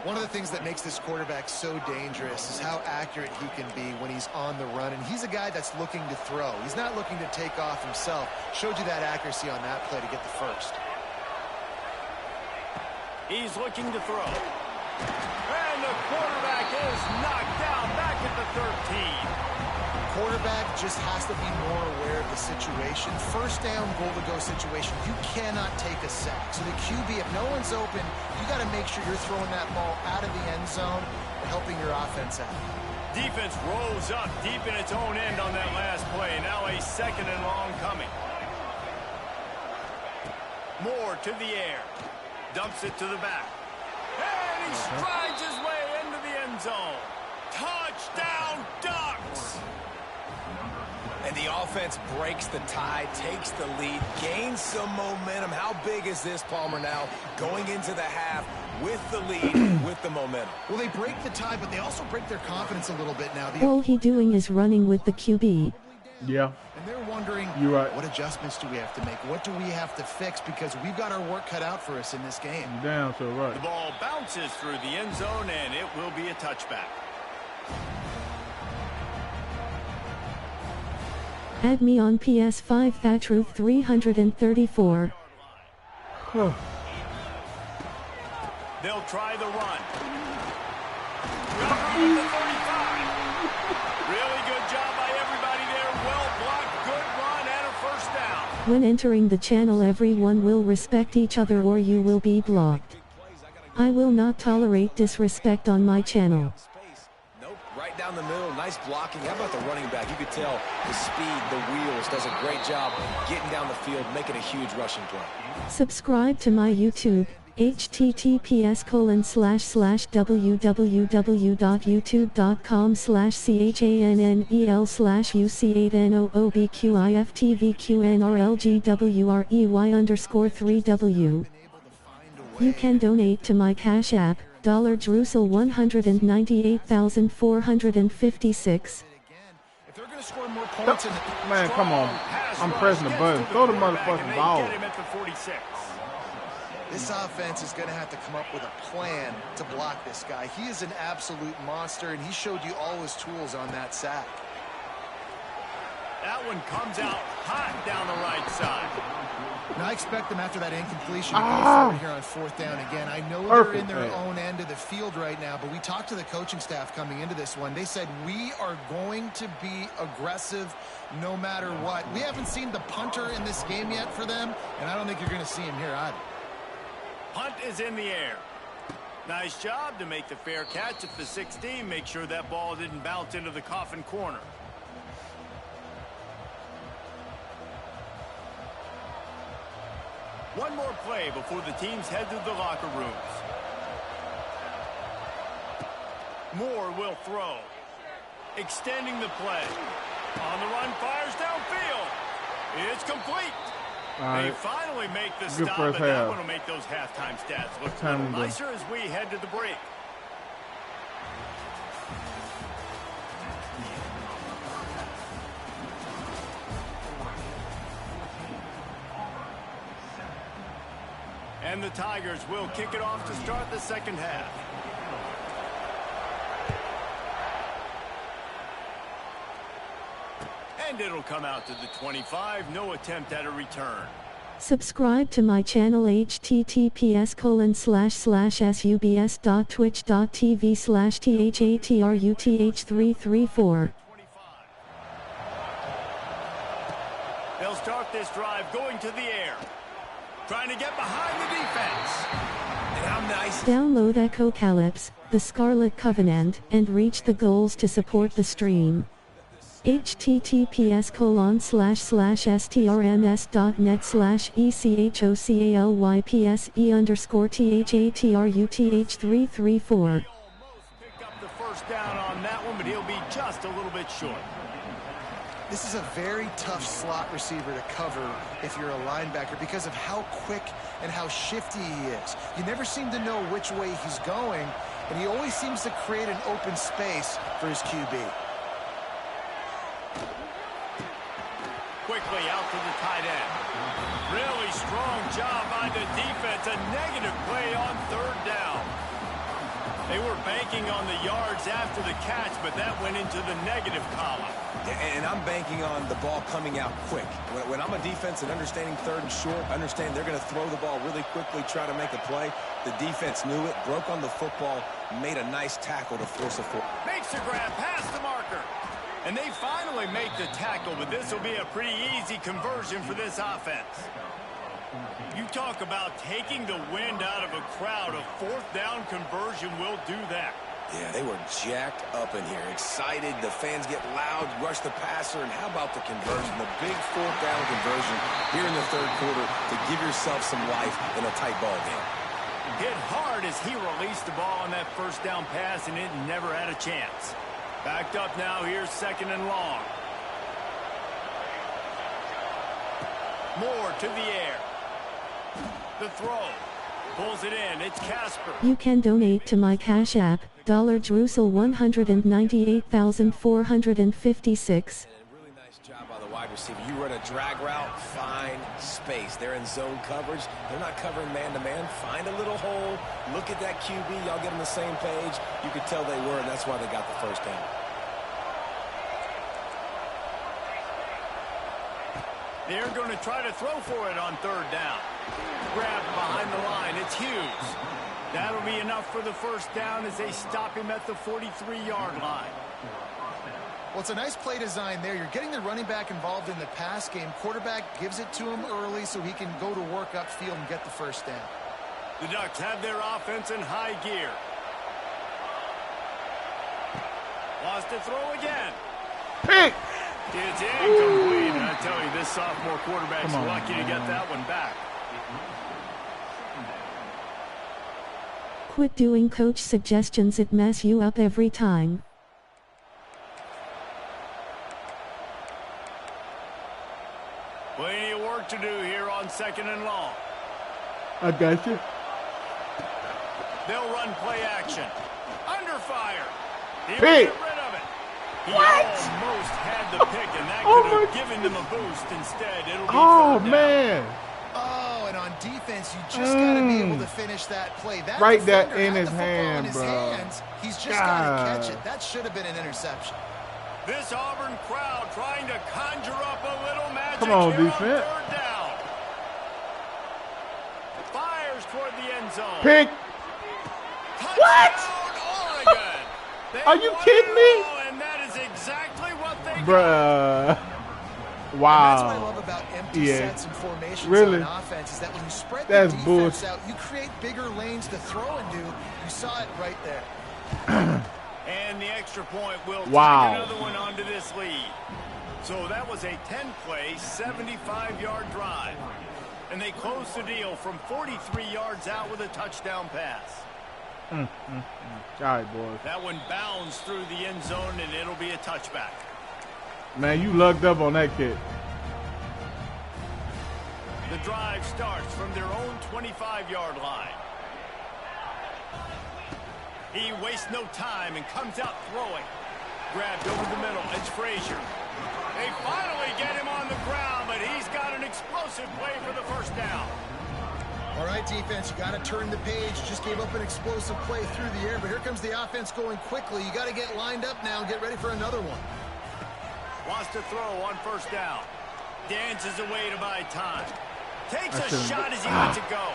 One of the things that makes this quarterback so dangerous is how accurate he can be when he's on the run, and he's a guy that's looking to throw. He's not looking to take off himself. Showed you that accuracy on that play to get the first. He's looking to throw. And the quarterback is knocked down back at the 13. Quarterback just has to be more aware of the situation. First down, goal-to-go situation. You cannot take a sack. So the QB, if no one's open, you got to make sure you're throwing that ball out of the end zone and helping your offense out. Defense rolls up deep in its own end on that last play. Now a 2nd and long coming. Moore to the air. Dumps it to the back. And he strides his way into the end zone. Touchdown, Ducks! And the offense breaks the tie, takes the lead, gains some momentum. How big is this, Palmer, now going into the half with the lead, with the momentum? Well, they break the tie, but they also break their confidence a little bit now. All he doing is running with the QB. Yeah. And they're wondering, You're right. What adjustments do we have to make? What do we have to fix? Because we've got our work cut out for us in this game. Damn, so right. The ball bounces through the end zone, and it will be a touchback. Add me on PS5 Thatroof 334. They'll try the run. At the 35. Really good job by everybody there. Well blocked, good run, and a first down. When entering the channel, everyone will respect each other or you will be blocked. I will not tolerate disrespect on my channel. Nope, right down the middle, nice blocking. How about the running back? You could tell the speed, the wheels, does a great job getting down the field, making a huge rushing play. Subscribe to my YouTube, https://www.youtube.com/CHANNEL/UCANOOBQIFTVQNRLGWREY_3W. You can donate to my Cash App, $198,456. If they're going to score more points in the Man, come on. I'm pressing the button. Throw the motherfucking ball. This offense is going to have to come up with a plan to block this guy. He is an absolute monster, and he showed you all his tools on that sack. That one comes out hot down the right side. Now, I expect them after that incompletion to go forward here on 4th down again. I know they're in their own end of the field right now, but we talked to the coaching staff coming into this one. They said, we are going to be aggressive no matter what. We haven't seen the punter in this game yet for them, and I don't think you're going to see him here either. Punt is in the air. Nice job to make the fair catch at the 16. Make sure that ball didn't bounce into the coffin corner. One more play before the teams head to the locker rooms. Moore will throw. Extending the play. On the run, fires downfield. It's complete. They finally make the stop, and that one will make those halftime stats look a little nicer as we head to the break. And the Tigers will kick it off to start the second half. And it'll come out to the 25. No attempt at a return. Subscribe to my channel https://subs.twitch.tv/THATRUTH334. They'll start this drive going to the air. Trying to get behind the defense. And how nice. Download Echo Calypse, the Scarlet Covenant, and reach the goals to support the stream. https://strms.net/ECHOCALYPSE_THATRUTH334. Pick up the first down on that one, but he'll be just a little bit short. This is a very tough slot receiver to cover if you're a linebacker because of how quick and how shifty he is. You never seem to know which way he's going, and he always seems to create an open space for his QB. Quickly out to the tight end. Really strong job by the defense. A negative play on 3rd down. They were banking on the yards after the catch, but that went into the negative column. And I'm banking on the ball coming out quick. When I'm a defense and understanding 3rd and short, understand they're going to throw the ball really quickly, try to make a play. The defense knew it, broke on the football, made a nice tackle to force a foot. Makes the grab past the marker. And they finally make the tackle, but this will be a pretty easy conversion for this offense. You talk about taking the wind out of a crowd. A 4th down conversion will do that. Yeah, they were jacked up in here, excited. The fans get loud, rush the passer, and how about the conversion? The big 4th down conversion here in the 3rd quarter to give yourself some life in a tight ball game. Hit hard as he released the ball on that 1st down pass, and it never had a chance. Backed up now, here's 2nd and long. Moore to the air. The throw. Pulls it in. It's Casper. You can donate to my Cash App, $198,456. Really nice job by the wide receiver. You run a drag route, find space. They're in zone coverage. They're not covering man-to-man. Find a little hole. Look at that QB. Y'all get on the same page. You could tell they were, and that's why they got the 1st down. They're going to try to throw for it on 3rd down. Grab behind the line. It's Hughes. That'll be enough for the 1st down as they stop him at the 43-yard line. Well, it's a nice play design there. You're getting the running back involved in the pass game. Quarterback gives it to him early so he can go to work upfield and get the 1st down. The Ducks have their offense in high gear. Lost to throw again. Pick! It's incomplete. And I tell you, this sophomore quarterback's lucky to get that one back. Quit doing coach suggestions, it mess you up every time. Plenty of work to do here on 2nd and long. I got you. They'll run play action. Under fire. He'll Pick. get rid of it. He What? almost had the pick, and that Oh could have my- given them a boost. Instead, it'll be Oh, third down. man. Oh, and on defense, you just got to be able to finish that play. That Right there defender in had his the football hand, in his bro. hands. He's just got to catch God. it. That should have been an interception. This Auburn crowd trying to conjure up a little magic Come on, here defense. on 3rd down. Fires toward the end zone. Pick. Touchdown, Oregon. They Are you won kidding it me? all, and that is exactly what they got. Bruh. And that's what I Wow. love about empty Yeah. sets and formations Really? on offense is that when you spread That's the defense bullshit. out, you create bigger lanes to throw into. You saw it right there. And the extra point will Wow. take another one onto this lead. So that was a 10-play, 75-yard drive. And they closed the deal from 43 yards out with a touchdown pass. All right, boys. That one bounced through the end zone, and it'll be a touchback. Man, you lugged up on that kick. The drive starts from their own 25-yard line. He wastes no time and comes out throwing. Grabbed over the middle. It's Frazier. They finally get him on the ground, but he's got an explosive play for the first down. All right, defense, you got to turn the page. Just gave up an explosive play through the air, but here comes the offense going quickly. You got to get lined up now and get ready for another one. Wants to throw on 1st down. Dances away to buy time. Takes I a shouldn't- shot as he lets it go.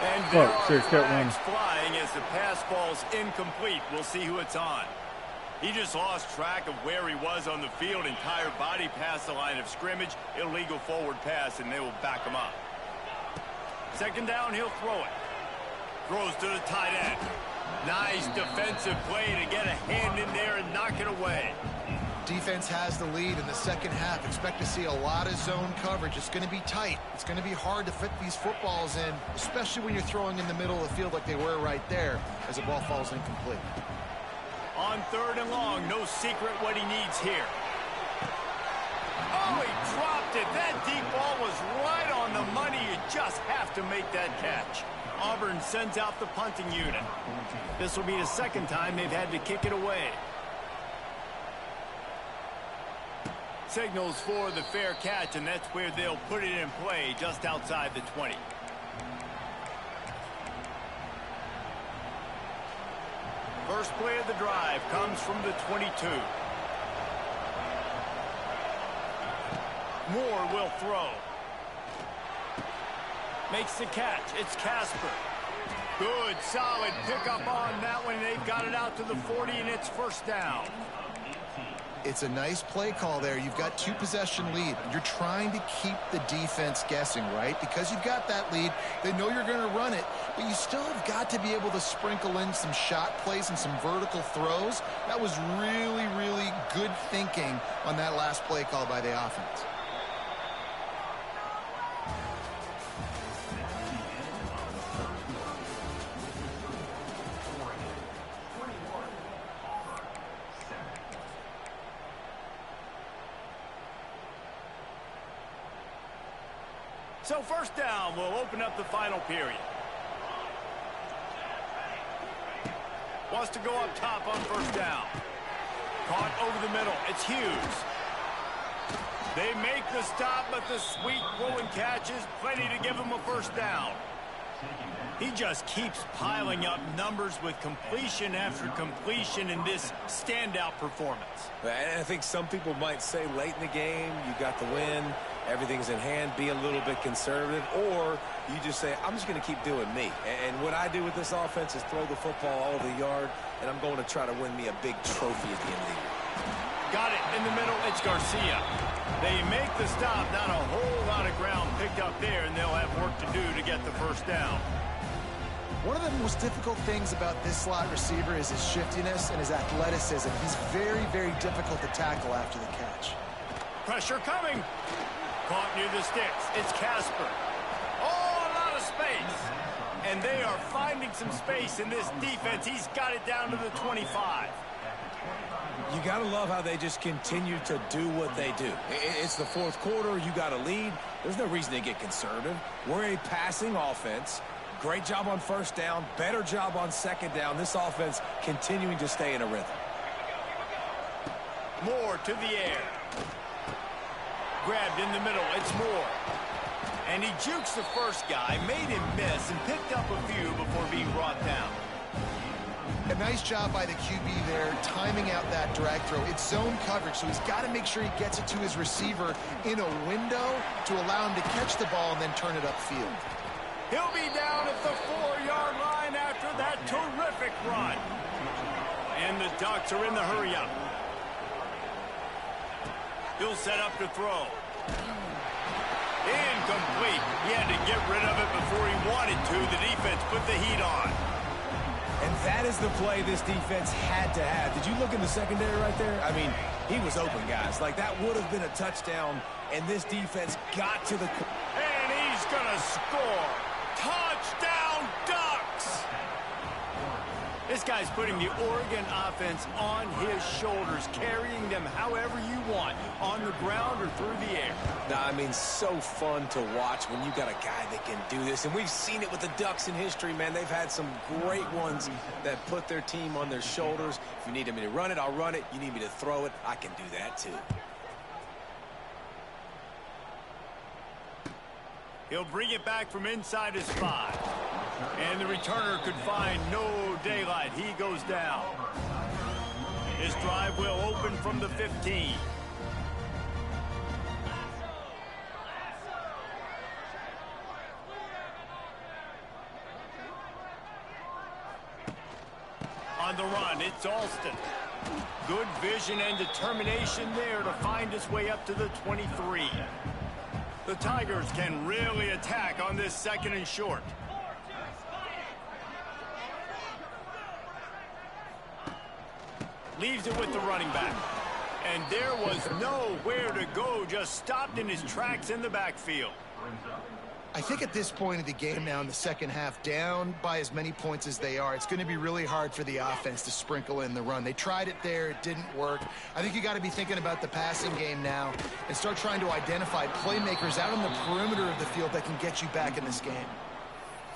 And there Fuck, are should've kept flags flying as the pass ball's incomplete. We'll see who it's on. He just lost track of where he was on the field. Entire body past the line of scrimmage. Illegal forward pass, and they will back him up. 2nd down, he'll throw it. Throws to the tight end. Nice defensive play to get a hand in there and knock it away. Defense has the lead in the second half. Expect to see a lot of zone coverage. It's going to be tight. It's going to be hard to fit these footballs in, especially when you're throwing in the middle of the field like they were right there as the ball falls incomplete. On 3rd and long, no secret what he needs here. Oh, he dropped it. That deep ball was right on the money. You just have to make that catch. Auburn sends out the punting unit. This will be the 2nd time they've had to kick it away. Signals for the fair catch, and that's where they'll put it in play just outside the 20. First play of the drive comes from the 22. Moore will throw. Makes the catch. It's Casper. Good, solid pickup on that one. They've got it out to the 40, and it's 1st down. It's a nice play call there. You've got 2-possession lead. You're trying to keep the defense guessing, right? Because you've got that lead. They know you're going to run it, but you still have got to be able to sprinkle in some shot plays and some vertical throws. That was really, really good thinking on that last play call by the offense. So 1st down will open up the final period. Wants to go up top on 1st down. Caught over the middle. It's Hughes. They make the stop, but the sweet throw and catch is plenty to give him a 1st down. He just keeps piling up numbers with completion after completion in this standout performance. And I think some people might say late in the game, you got the win, everything's in hand, be a little bit conservative, or you just say, I'm just going to keep doing me. And what I do with this offense is throw the football all over the yard, and I'm going to try to win me a big trophy at the end of the year. Got it in the middle. It's Garcia. They make the stop. Not a whole lot of ground picked up there, and they'll have work to do to get the 1st down. One of the most difficult things about this slot receiver is his shiftiness and his athleticism. He's very, very difficult to tackle after the catch. Pressure coming. Caught near the sticks. It's Casper. Oh, a lot of space. And they are finding some space in this defense. He's got it down to the 25. You got to love how they just continue to do what they do. It's the fourth quarter. You got a lead. There's no reason to get conservative. We're a passing offense. Great job on first down. Better job on second down. This offense continuing to stay in a rhythm. Moore to the air. Grabbed in the middle. It's Moore. And he jukes the first guy, made him miss, and picked up a few before being brought down. A nice job by the QB there, timing out that drag throw. It's zone coverage, so he's got to make sure he gets it to his receiver in a window to allow him to catch the ball and then turn it upfield. He'll be down at the 4-yard line after that terrific run. And the Ducks are in the hurry-up. He'll set up to throw. Incomplete. He had to get rid of it before he wanted to. The defense put the heat on. And that is the play this defense had to have. Did you look in the secondary right there? I mean, he was open, guys. Like, that would have been a touchdown, and this defense got to the... And he's going to score. Touchdown, Ducks! This guy's putting the Oregon offense on his shoulders, carrying them however you want, on the ground or through the air. Nah, I mean, so fun to watch when you got a guy that can do this. And we've seen it with the Ducks in history, man. They've had some great ones that put their team on their shoulders. If you need me to run it, I'll run it. You need me to throw it, I can do that too. He'll bring it back from inside his 5. And the returner could find no daylight. He goes down. His drive will open from the 15. On the run, it's Alston. Good vision and determination there to find his way up to the 23. The Tigers can really attack on this 2nd and short. Leaves it with the running back. And there was nowhere to go, just stopped in his tracks in the backfield. I think at this point of the game now in the second half, down by as many points as they are, it's going to be really hard for the offense to sprinkle in the run. They tried it there. It didn't work. I think you got to be thinking about the passing game now and start trying to identify playmakers out on the perimeter of the field that can get you back in this game.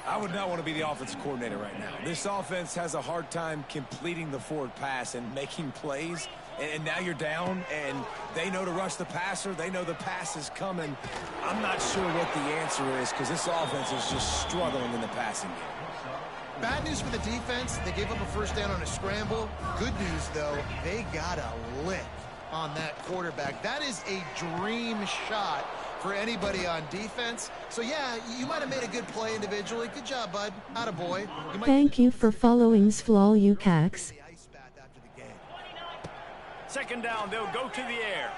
I would not want to be the offensive coordinator right now. This offense has a hard time completing the forward pass and making plays. And now you're down, and they know to rush the passer. They know the pass is coming. I'm not sure what the answer is because this offense is just struggling in the passing game. Bad news for the defense. They gave up a first down on a scramble. Good news, though, they got a lick on that quarterback. That is a dream shot for anybody on defense. So, yeah, you might have made a good play individually. Good job, bud. Attaboy. Thank you for following Sflol UCAX. Second down, they'll go to the air.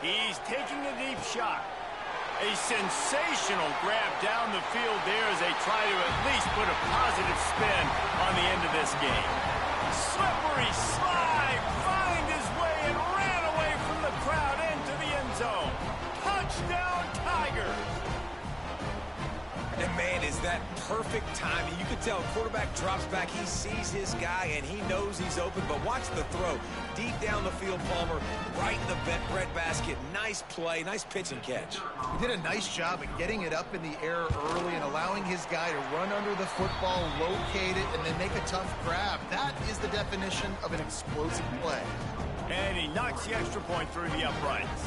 He's taking a deep shot. A sensational grab down the field there as they try to at least put a positive spin on the end of this game. Slippery slide, find his way and ran away from the crowd into the end zone. Touchdown, Tigers. And man, is that perfect timing. You can tell quarterback drops back, he sees his guy, and he knows he's open, but watch the throw. Deep down the field, Palmer, right in the bread basket. Nice play, nice pitch and catch. He did a nice job of getting it up in the air early and allowing his guy to run under the football, locate it, and then make a tough grab. That is the definition of an explosive play. And he knocks the extra point through the uprights.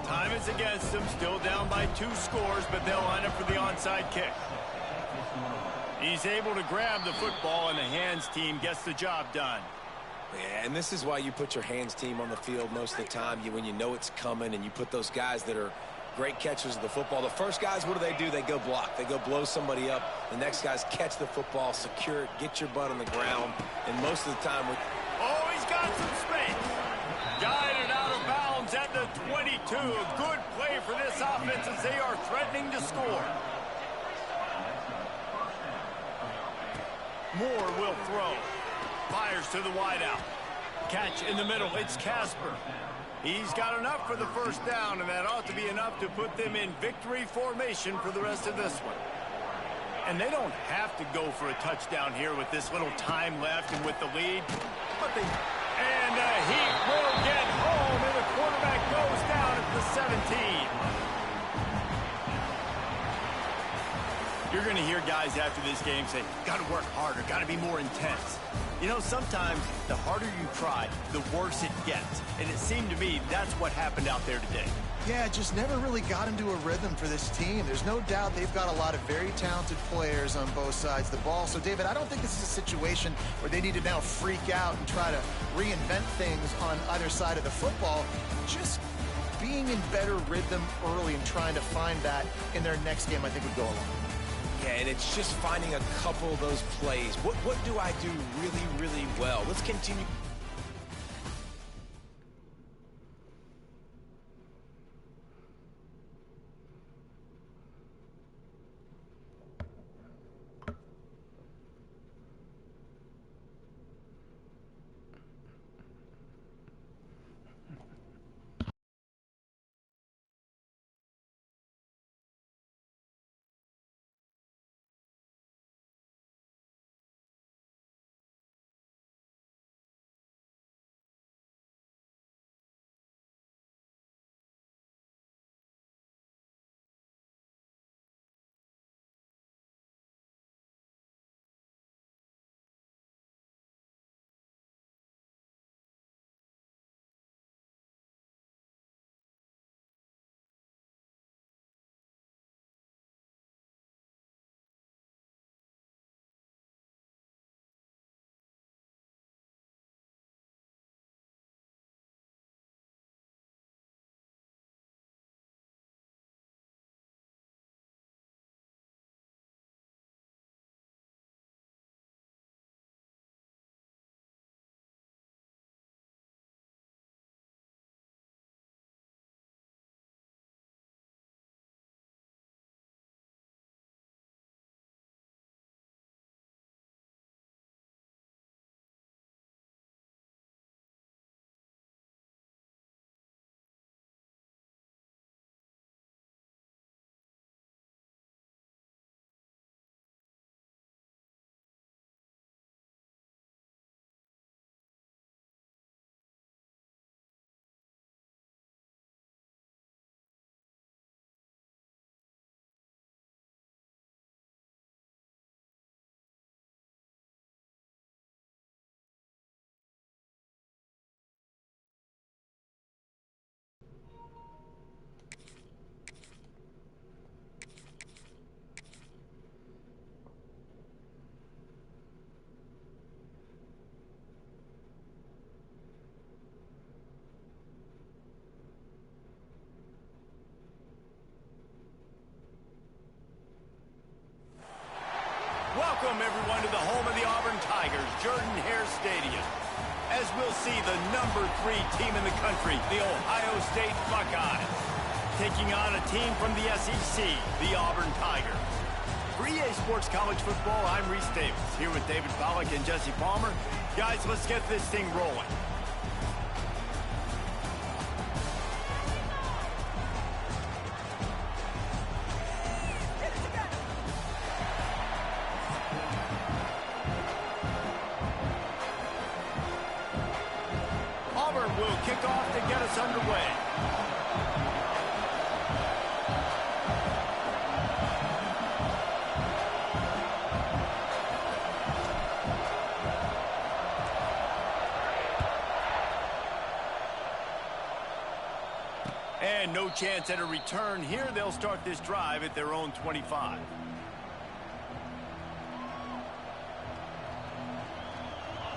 Time is against them, still down by 2 scores, but they'll line up for the onside kick. He's able to grab the football, and the hands team gets the job done. Yeah, and this is why you put your hands team on the field most of the time. When you know it's coming, and you put those guys that are great catchers of the football. The first guys, what do? They go block. They go blow somebody up. The next guys catch the football, secure it, get your butt on the ground, and most of the time... Oh, he's got some space. Guided out of bounds at the 22. A good play for this offense as they are threatening to score. Moore will throw. Fires to the wideout. Catch in the middle. It's Casper. He's got enough for the first down, and that ought to be enough to put them in victory formation for the rest of this one. And they don't have to go for a touchdown here with this little time left and with the lead. But they... And he will get home, and the quarterback goes down at the 17. You're going to hear guys after this game say, got to work harder, got to be more intense. You know, sometimes the harder you try, the worse it gets. And it seemed to me that's what happened out there today. Yeah, just never really got into a rhythm for this team. There's no doubt they've got a lot of very talented players on both sides of the ball. So, David, I don't think this is a situation where they need to now freak out and try to reinvent things on either side of the football. Just being in better rhythm early and trying to find that in their next game, I think, would go a long way. Yeah, and it's just finding a couple of those plays. What do I do really, really well? Let's continue. Welcome, everyone, to the home of the Auburn Tigers, Jordan-Hare Stadium. As we'll see the #3 team in the country, the Ohio State Buckeyes, taking on a team from the SEC, the Auburn Tigers. For EA Sports College Football, I'm Reese Davis, here with David Pollack and Jesse Palmer. Guys, let's get this thing rolling. Will kick off to get us underway. And no chance at a return here. They'll start this drive at their own 25.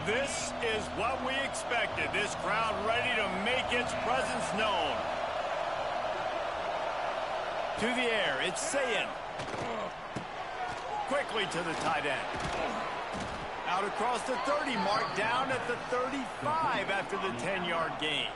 This is what we expected. This crowd ready to make its presence known. To the air, it's Sayin. Quickly to the tight end. Out across the 30 mark, down at the 35 after the 10-yard gain.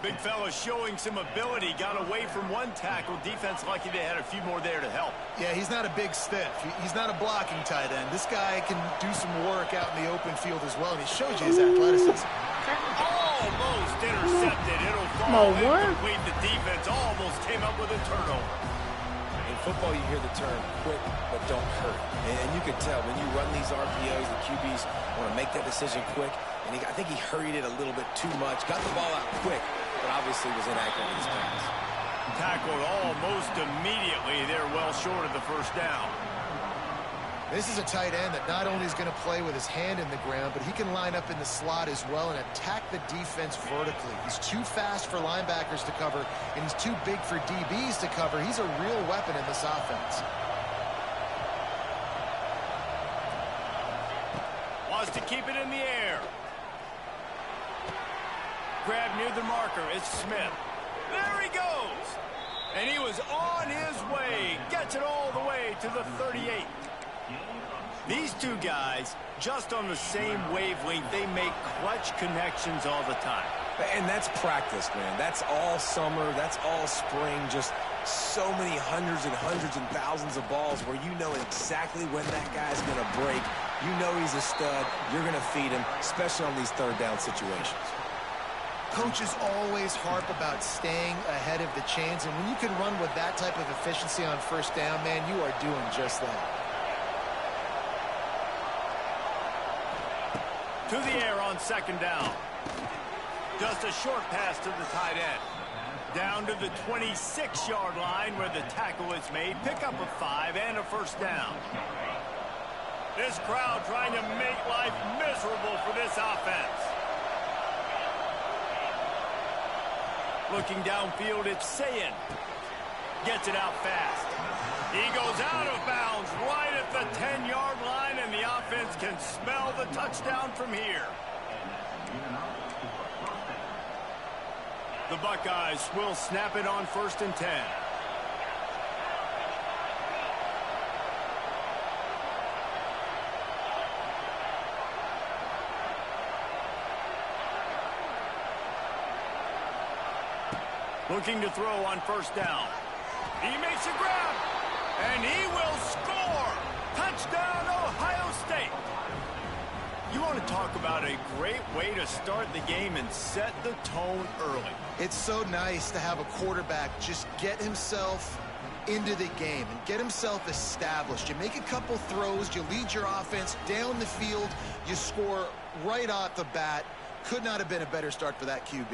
Big fella showing some ability. Got away from one tackle. Defense lucky they had a few more there to help. Yeah, he's not a big stiff. He's not a blocking tight end. This guy can do some work out in the open field as well, and he shows you his athleticism. Almost intercepted. It'll fall incomplete. The defense almost came up with a turnover. In football, you hear the term quick but don't hurt. And you can tell when you run these RPOs, the QBs want to make that decision quick. And I think he hurried it a little bit too much. Got the ball out quick, but obviously was inaccurate in his pass. Tackled almost immediately. They're well short of the first down. This is a tight end that not only is going to play with his hand in the ground, but he can line up in the slot as well and attack the defense vertically. He's too fast for linebackers to cover, and he's too big for DBs to cover. He's a real weapon in this offense. Wants to keep it in the air. Grab near the marker. It's Smith. There he goes. And he was on his way. Gets it all the way to the 38. These two guys, just on the same wavelength, they make clutch connections all the time. And that's practice, man. That's all summer. That's all spring. Just so many hundreds and thousands of balls where you know exactly when that guy's going to break. You know he's a stud. You're going to feed him, especially on these third down situations. Coaches always harp about staying ahead of the chains, and when you can run with that type of efficiency on first down, man, you are doing just that. To the air on second down. Just a short pass to the tight end. Down to the 26-yard line where the tackle is made. Pick up a 5 and a first down. This crowd trying to make life miserable for this offense. Looking downfield, it's Sayin. Gets it out fast. He goes out of bounds right at the 10-yard line, and the offense can smell the touchdown from here. The Buckeyes will snap it on 1st and 10. Looking to throw on first down. He makes a grab, and he will score. Touchdown, Ohio State. You want to talk about a great way to start the game and set the tone early. It's so nice to have a quarterback just get himself into the game and get himself established. You make a couple throws, you lead your offense down the field, you score right off the bat. Could not have been a better start for that QB.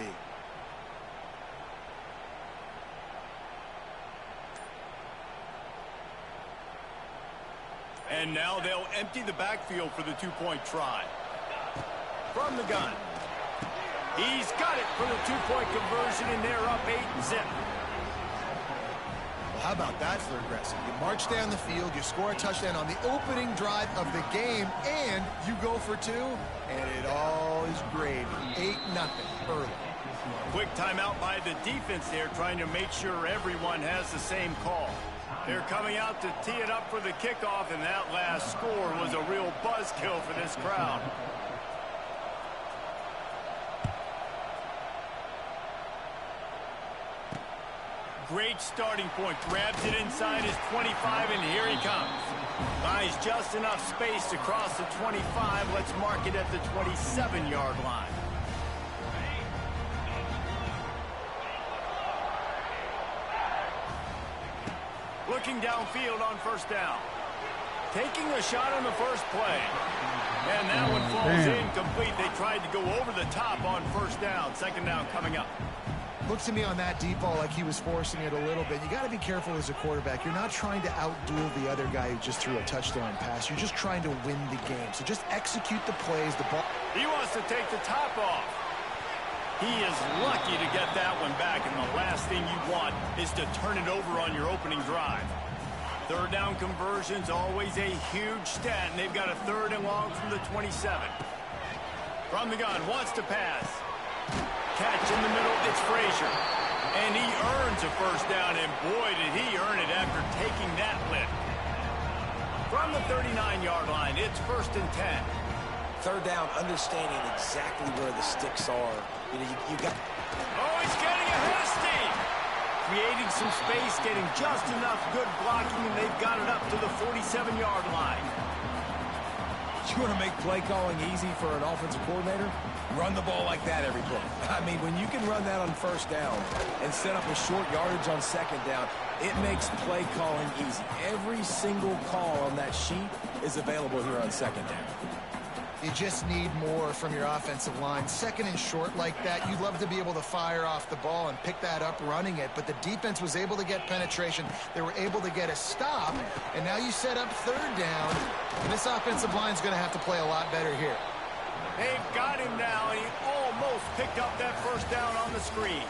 And now they'll empty the backfield for the two-point try. From the gun. He's got it for the two-point conversion, and they're up 8-zip. Well, how about that for aggressive? You march down the field, you score a touchdown on the opening drive of the game, and you go for 2, and it all is gravy. 8-0 early. Quick timeout by the defense there, trying to make sure everyone has the same call. They're coming out to tee it up for the kickoff, and that last score was a real buzzkill for this crowd. Great starting point. Grabs it inside his 25, and here he comes. Buys just enough space to cross the 25. Let's mark it at the 27-yard line. Looking downfield on first down. Taking a shot on the first play. And that one falls incomplete. They tried to go over the top on first down. Second down coming up. Looked to me on that deep ball like he was forcing it a little bit. You got to be careful as a quarterback. You're not trying to outduel the other guy who just threw a touchdown pass. You're just trying to win the game. So just execute the plays. The ball. He wants to take the top off. He is lucky to get that one back, and the last thing you want is to turn it over on your opening drive. Third down conversion's always a huge stat, and they've got a 3rd and long from the 27. From the gun, wants to pass. Catch in the middle, it's Frazier. And he earns a first down, and boy, did he earn it after taking that lift. From the 39-yard line, it's 1st and 10. Third down, understanding exactly where the sticks are. You know, you got. Oh, he he's getting ahead of steam. Creating some space, getting just enough good blocking, and they've got it up to the 47-yard line. You want to make play calling easy for an offensive coordinator? Run the ball like that every play. I mean, when you can run that on first down and set up a short yardage on second down, it makes play calling easy. Every single call on that sheet is available here on second down. You just need more from your offensive line. Second and short like that, you'd love to be able to fire off the ball and pick that up running it, but the defense was able to get penetration. They were able to get a stop, and now you set up third down, and this offensive line is going to have to play a lot better here. They've got him now, and he almost picked up that first down on the screen.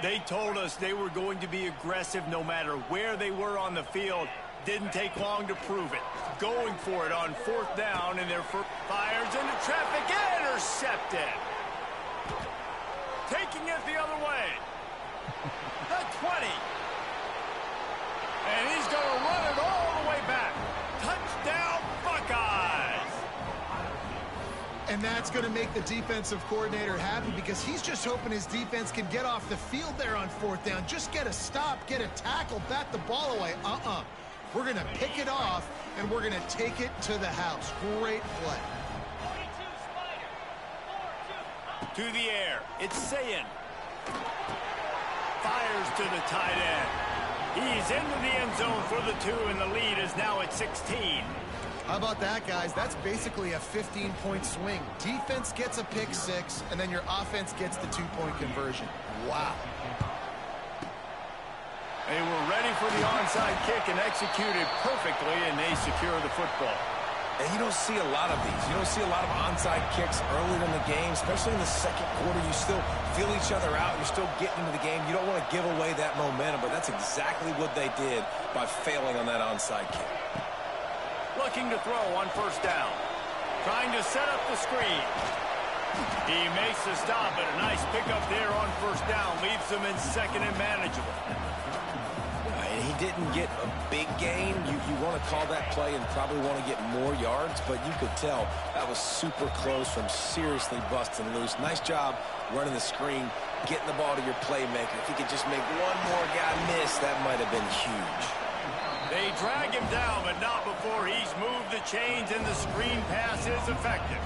They told us they were going to be aggressive no matter where they were on the field. Didn't take long to prove it. Going for it on fourth down, and their first fires into traffic, intercepted. Taking it the other way. The 20. And he's going to run it all the way back. Touchdown, Buckeyes. And that's going to make the defensive coordinator happy because he's just hoping his defense can get off the field there on fourth down. Just get a stop, get a tackle, bat the ball away. We're going to pick it off, and we're going to take it to the house. Great play. To the air, it's Sayin. Fires to the tight end. He's into the end zone for the 2, and the lead is now at 16. How about that, guys? That's basically a 15-point swing. Defense gets a pick 6, and then your offense gets the 2-point conversion. Wow. They were ready for the onside kick and executed perfectly, and they secure the football. And you don't see a lot of these. You don't see a lot of onside kicks earlier in the game, especially in the second quarter. You still feel each other out. You're still getting into the game. You don't want to give away that momentum, but that's exactly what they did by failing on that onside kick. Looking to throw on first down. Trying to set up the screen. He makes the stop, but a nice pickup there on first down. Leaves them in second and manageable. And he didn't get a big gain. You want to call that play and probably want to get more yards, but you could tell that was super close from seriously busting loose. Nice job running the screen, getting the ball to your playmaker. If he could just make one more guy miss, that might have been huge. They drag him down, but not before he's moved the chains, and the screen pass is effective.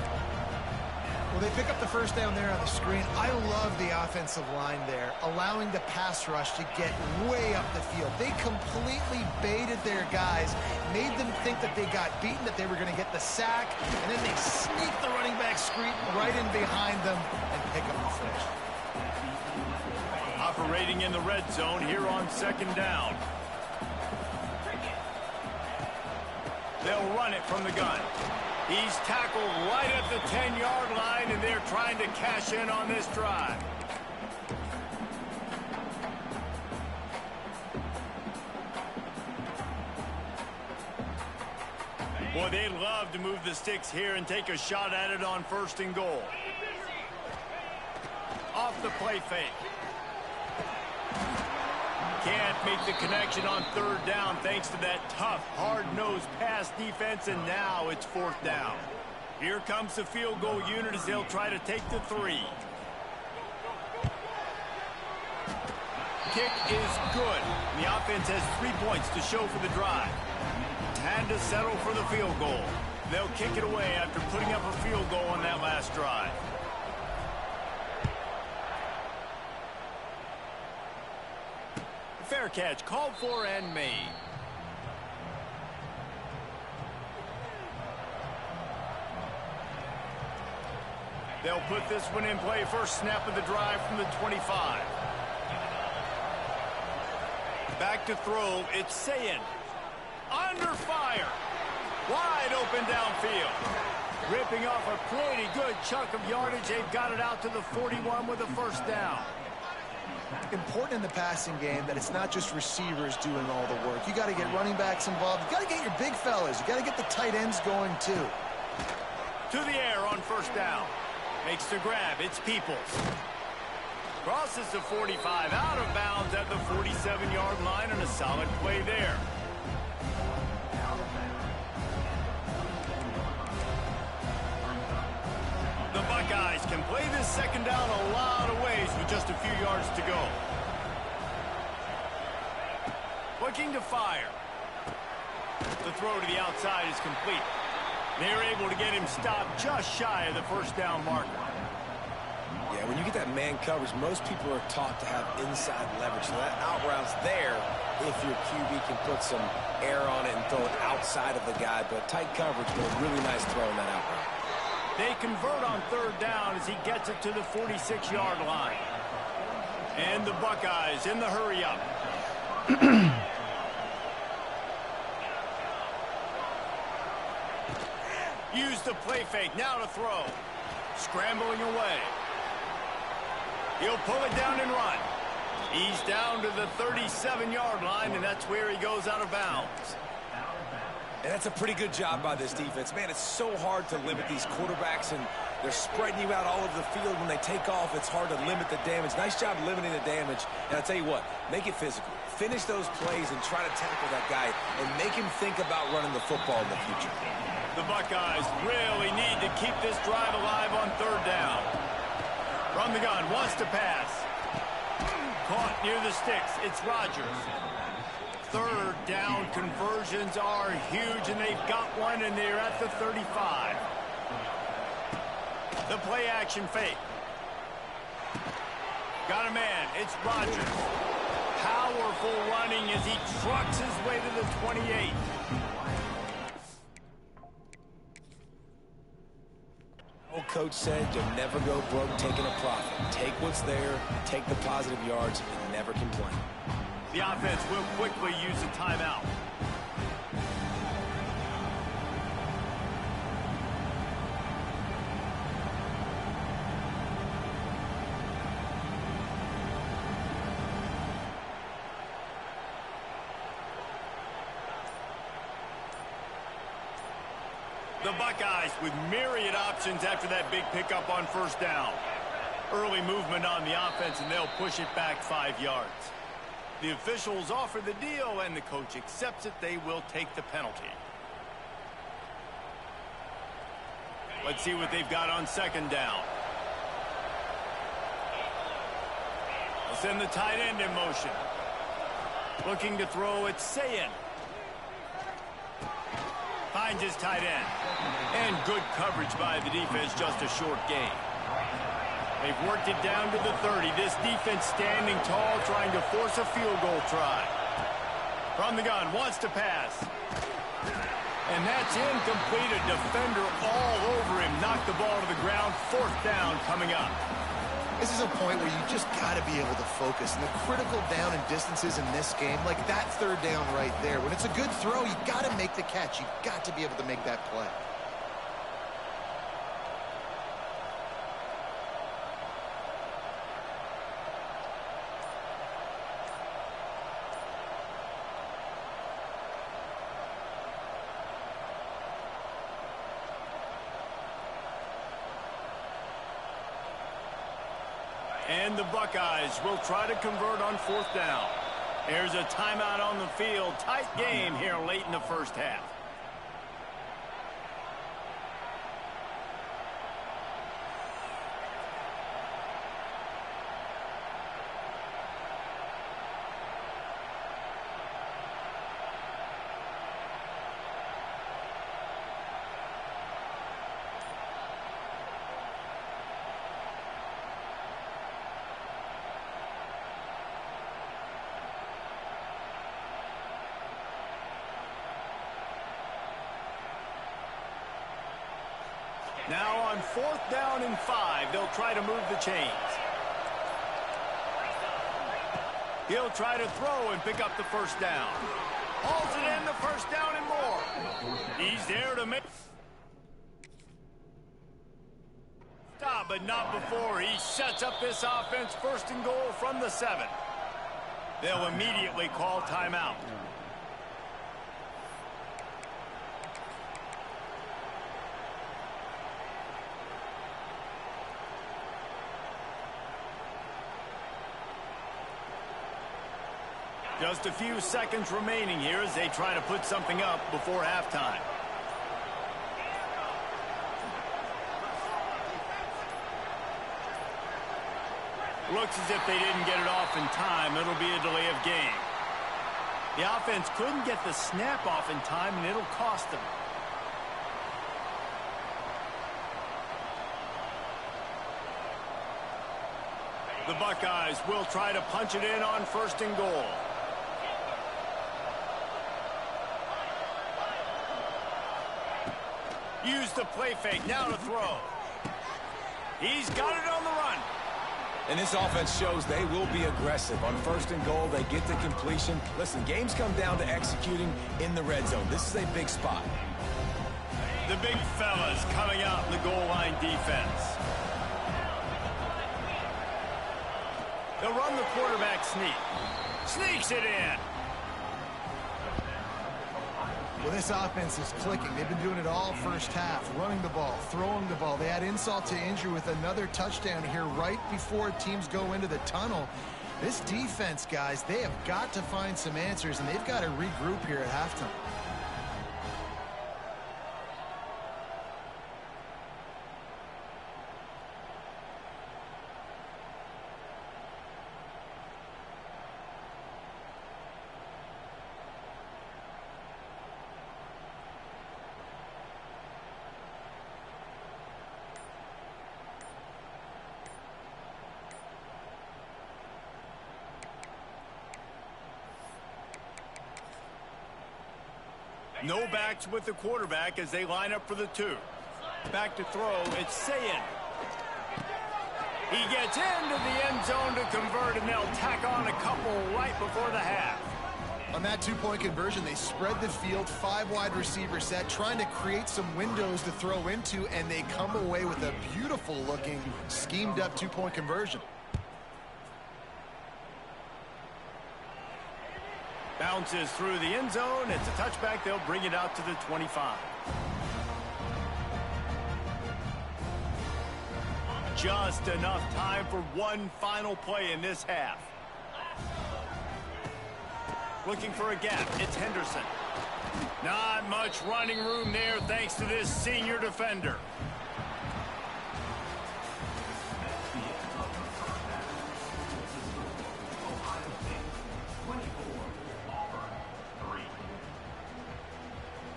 Well, they pick up the first down there on the screen. I love the offensive line there, allowing the pass rush to get way up the field. They completely baited their guys, made them think that they got beaten, that they were going to get the sack, and then they sneak the running back screen right in behind them and pick up the finish. Operating in the red zone here on second down. They'll run it from the gun. He's tackled right at the 10-yard line, and they're trying to cash in on this drive. Boy, they love to move the sticks here and take a shot at it on first and goal. Off the play fake. Can't make the connection on third down thanks to that tough, hard-nosed pass defense, and now it's fourth down. Here comes the field goal unit as they'll try to take the 3. Kick is good. The offense has 3 points to show for the drive. Had to settle for the field goal. They'll kick it away after putting up a field goal on that last drive. Fair catch, called for and made. They'll put this one in play. First snap of the drive from the 25. Back to throw, it's Sayin. Under fire. Wide open downfield. Ripping off a pretty good chunk of yardage. They've got it out to the 41 with a first down. Important in the passing game that it's not just receivers doing all the work. You got to get running backs involved. You got to get your big fellas. You got to get the tight ends going too. To the air on first down. Makes the grab. It's Peoples. Crosses the 45 out of bounds at the 47-yard line, and a solid play there. The Buckeyes can play this second down a lot of ways with just a few yards to go. Looking to fire. The throw to the outside is complete. They're able to get him stopped just shy of the first down marker. Yeah, when you get that man coverage, most people are taught to have inside leverage. So that out route's there if your QB can put some air on it and throw it outside of the guy. But tight coverage, but a really nice throw in that out route. They convert on third down as he gets it to the 46-yard line. And the Buckeyes in the hurry-up. Use the play fake, now to throw. Scrambling away. He'll pull it down and run. He's down to the 37-yard line, and that's where he goes out of bounds. And that's a pretty good job by this defense. Man, it's so hard to limit these quarterbacks, and they're spreading you out all over the field. When they take off, it's hard to limit the damage. Nice job limiting the damage. And I'll tell you what, make it physical. Finish those plays and try to tackle that guy and make him think about running the football in the future. The Buckeyes really need to keep this drive alive on third down. From the gun, wants to pass. Caught near the sticks. It's Rodgers. Third down conversions are huge, and they've got one, and they're at the 35. The play action fake. Got a man. It's Rodgers. Powerful running as he trucks his way to the 28. Old coach said you'll never go broke taking a profit. Take what's there, take the positive yards, and never complain. The offense will quickly use a timeout. The Buckeyes with myriad options after that big pickup on first down. Early movement on the offense, and they'll push it back 5 yards. The officials offer the deal, and the coach accepts it. They will take the penalty. Let's see what they've got on second down. They'll send the tight end in motion. Looking to throw it, Sayin. Finds his tight end. And good coverage by the defense, just a short gain. They've worked it down to the 30. This defense standing tall, trying to force a field goal try. From the gun, wants to pass. And that's incomplete. A defender all over him. Knocked the ball to the ground. Fourth down coming up. This is a point where you just got to be able to focus. And the critical down and distances in this game, like that third down right there. When it's a good throw, you got to make the catch. You got to be able to make that play. And the Buckeyes will try to convert on fourth down. There's a timeout on the field. Tight game here late in the first half. Now on fourth down and 5, they'll try to move the chains. He'll try to throw and pick up the first down. Hauls it in, the first down and more. He's there to make... Stop, but not before. He sets up this offense first and goal from the 7. They'll immediately call timeout. Just a few seconds remaining here as they try to put something up before halftime. Looks as if they didn't get it off in time. It'll be a delay of game. The offense couldn't get the snap off in time, and it'll cost them. The Buckeyes will try to punch it in on 1st and goal. Use the play fake, now to throw. He's got it on the run. And this offense shows they will be aggressive. On 1st and goal, they get the completion. Listen, games come down to executing in the red zone. This is a big spot. The big fellas coming out in the goal line defense. They'll run the quarterback sneak. Sneaks it in. Well, this offense is clicking. They've been doing it all first half, running the ball, throwing the ball. They add insult to injury with another touchdown here right before teams go into the tunnel. This defense, guys, they have got to find some answers, and they've got to regroup here at halftime. No backs with the quarterback as they line up for the 2. Back to throw, it's Sayin. He gets into the end zone to convert, and they'll tack on a couple right before the half. On that 2-point conversion, they spread the field, 5 wide receiver set, trying to create some windows to throw into, and they come away with a beautiful-looking, schemed-up 2-point conversion. Bounces through the end zone. It's a touchback. They'll bring it out to the 25. Just enough time for one final play in this half. Looking for a gap. It's Henderson. Not much running room there thanks to this senior defender.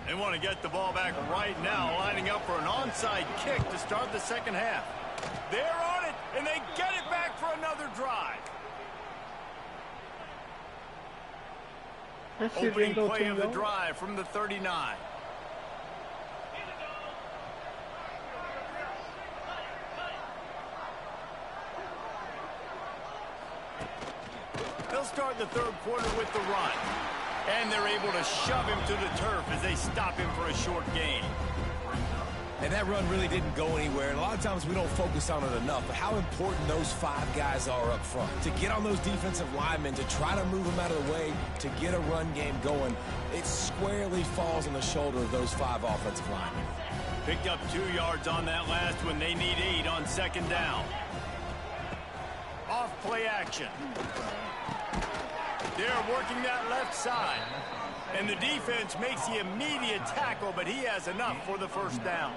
They want to get the ball back right now, lining up for an onside kick to start the second half. They're on it, and they get it back for another drive. Opening play of the drive from the 39. They'll start the 3rd quarter with the run. And they're able to shove him to the turf as they stop him for a short gain. And that run really didn't go anywhere. And a lot of times we don't focus on it enough, but how important those 5 guys are up front. To get on those defensive linemen, to try to move them out of the way, to get a run game going, it squarely falls on the shoulder of those 5 offensive linemen. Picked up 2 yards on that last one. They need 8 on 2nd down. Off play action. They're working that left side. And the defense makes the immediate tackle, but he has enough for the 1st down.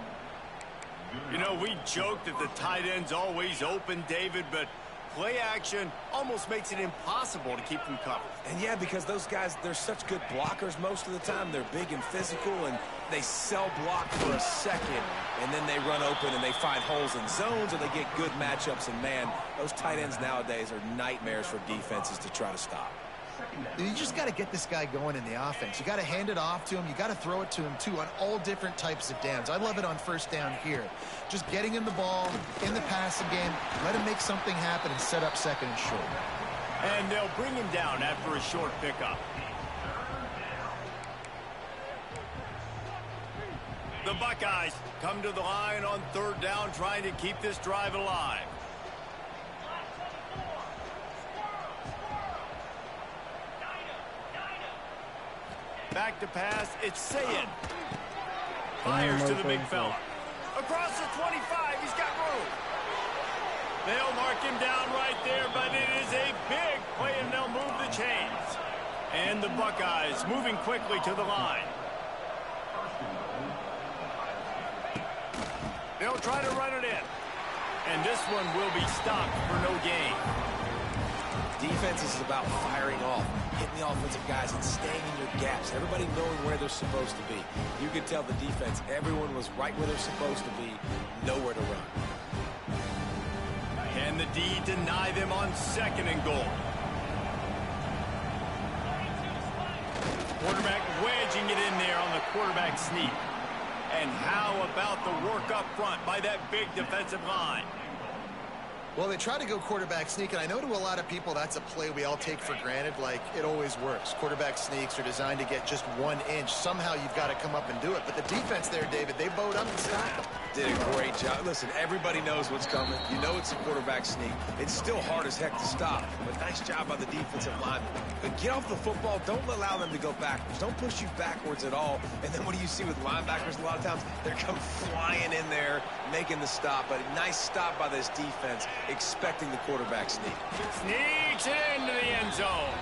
You know, we joke that the tight end's always open, David, but play action almost makes it impossible to keep them covered. And yeah, because those guys, they're such good blockers most of the time. They're big and physical, and they sell block for a second, and then they run open and they find holes in zones, or they get good matchups. And man, those tight ends nowadays are nightmares for defenses to try to stop. You just got to get this guy going in the offense. You got to hand it off to him. You got to throw it to him, too, on all different types of downs. I love it on 1st down here. Just getting him the ball in the passing game, let him make something happen and set up 2nd and short. And they'll bring him down after a short pickup. The Buckeyes come to the line on 3rd down, trying to keep this drive alive. Back to pass, it's Sayin. Fires to the big fella. Across the 25, he's got room. They'll mark him down right there, but it is a big play, and they'll move the chains. And the Buckeyes moving quickly to the line. They'll try to run it in. And this one will be stopped for no gain. Defense is about firing off, hitting the offensive guys and staying in your gaps. Everybody knowing where they're supposed to be. You could tell the defense, everyone was right where they're supposed to be, nowhere to run. Can the D deny them on 2nd and goal? Quarterback wedging it in there on the quarterback sneak. And how about the work up front by that big defensive line? Well, they try to go quarterback sneak, and I know to a lot of people that's a play we all take for granted, like it always works. Quarterback sneaks are designed to get just 1 inch. Somehow you've got to come up and do it. But the defense there, David, they bowed up and stopped them. Did a great job. Listen, everybody knows what's coming. You know it's a quarterback sneak. It's still hard as heck to stop, but nice job by the defensive lineman. But get off the football. Don't allow them to go backwards. Don't push you backwards at all. And then what do you see with linebackers a lot of times? They're come flying in there, making the stop. But a nice stop by this defense, expecting the quarterback sneak. Sneaks it into the end zone.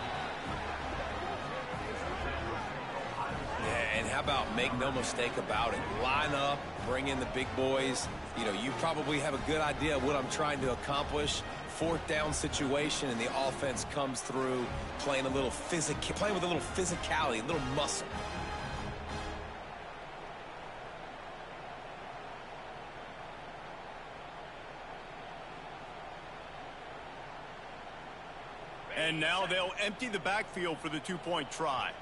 Yeah, and how about make no mistake about it? Line up, bring in the big boys. You know, you probably have a good idea of what I'm trying to accomplish. 4th down situation, and the offense comes through playing with a little physicality, a little muscle. And now they'll empty the backfield for the 2-point try.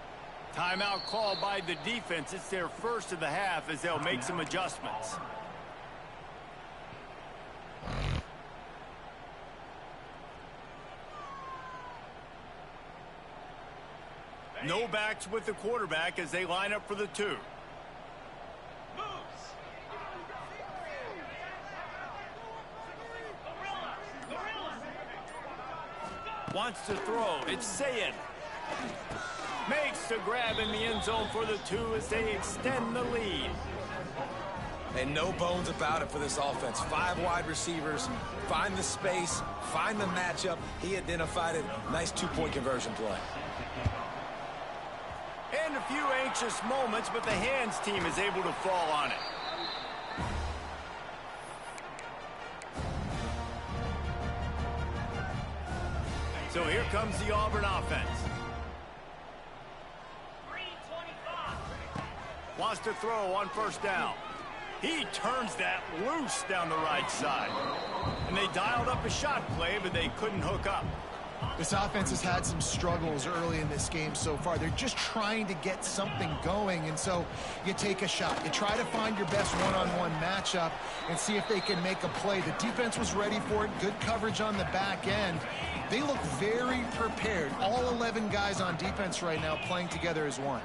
Timeout called by the defense. It's their first of the half as they'll make some adjustments. No backs with the quarterback as they line up for the 2. Wants to throw. It's Sayin. Makes the grab in the end zone for the 2 as they extend the lead. And no bones about it for this offense. 5 wide receivers. Find the space. Find the matchup. He identified it. Nice 2-point conversion play. And a few anxious moments, but the hands team is able to fall on it. So here comes the Auburn offense. Wants to throw on 1st down. He turns that loose down the right side. And they dialed up a shot play, but they couldn't hook up. This offense has had some struggles early in this game so far. They're just trying to get something going, and so you take a shot. You try to find your best one-on-one matchup and see if they can make a play. The defense was ready for it. Good coverage on the back end. They look very prepared. All 11 guys on defense right now playing together as one.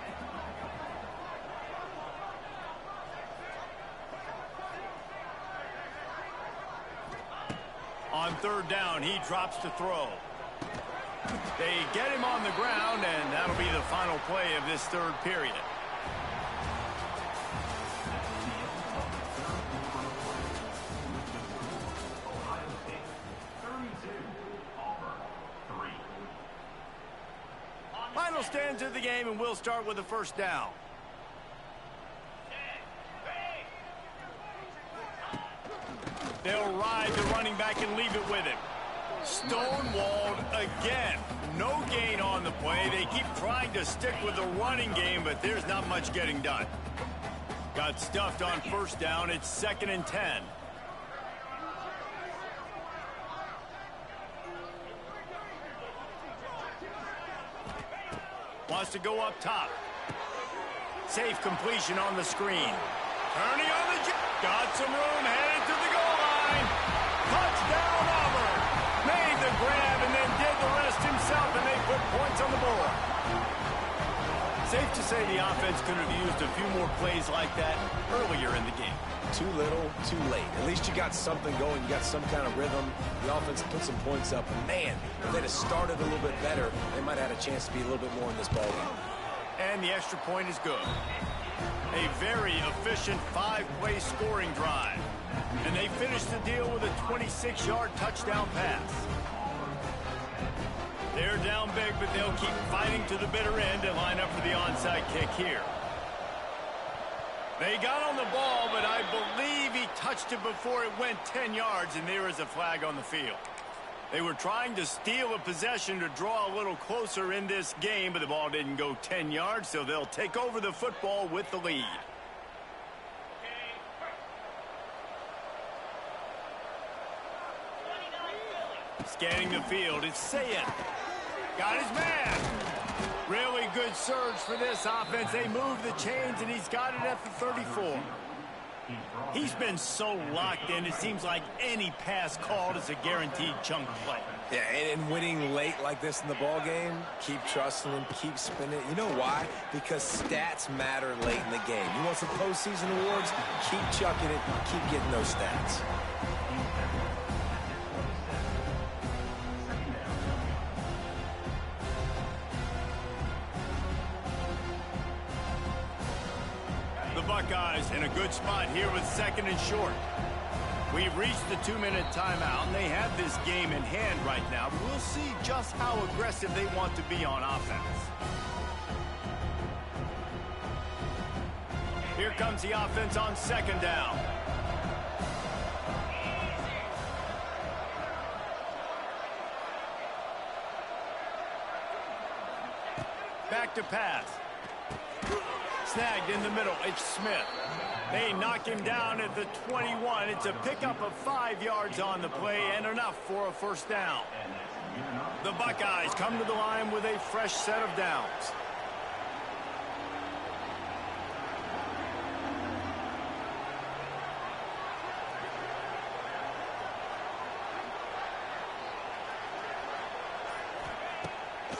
On 3rd down, he drops to throw. They get him on the ground, and that'll be the final play of this 3rd period. Final stands of the game, and we'll start with the 1st down. They'll ride the running back and leave it with him. Stonewalled again. No gain on the play. They keep trying to stick with the running game, but there's not much getting done. Got stuffed on 1st down. It's 2nd and 10. Wants to go up top. Safe completion on the screen. Turning on the jet. Got some room, headed to the goal line. Touchdown Auburn. Made the grab and then did the rest himself, and they put points on the board. Safe to say the offense could have used a few more plays like that earlier in the game. Too little, too late. At least you got something going. You got some kind of rhythm. The offense put some points up. And man, if they'd have started a little bit better, they might have had a chance to be a little bit more in this ballgame. And the extra point is good. A very efficient 5-play scoring drive. And they finish the deal with a 26-yard touchdown pass. They're down big, but they'll keep fighting to the bitter end and line up for the onside kick here. They got on the ball, but I believe he touched it before it went 10 yards, and there is a flag on the field. They were trying to steal a possession to draw a little closer in this game, but the ball didn't go 10 yards, so they'll take over the football with the lead. Scanning the field, it's Sayin. Got his man. Really good surge for this offense. They move the chains, and he's got it at the 34. He's been so locked in, it seems like any pass called is a guaranteed chunk play. Yeah, and winning late like this in the ball game, keep trusting him, keep spinning. You know why? Because stats matter late in the game. You want some postseason awards? Keep chucking it, keep getting those stats. Buckeyes in a good spot here with 2nd and short. We've reached the 2-minute timeout, and they have this game in hand right now. But we'll see just how aggressive they want to be on offense. Here comes the offense on 2nd down. Back to pass. Snagged in the middle, it's Smith. They knock him down at the 21. It's a pickup of 5 yards on the play and enough for a first down. The Buckeyes come to the line with a fresh set of downs.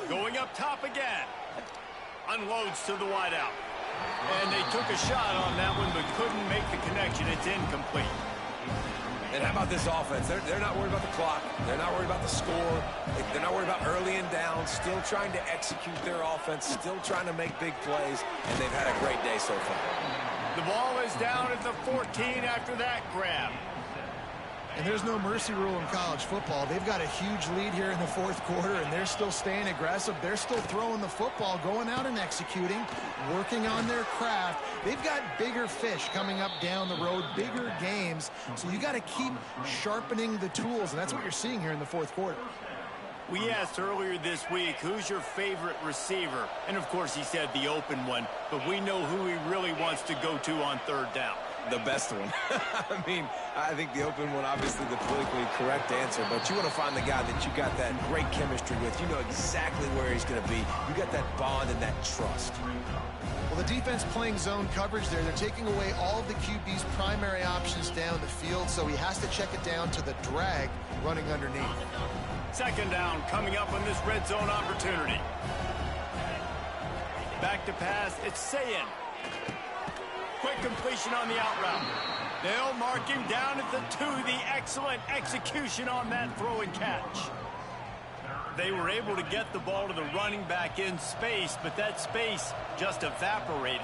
Going up top again. Unloads to the wideout. And they took a shot on that one, but couldn't make the connection. It's incomplete. And how about this offense? They're not worried about the clock. They're not worried about the score. They're not worried about early and down. Still trying to execute their offense. Still trying to make big plays. And they've had a great day so far. The ball is down at the 14 after that grab. And there's no mercy rule in college football. They've got a huge lead here in the 4th quarter, and they're still staying aggressive. They're still throwing the football, going out and executing, working on their craft. They've got bigger fish coming up down the road, bigger games. So you got to keep sharpening the tools, and that's what you're seeing here in the 4th quarter. We asked earlier this week, who's your favorite receiver? And, of course, he said the open one, but we know who he really wants to go to on 3rd down. The best one. I mean, I think the open one, obviously the politically correct answer, but you want to find the guy that you got that great chemistry with. You know exactly where he's going to be. You got that bond and that trust. Well, the defense playing zone coverage there. They're taking away all of the QB's primary options down the field, so he has to check it down to the drag running underneath. 2nd down coming up on this red zone opportunity. Back to pass, it's Sayin. Quick completion on the out route. They'll mark him down at the 2. The excellent execution on that throw and catch. They were able to get the ball to the running back in space, but that space just evaporated.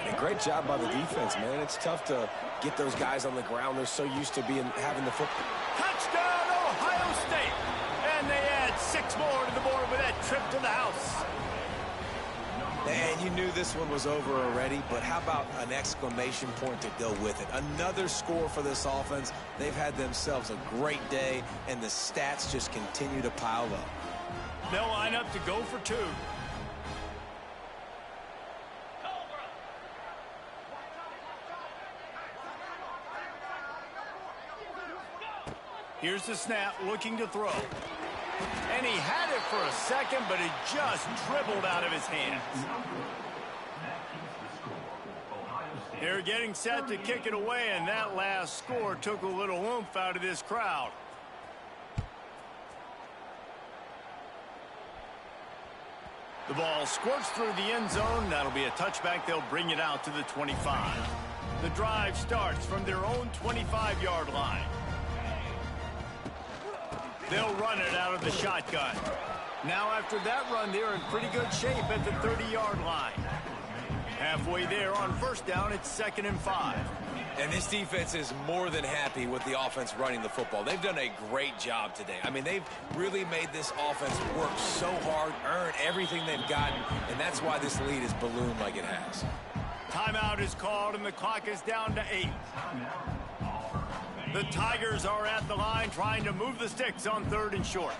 And a great job by the defense, man. It's tough to get those guys on the ground. They're so used to having the football. Touchdown, Ohio State! And they add 6 more to the board with that trip to the house. And you knew this one was over already, but how about an exclamation point to go with it? Another score for this offense. They've had themselves a great day, and the stats just continue to pile up. They'll line up to go for 2. Here's the snap, looking to throw. And he had it for a second, but it just dribbled out of his hands. They're getting set to kick it away, and that last score took a little oomph out of this crowd. The ball squirts through the end zone. That'll be a touchback. They'll bring it out to the 25. The drive starts from their own 25-yard line. They'll run it out of the shotgun. Now after that run, they're in pretty good shape at the 30-yard line. Halfway there on first down, it's 2nd and 5. And this defense is more than happy with the offense running the football. They've done a great job today. I mean, they've really made this offense work so hard, earn everything they've gotten, and that's why this lead is ballooned like it has. Timeout is called, and the clock is down to 8. The Tigers are at the line trying to move the sticks on 3rd and short.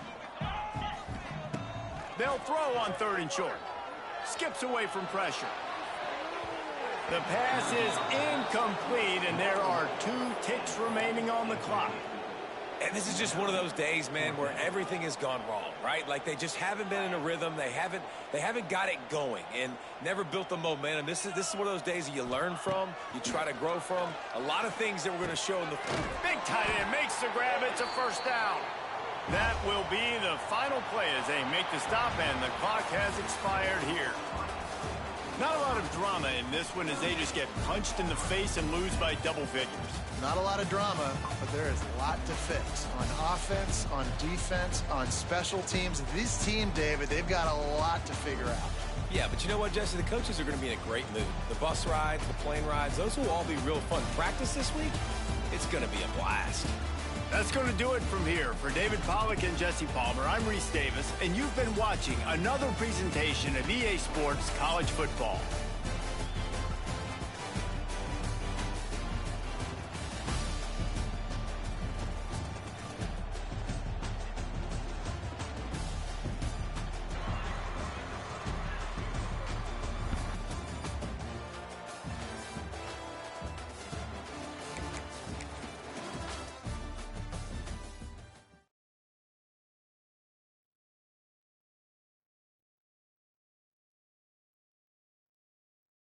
They'll throw on 3rd and short. Skips away from pressure. The pass is incomplete, and there are 2 ticks remaining on the clock. And this is just one of those days, man, where everything has gone wrong, right? Like they just haven't been in a rhythm. They haven't got it going and never built the momentum. This is one of those days that you learn from, you try to grow from. A lot of things that we're going to show in the big tight end makes the grab. It's a first down. That will be the final play as they make the stop, and the clock has expired here. Not a lot of drama in this one as they just get punched in the face and lose by double figures. Not a lot of drama, but there is a lot to fix. On offense, on defense, on special teams. This team, David, they've got a lot to figure out. Yeah, but you know what, Jesse? The coaches are going to be in a great mood. The bus rides, the plane rides, those will all be real fun. Practice this week, it's going to be a blast. That's going to do it from here. For David Pollack and Jesse Palmer, I'm Reese Davis, and you've been watching another presentation of EA Sports College Football.